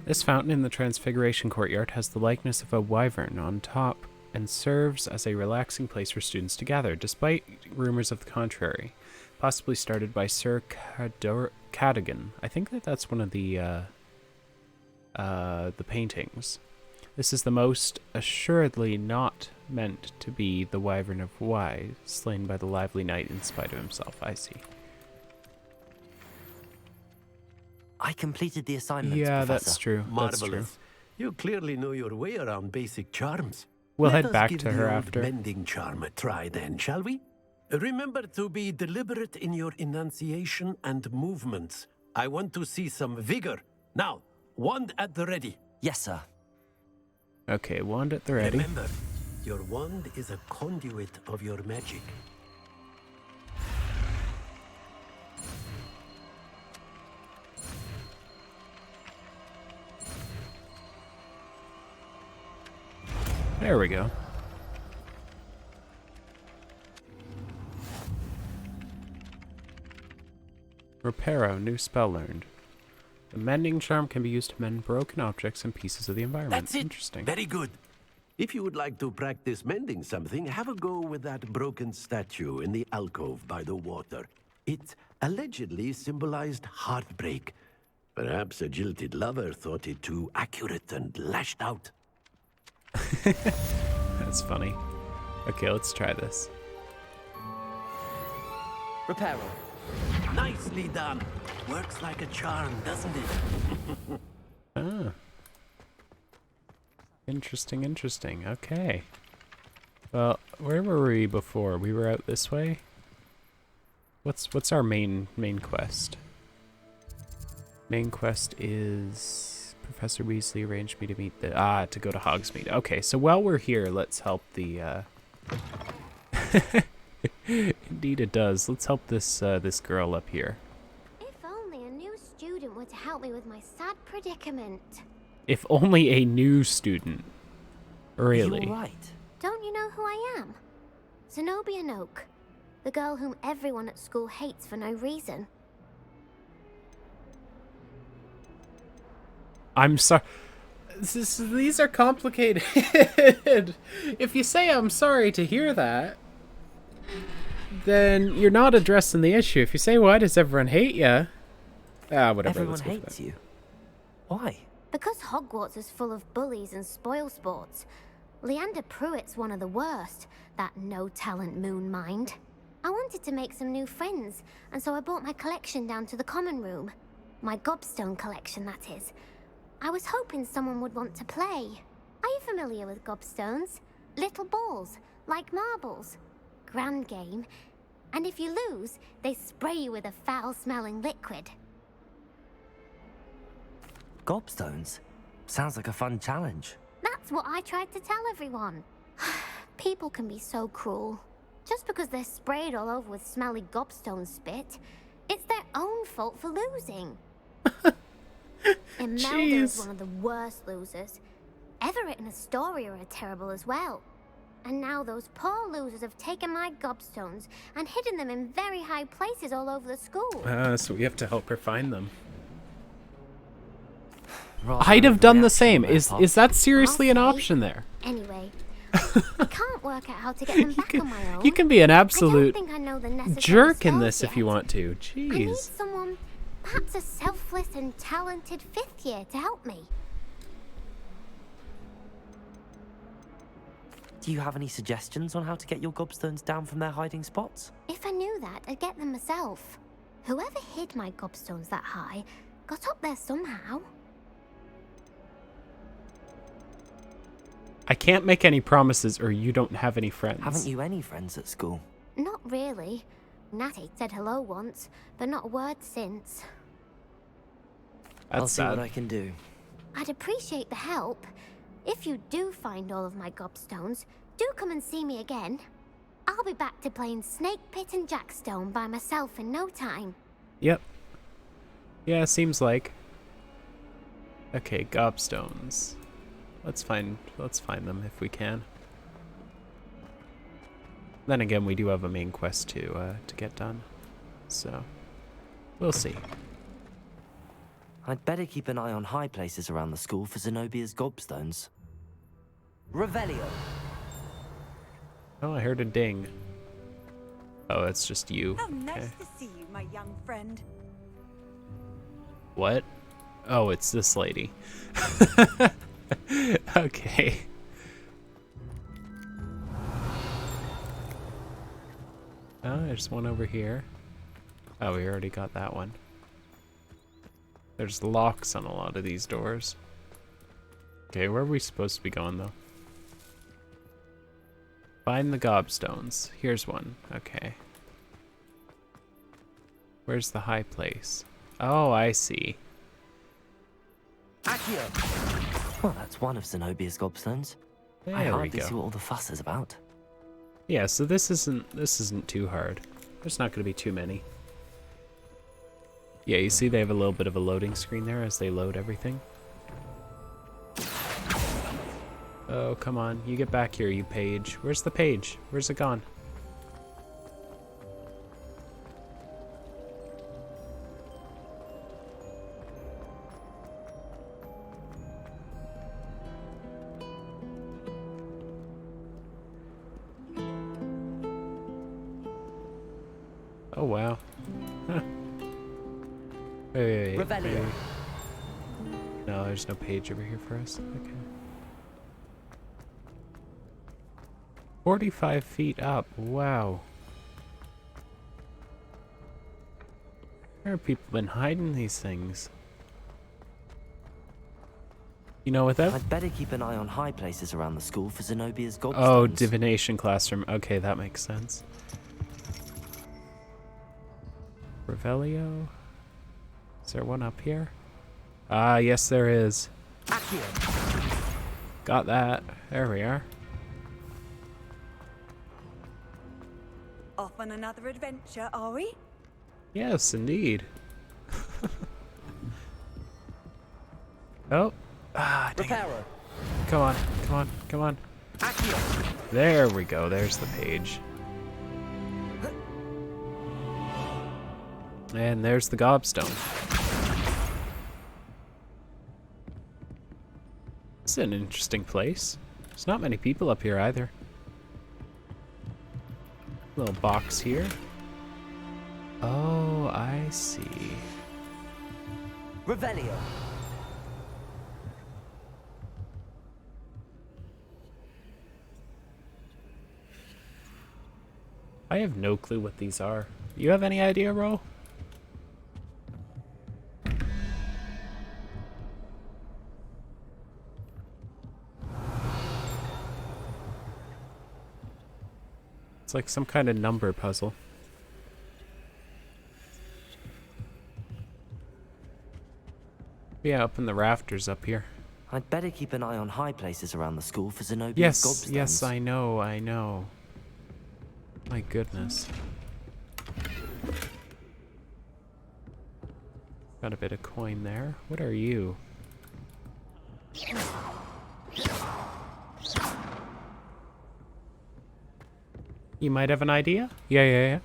This fountain in the Transfiguration Courtyard has the likeness of a wyvern on top and serves as a relaxing place for students to gather, despite rumors of the contrary. Possibly started by Sir Cadogan. I think that's one of the paintings. This is the most assuredly not meant to be the Wyvern of Wye, slain by the lively knight in spite of himself. I see. I completed the assignment, Yeah, Professor. that's true. That's true. Marvelous. You clearly know your way around basic charms. We'll Let head us back give to the her old after. mending charm a try then, shall we? Remember to be deliberate in your enunciation and movements. I want to see some vigor. Now, wand at the ready. Yes, sir. Okay, wand at the ready. Remember, your wand is a conduit of your magic. There we go. Reparo, new spell learned. The mending charm can be used to mend broken objects and pieces of the environment. That's it. Interesting. Very good. If you would like to practice mending something, have a go with that broken statue in the alcove by the water. It allegedly symbolized heartbreak. Perhaps a jilted lover thought it too accurate and lashed out. That's funny. Okay, let's try this. Reparo. Nicely done. Works like a charm, doesn't it? Ah. Interesting, interesting. Okay. Well, where were we before? We were out this way? What's our main quest? Main quest is Professor Weasley arranged me to meet to go to Hogsmeade. Okay, so while we're here, let's help the Indeed it does. Let's help this this girl up here. If only a new student were to help me with my sad predicament. If only a new student. Really? You're right. Don't you know who I am? Zenobia Noak, the girl whom everyone at school hates for no reason. I'm sorry. These are complicated. If you say I'm sorry to hear that, then you're not addressing the issue. If you say, why does everyone hate you? Whatever. Everyone hates you. Why? Because Hogwarts is full of bullies and spoilsports. Leander Pruitt's one of the worst, that no-talent moon mind. I wanted to make some new friends, and so I brought my collection down to the common room. My gobstone collection, that is. I was hoping someone would want to play. Are you familiar with gobstones? Little balls, like marbles. Grand game. And if you lose, they spray you with a foul-smelling liquid. Gobstones? Sounds like a fun challenge. That's what I tried to tell everyone. People can be so cruel. Just because they're sprayed all over with smelly gobstone spit, it's their own fault for losing. Imelda's one of the worst losers. Everett and Astoria are terrible as well. And now those poor losers have taken my gobstones and hidden them in very high places all over the school. So we have to help her find them. I'd have done the same. Is that seriously an option there? Anyway, I can't work out how to get them back on my own. You can be an absolute I don't think I know the necessary jerk in spells this if yet. you want to. I need Jeez. someone, perhaps a selfless and talented 5th year to help me. Do you have any suggestions on how to get your gobstones down from their hiding spots? If I knew that, I'd get them myself. Whoever hid my gobstones that high got up there somehow. I can't make any promises or you don't have any friends. Haven't you any friends at school? Not really. Natty said hello once, but not a word since. I'll That's see what sad. I can do. I'd appreciate the help. If you do find all of my gobstones, do come and see me again. I'll be back to playing Snake Pit and Jackstone by myself in no time. Yep. Yeah, seems like. Okay, gobstones. Let's find them if we can. Then again, we do have a main quest to get done. So, we'll see. I'd better keep an eye on high places around the school for Zenobia's gobstones. Revelio. Oh, I heard a ding. Oh, it's just you. How nice Okay. to see you, my young friend. What? Oh, it's this lady. Okay. Oh, there's one over here. Oh, we already got that one. There's locks on a lot of these doors. Okay, where are we supposed to be going, though? Find the gobstones. Here's one. Okay. Where's the high place? Oh, I see. Well, that's one of Zenobia's gobstones. I There we hardly go. see what all the fuss is about. Yeah, so this isn't too hard. There's not going to be too many. Yeah, you see they have a little bit of a loading screen there as they load everything. Oh, come on. You get back here, you page. Where's the page? Where's it gone? Oh, wow. Huh. Wait. Revelio. No, there's no page over here for us. Okay. 45 feet up. Wow. Where have people been hiding these things? You know, without... I'd better keep an eye on high places around the school for Zenobia's gobstones. Oh, divination classroom. Okay, that makes sense. Revelio? Is there one up here? Ah, yes there is. Got that. There we are. Off on another adventure, are we? Yes, indeed. Oh. Ah, dang it. Come on, come on, come on. There we go. There's the page. And there's the gobstone. This is an interesting place. There's not many people up here either. Little box here. Oh, I see. Revelio. I have no clue what these are. You have any idea, Ro? It's like some kind of number puzzle. Yeah, up in the rafters up here. I'd better keep an eye on high places around the school for Zenobia's gobstones. Yes, I know. My goodness. Got a bit of coin there. What are you? You might have an idea? Yeah.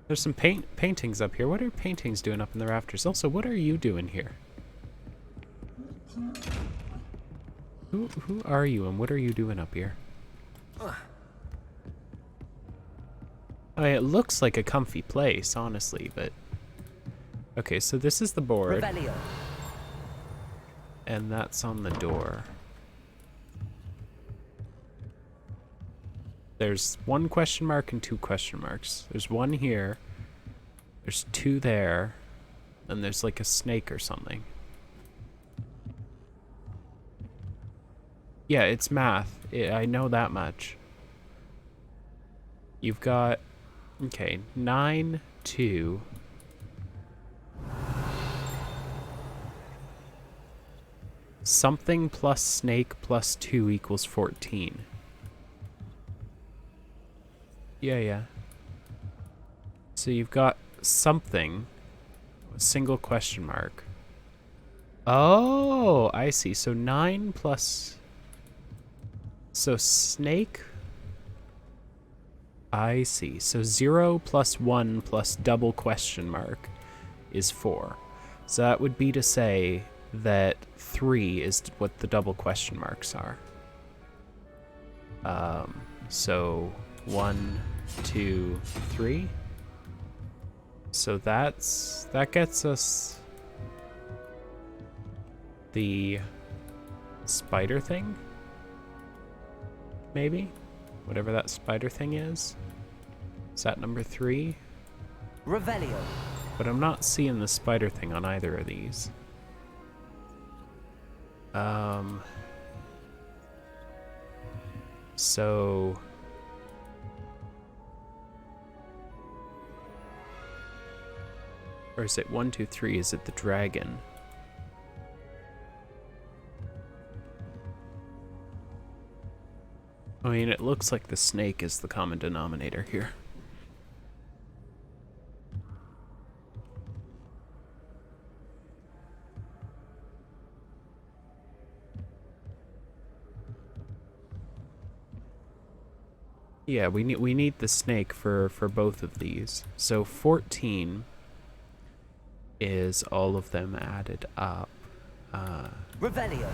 There's some paintings up here. What are paintings doing up in the rafters? Also, what are you doing here? Who are you and what are you doing up here? I mean, it looks like a comfy place, honestly, but... Okay, so this is the board. Revelio. And that's on the door. There's 1 question mark and 2 question marks. There's 1 here. There's 2 there. And there's like a snake or something. Yeah, it's math. I know that much. You've got... Okay, 9, 2... Something plus snake plus 2 equals 14. Yeah. So you've got something, a single question mark. Oh, I see. So 9 plus... So snake... I see. So 0 plus 1 plus double question mark is 4. So that would be to say that 3 is what the double question marks are. So 1, 2, 3. So that gets us the spider thing, maybe? Whatever that spider thing is. Is that number 3? Revelio. But I'm not seeing the spider thing on either of these. So... Or is it 1, 2, 3? Is it the dragon? I mean, it looks like the snake is the common denominator here. Yeah, we need the snake for both of these. So 14 is all of them added up. Revelio.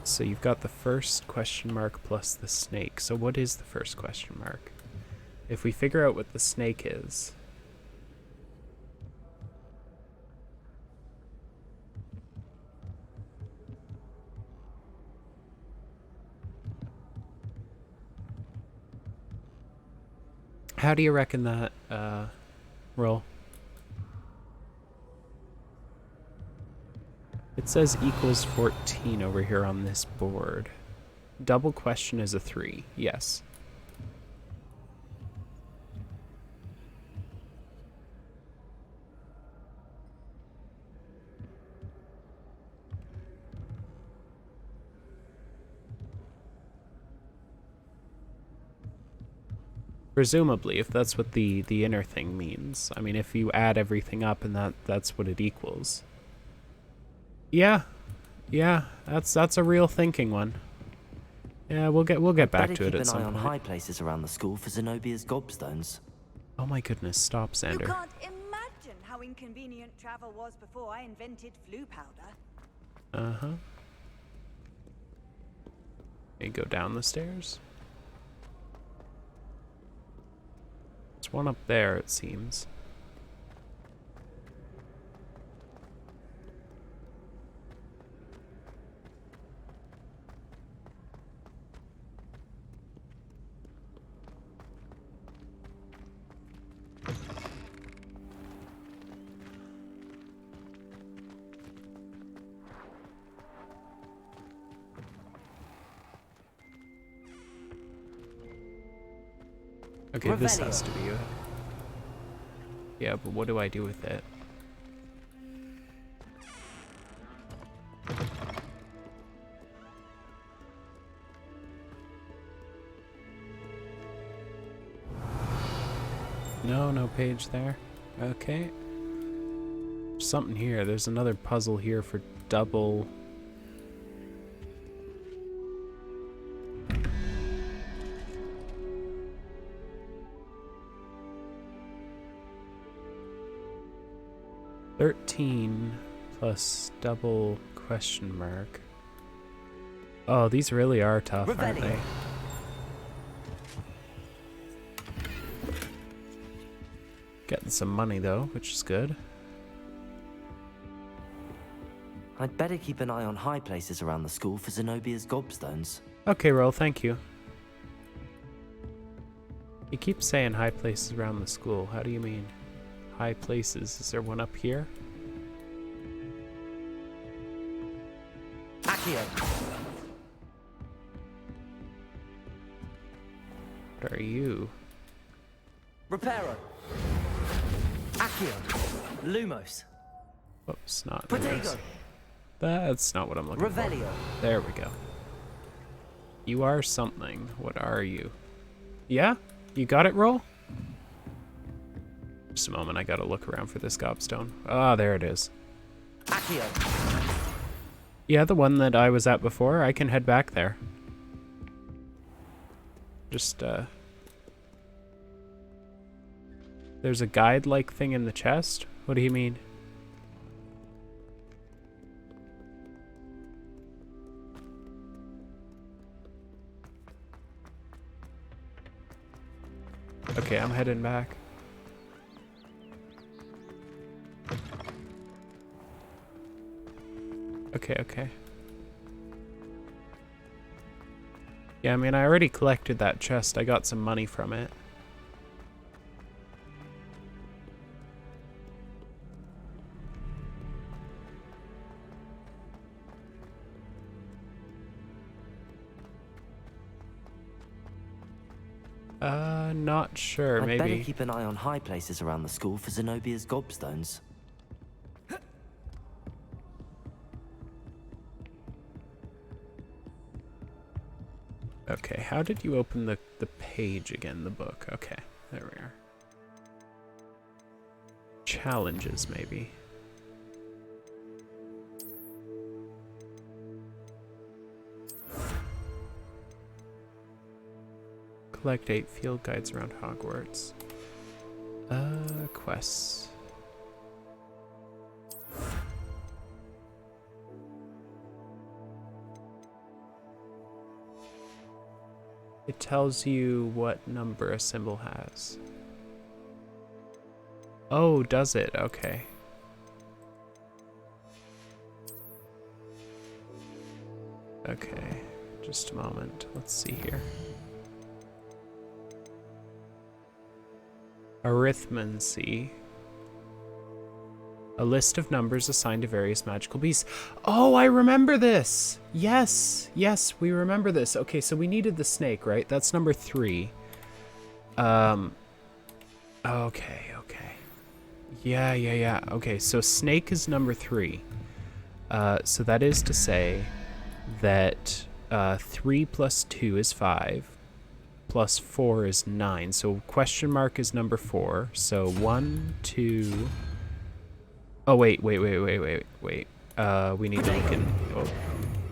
So you've got the first question mark plus the snake. So what is the first question mark? If we figure out what the snake is... How do you reckon that roll? It says equals 14 over here on this board. Double question is a 3, yes. Presumably, if that's what the inner thing means. I mean, if you add everything up and that's what it equals. Yeah, that's a real thinking one. Yeah, we'll get back to it at some point. Better keep an eye on high places around the school for Zenobia's gobstones. Oh my goodness, stop, Xander. You can't imagine how inconvenient travel was before I invented flu powder. Uh-huh. You go down the stairs. There's one up there, it seems. Okay, this has to be it. Yeah, but what do I do with it? No page there. Okay. Something here. There's another puzzle here for double. $13 plus double question mark. Oh, these really are tough, aren't they? Getting some money though, which is good. I'd better keep an eye on high places around the school for Zenobia's gobstones. Okay, Roll, thank you. You keep saying high places around the school. How do you mean? High places. Is there one up here? Accio. What are you? Reparo. Accio. Lumos. Whoops, not Protego. Lumos. That's not what I'm looking Revelio. for. There we go. You are something. What are you? Yeah? You got it, Roll? Just a moment, I gotta look around for this gobstone. Ah, there it is. Accio. Yeah, the one that I was at before. I can head back there. Just, There's a guide-like thing in the chest? What do you mean? Okay, I'm heading back. Okay. Yeah, I mean, I already collected that chest. I got some money from it. Not sure, I'd maybe. better keep an eye on high places around the school for Zenobia's gobstones. Okay, how did you open the page again, the book? Okay, there we are. Challenges, maybe. Collect 8 field guides around Hogwarts. Quests. It tells you what number a symbol has. Oh, does it? Okay. Okay, just a moment. Let's see here. Arithmancy. A list of numbers assigned to various magical beasts. Oh, I remember this! Yes, we remember this. Okay, so we needed the snake, right? That's number 3. Okay. Yeah. Okay, so snake is number 3. So that is to say that 3 plus 2 is 5. Plus 4 is 9. So question mark is number 4. So 1, 2... Oh, wait. We need to look in... Oh,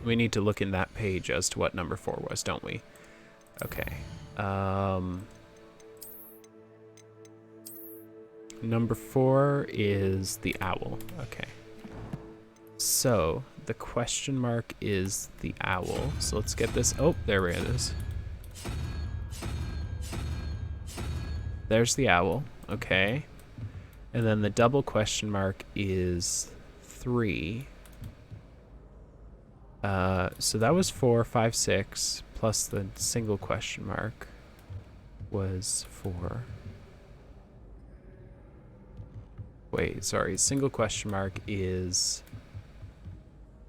we need to look in that page as to what number 4 was, don't we? Okay. Number 4 is the owl. Okay. So, the question mark is the owl. So let's get this. Oh, there it is. There's the owl. Okay. And then the double question mark is 3. So that was 4, 5, 6, plus the single question mark was 4. Wait, sorry, single question mark is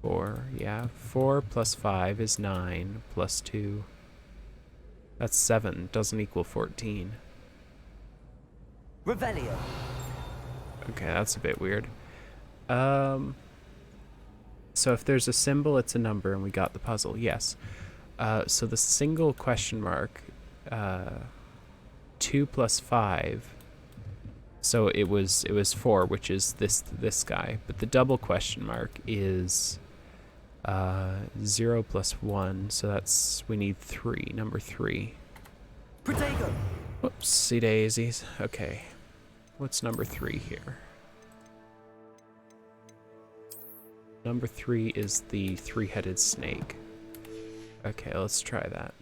4, yeah. 4 plus 5 is 9, plus 2. That's 7, doesn't equal 14. Revelio. Okay, that's a bit weird. So if there's a symbol, it's a number, and we got the puzzle, yes. So the single question mark, 2 plus 5, so it was 4, which is this guy. But the double question mark is 0 plus 1, so that's, we need 3, number 3. Protego. Whoopsie daisies. Okay, what's number 3 here? Number 3 is the 3-headed snake. Okay, let's try that.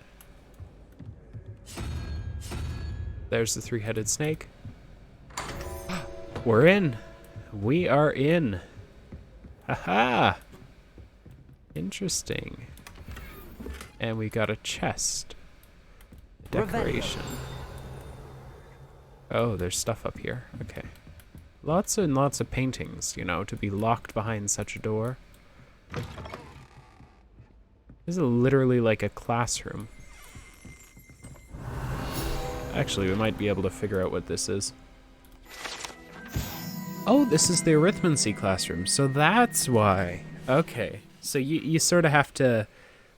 There's the 3-headed snake. We're in. We are in. Haha. Interesting. And we got a chest. Decoration. Oh, there's stuff up here. Okay. Lots and lots of paintings, you know, to be locked behind such a door. This is literally like a classroom. Actually, we might be able to figure out what this is. Oh, this is the arithmancy classroom, so that's why. Okay, so you sort of have to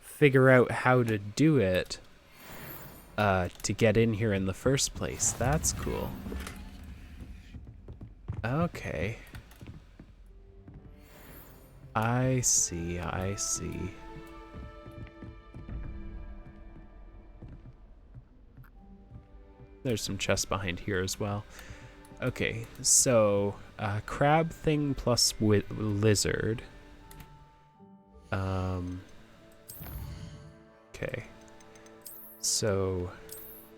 figure out how to do it to get in here in the first place. That's cool. Okay. I see, I see. There's some chests behind here as well. Okay, so crab thing plus lizard. Okay. So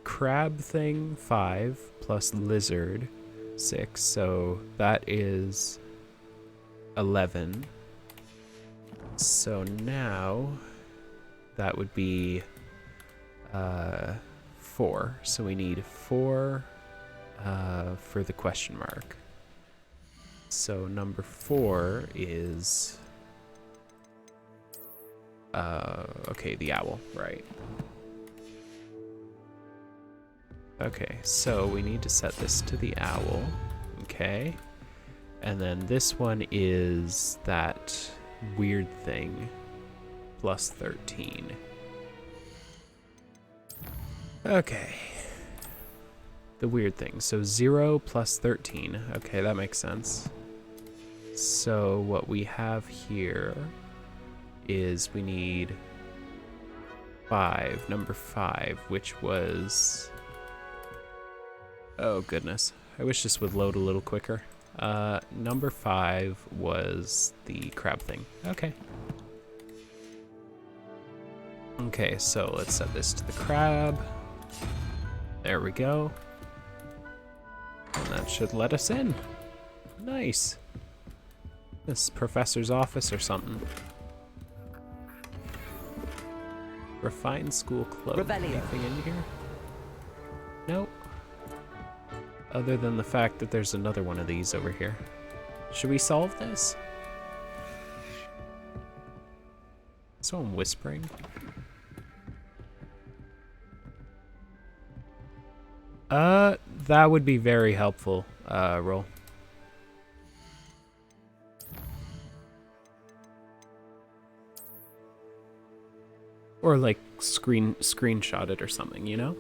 crab thing 5 plus lizard 6, so that is 11. So now that would be 4. So we need 4 for the question mark. So number 4 is okay, the owl, right? Okay, so we need to set this to the owl. Okay. And then this one is that weird thing plus 13. Okay. The weird thing. So 0 plus 13. Okay, that makes sense. So what we have here is we need 5, number 5, which was... Oh goodness, I wish this would load a little quicker. Number 5 was the crab thing. Okay. Okay, so let's set this to the crab. There we go. And that should let us in. Nice. This professor's office or something. Refined school clothes. Anything in here? Nope. Other than the fact that there's another one of these over here. Should we solve this? Someone whispering. That would be very helpful, Roll. Or like screenshot it or something, you know?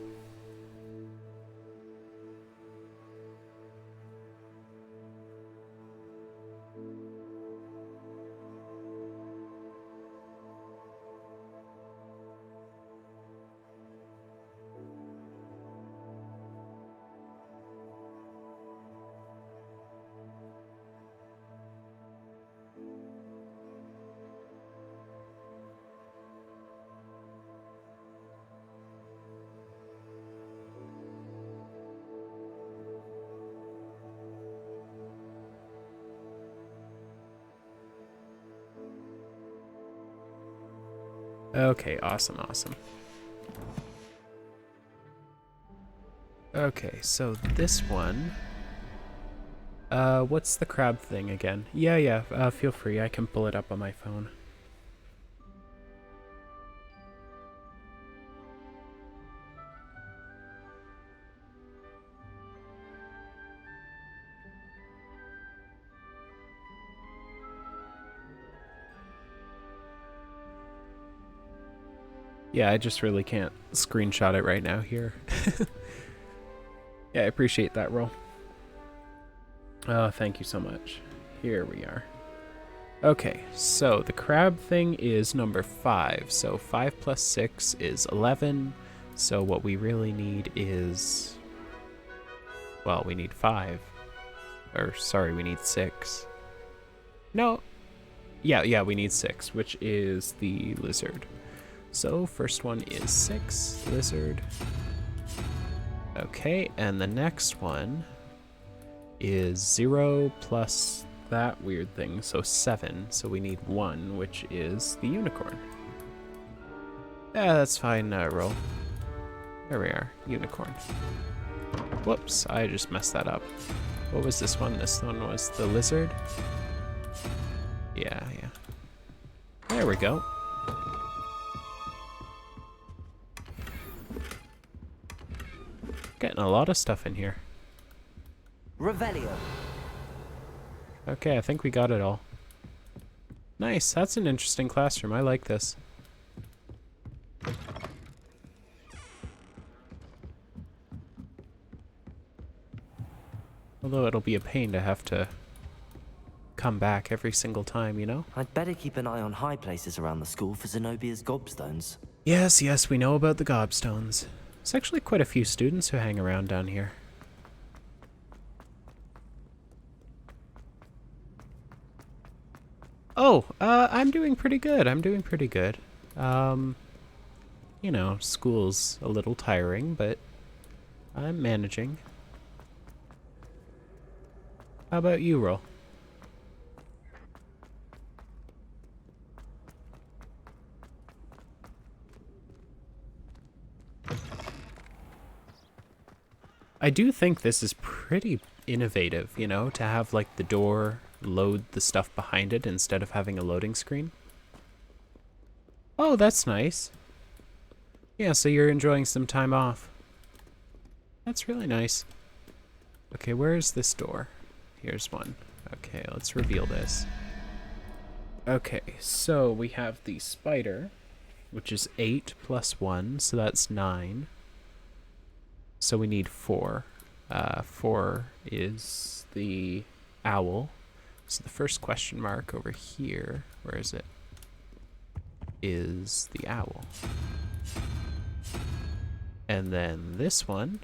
Okay, awesome, awesome. Okay, so this one... what's the crab thing again? Yeah, feel free, I can pull it up on my phone. Yeah, I just really can't screenshot it right now here. Yeah, I appreciate that, Roll. Oh, thank you so much. Here we are. Okay, so the crab thing is number 5. So 5 plus 6 is 11. So what we really need is... Well, we need 5. Or, sorry, we need 6. No. Yeah, we need 6, which is the lizard. So first one is 6, lizard. Okay, and the next one is 0 plus that weird thing, so 7. So we need 1, which is the unicorn. Yeah, that's fine, Roll. There we are, unicorn. Whoops, I just messed that up. What was this one? This one was the lizard? Yeah. There we go. Getting a lot of stuff in here. Revelio. Okay, I think we got it all. Nice, that's an interesting classroom. I like this. Although it'll be a pain to have to come back every single time, you know? I'd better keep an eye on high places around the school for Zenobia's gobstones. Yes, we know about the gobstones. There's actually quite a few students who hang around down here. Oh, I'm doing pretty good. You know, school's a little tiring, but I'm managing. How about you, Roll? I do think this is pretty innovative, you know, to have like the door load the stuff behind it instead of having a loading screen. Oh, that's nice. Yeah, so you're enjoying some time off. That's really nice. Okay, where is this door? Here's one. Okay, let's reveal this. Okay, so we have the spider, which is 8 plus 1, so that's 9. So we need 4. 4 is the owl. So the first question mark over here, where is it? Is the owl. And then this one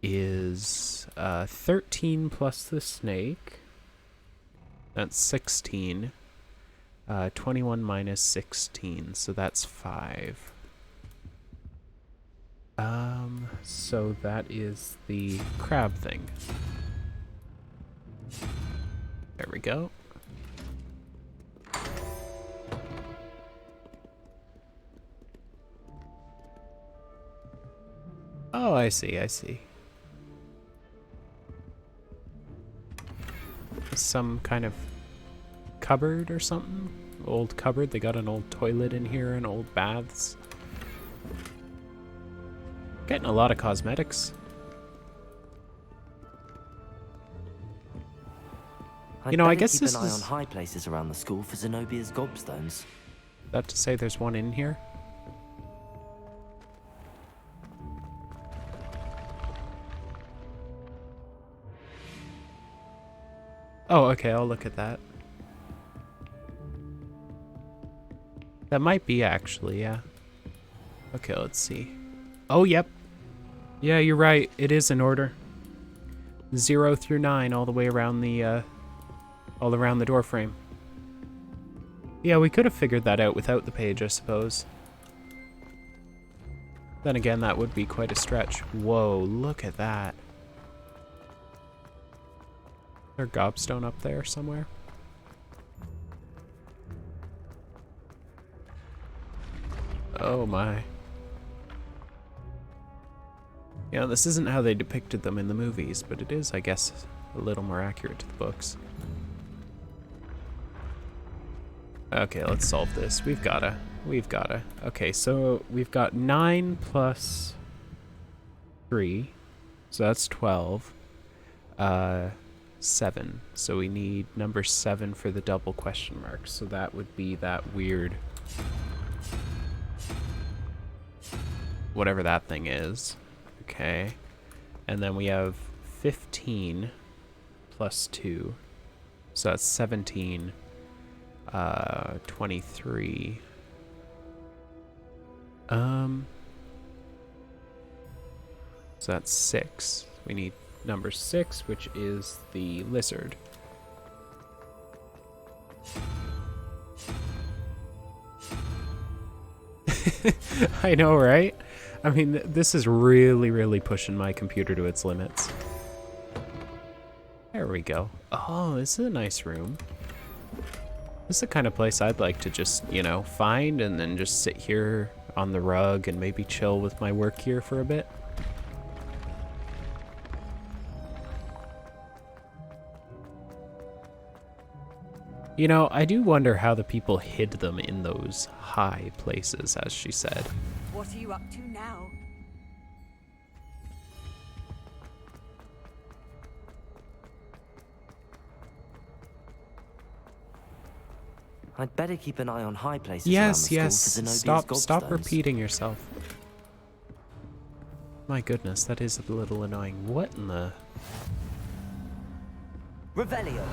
is 13 plus the snake. That's 16. 21 minus 16, so that's 5. So that is the crab thing. There we go. Oh, I see. Some kind of cupboard or something? Old cupboard. They got an old toilet in here and old baths. Getting a lot of cosmetics. You know, I guess this is... keep an eye on high places around the school for Zenobia's gobstones. That to say there's one in here? Oh, okay, I'll look at that. That might be actually, yeah. Okay, let's see. Oh, yep. Yeah, you're right. It is in order. 0 through 9 all the way around the, all around the door frame. Yeah, we could have figured that out without the page, I suppose. Then again, that would be quite a stretch. Whoa, look at that. Is there a gobstone up there somewhere? Oh my. Yeah, this isn't how they depicted them in the movies, but it is, I guess, a little more accurate to the books. Okay, let's solve this. We've gotta. Okay, so we've got 9 plus 3. So that's 12. 7. So we need number 7 for the double question mark. So that would be that weird... whatever that thing is. Okay. And then we have 15 plus 2. So that's 17. 23. So that's 6. We need number 6, which is the lizard. I know, right? I mean, this is really, really pushing my computer to its limits. There we go. Oh, this is a nice room. This is the kind of place I'd like to just, you know, find and then just sit here on the rug and maybe chill with my work here for a bit. You know, I do wonder how the people hid them in those high places, as she said. What are you up to now? I'd better keep an eye on high places Yes, around the yes. school for Zenobia's Stop gobstones. repeating yourself. My goodness, that is a little annoying. What in the... Revelio.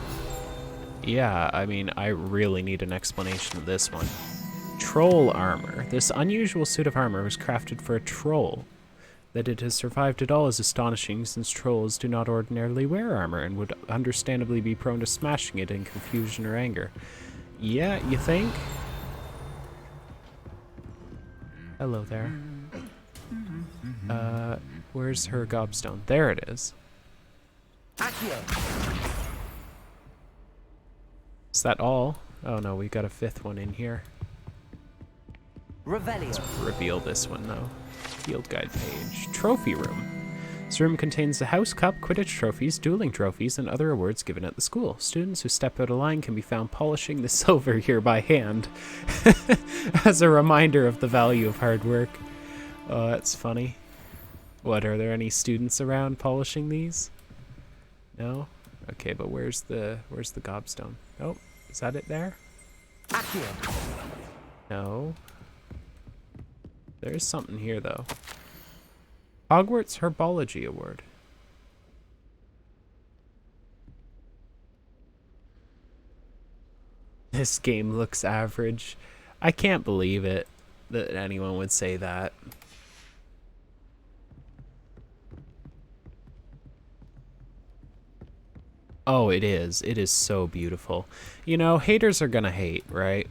Yeah, I mean, I really need an explanation of this one. Troll armor. This unusual suit of armor was crafted for a troll. That it has survived at all is astonishing, since trolls do not ordinarily wear armor and would understandably be prone to smashing it in confusion or anger. Yeah, you think? Hello there. Where's her gobstone? There it is. Accio. Is that all? Oh no, we got a 5th one in here. Revelio. Let's reveal this one though. Field guide page. Trophy room. This room contains the house cup, Quidditch trophies, dueling trophies, and other awards given at the school. Students who step out of line can be found polishing the silver here by hand as a reminder of the value of hard work. Oh, that's funny. What, are there any students around polishing these? No? Okay, but where's the gobstone? Oh, is that it there? Accio. No. There's something here though. Hogwarts Herbology Award. This game looks average. I can't believe it that anyone would say that. Oh, it is. It is so beautiful. You know, haters are gonna hate, right?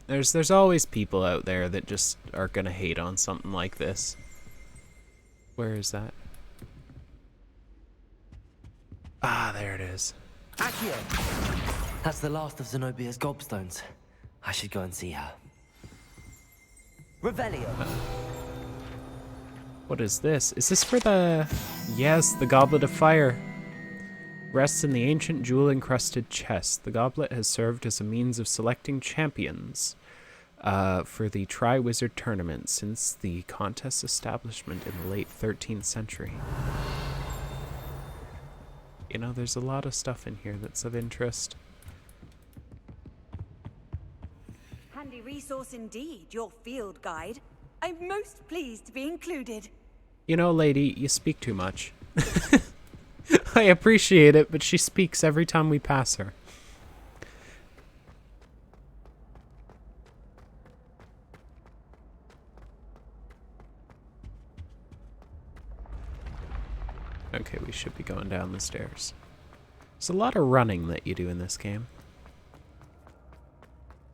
There's always people out there that just are gonna hate on something like this. Where is that? Ah, there it is. Accio. That's the last of Zenobia's gobstones. I should go and see her. Revelio. What is this? Is this for the... Yes, the Goblet of Fire. Rests in the ancient jewel-encrusted chest. The goblet has served as a means of selecting champions for the Triwizard Tournament since the contest's establishment in the late 13th century. You know, there's a lot of stuff in here that's of interest. Handy resource indeed, your field guide. I'm most pleased to be included. You know, lady, you speak too much. I appreciate it, but she speaks every time we pass her. Okay, we should be going down the stairs. There's a lot of running that you do in this game.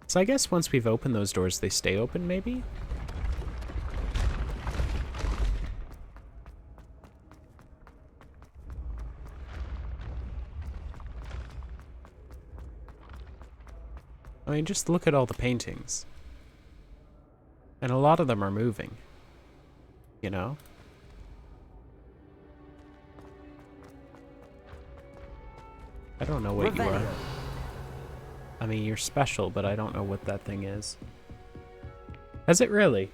So I guess once we've opened those doors, they stay open, maybe? I mean, just look at all the paintings. And a lot of them are moving. You know? I don't know what you are. I mean, you're special, but I don't know what that thing is. Has it really?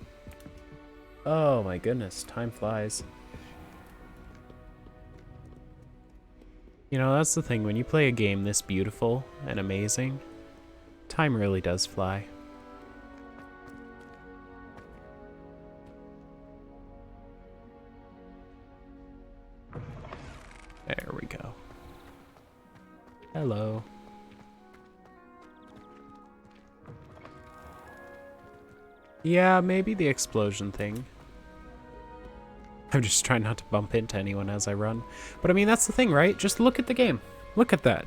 Oh my goodness, time flies. You know, that's the thing, when you play a game this beautiful and amazing, time really does fly. There we go. Hello. Yeah, maybe the explosion thing. I'm just trying not to bump into anyone as I run. But I mean, that's the thing, right? Just look at the game. Look at that.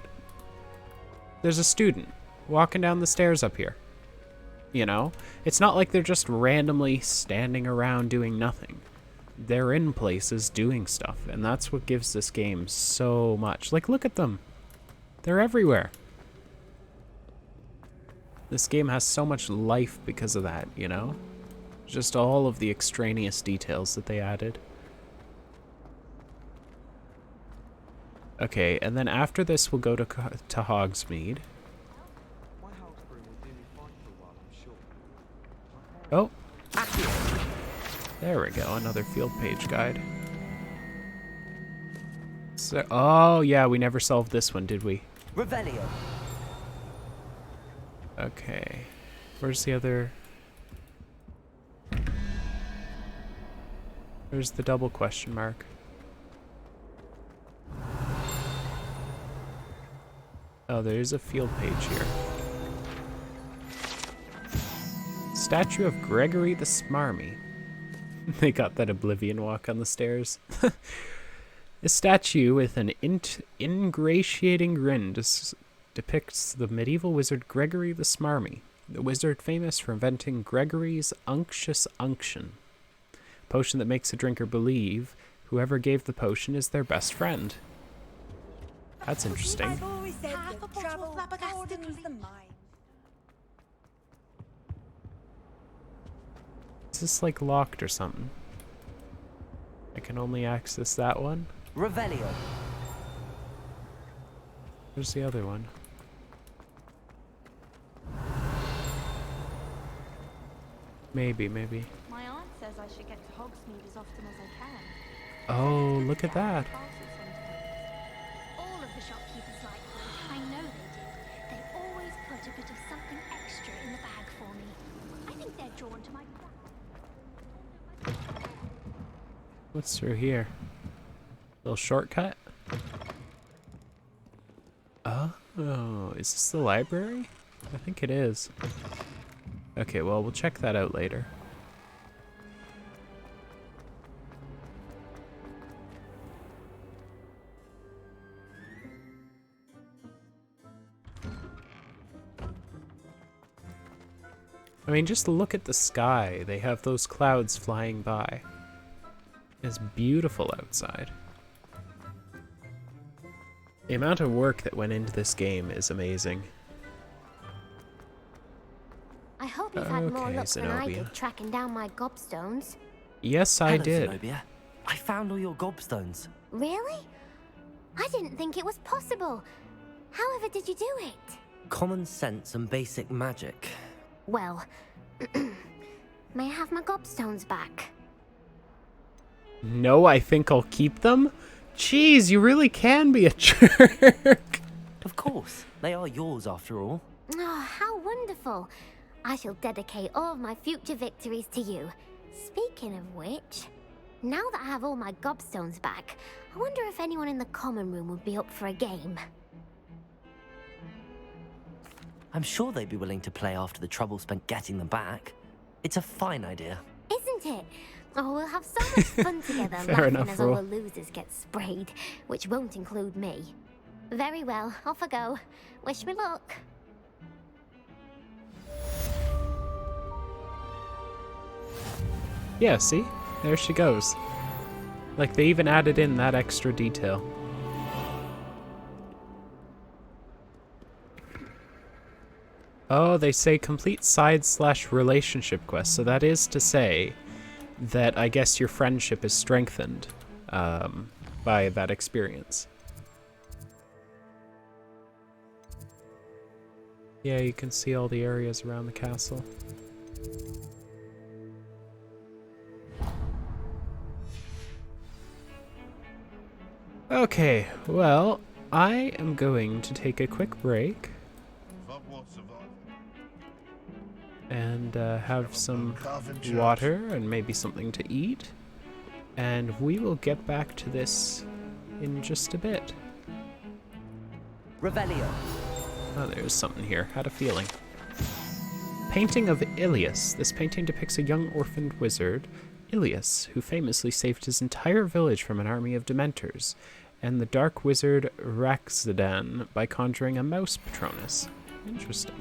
There's a student walking down the stairs up here. You know? It's not like they're just randomly standing around doing nothing. They're in places doing stuff, and that's what gives this game so much. Like, look at them. They're everywhere. This game has so much life because of that, you know? Just all of the extraneous details that they added. Okay, and then after this we'll go to Hogsmeade. Oh! There we go, another field page guide. So, oh yeah, we never solved this one, did we? Revelio. Okay. Where's the other... Where's the double question mark? Oh, there's a field page here. Statue of Gregory the Smarmy. They got that Oblivion walk on the stairs. A statue with an ingratiating grin depicts the medieval wizard Gregory the Smarmy, the wizard famous for inventing Gregory's Unctuous Unction, a potion that makes a drinker believe whoever gave the potion is their best friend. That's interesting. I've always said that travel broadens the mind. Is this like locked or something? I can only access that one? Revelio. Where's the other one? Maybe. My aunt says I should get to Hogsmeade as often as I can. Oh, look at that. All of the shopkeepers like this. I know they do. They always put a bit of something extra in the bag for me. I think they're drawn to my... What's through here? Little shortcut? Oh, is this the library? I think it is. Okay, well, we'll check that out later. I mean, just look at the sky. They have those clouds flying by. It's beautiful outside. The amount of work that went into this game is amazing. I hope you've had more luck than I did tracking down my gobstones. Yes, I did. Zenobia. I found all your gobstones. Really? I didn't think it was possible. However did you do it? Common sense and basic magic. Well, may I have my gobstones back? No, I think I'll keep them. Jeez, you really can be a jerk. Of course. They are yours after all. Oh, how wonderful. I shall dedicate all of my future victories to you. Speaking of which, now that I have all my gobstones back, I wonder if anyone in the common room would be up for a game. I'm sure they'd be willing to play after the trouble spent getting them back. It's a fine idea. Isn't it? Oh, we'll have so much fun together laughing as all the losers get sprayed, which won't include me. Very well, off I go. Wish me luck. Yeah, see? There she goes. Like, they even added in that extra detail. Oh, they say complete side/relationship quest. So that is to say that I guess your friendship is strengthened by that experience. Yeah, you can see all the areas around the castle. Okay, well, I am going to take a quick break and have some water and maybe something to eat, and we will get back to this in just a bit. Revelio. Oh, there's something here. Had a feeling. Painting of Ilias. This painting depicts a young orphaned wizard, Ilias, who famously saved his entire village from an army of Dementors, and the dark wizard Raxadan by conjuring a mouse Patronus. Interesting.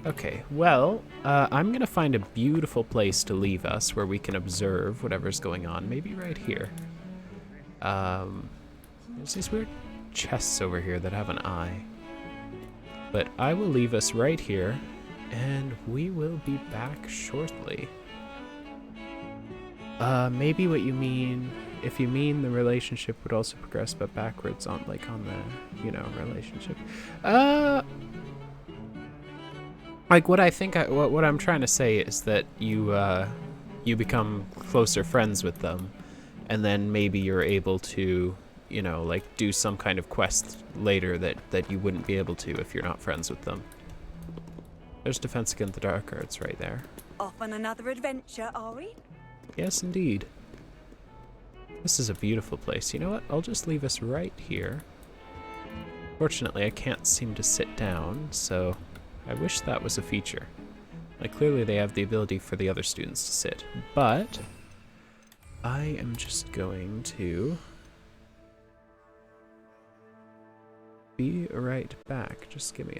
Okay, well, I'm gonna find a beautiful place to leave us where we can observe whatever's going on. Maybe right here. There's these weird chests over here that have an eye. But I will leave us right here, and we will be back shortly. Maybe what you mean, if you mean the relationship would also progress but backwards on, like, on the, you know, relationship. Like, what I think, what I'm trying to say is that you become closer friends with them, and then maybe you're able to, you know, like, do some kind of quest later that you wouldn't be able to if you're not friends with them. There's Defense Against the Dark Arts right there. Off on another adventure, are we? Yes, indeed. This is a beautiful place. You know what? I'll just leave us right here. Fortunately, I can't seem to sit down, so I wish that was a feature. Like, clearly they have the ability for the other students to sit, but I am just going to be right back. Just give me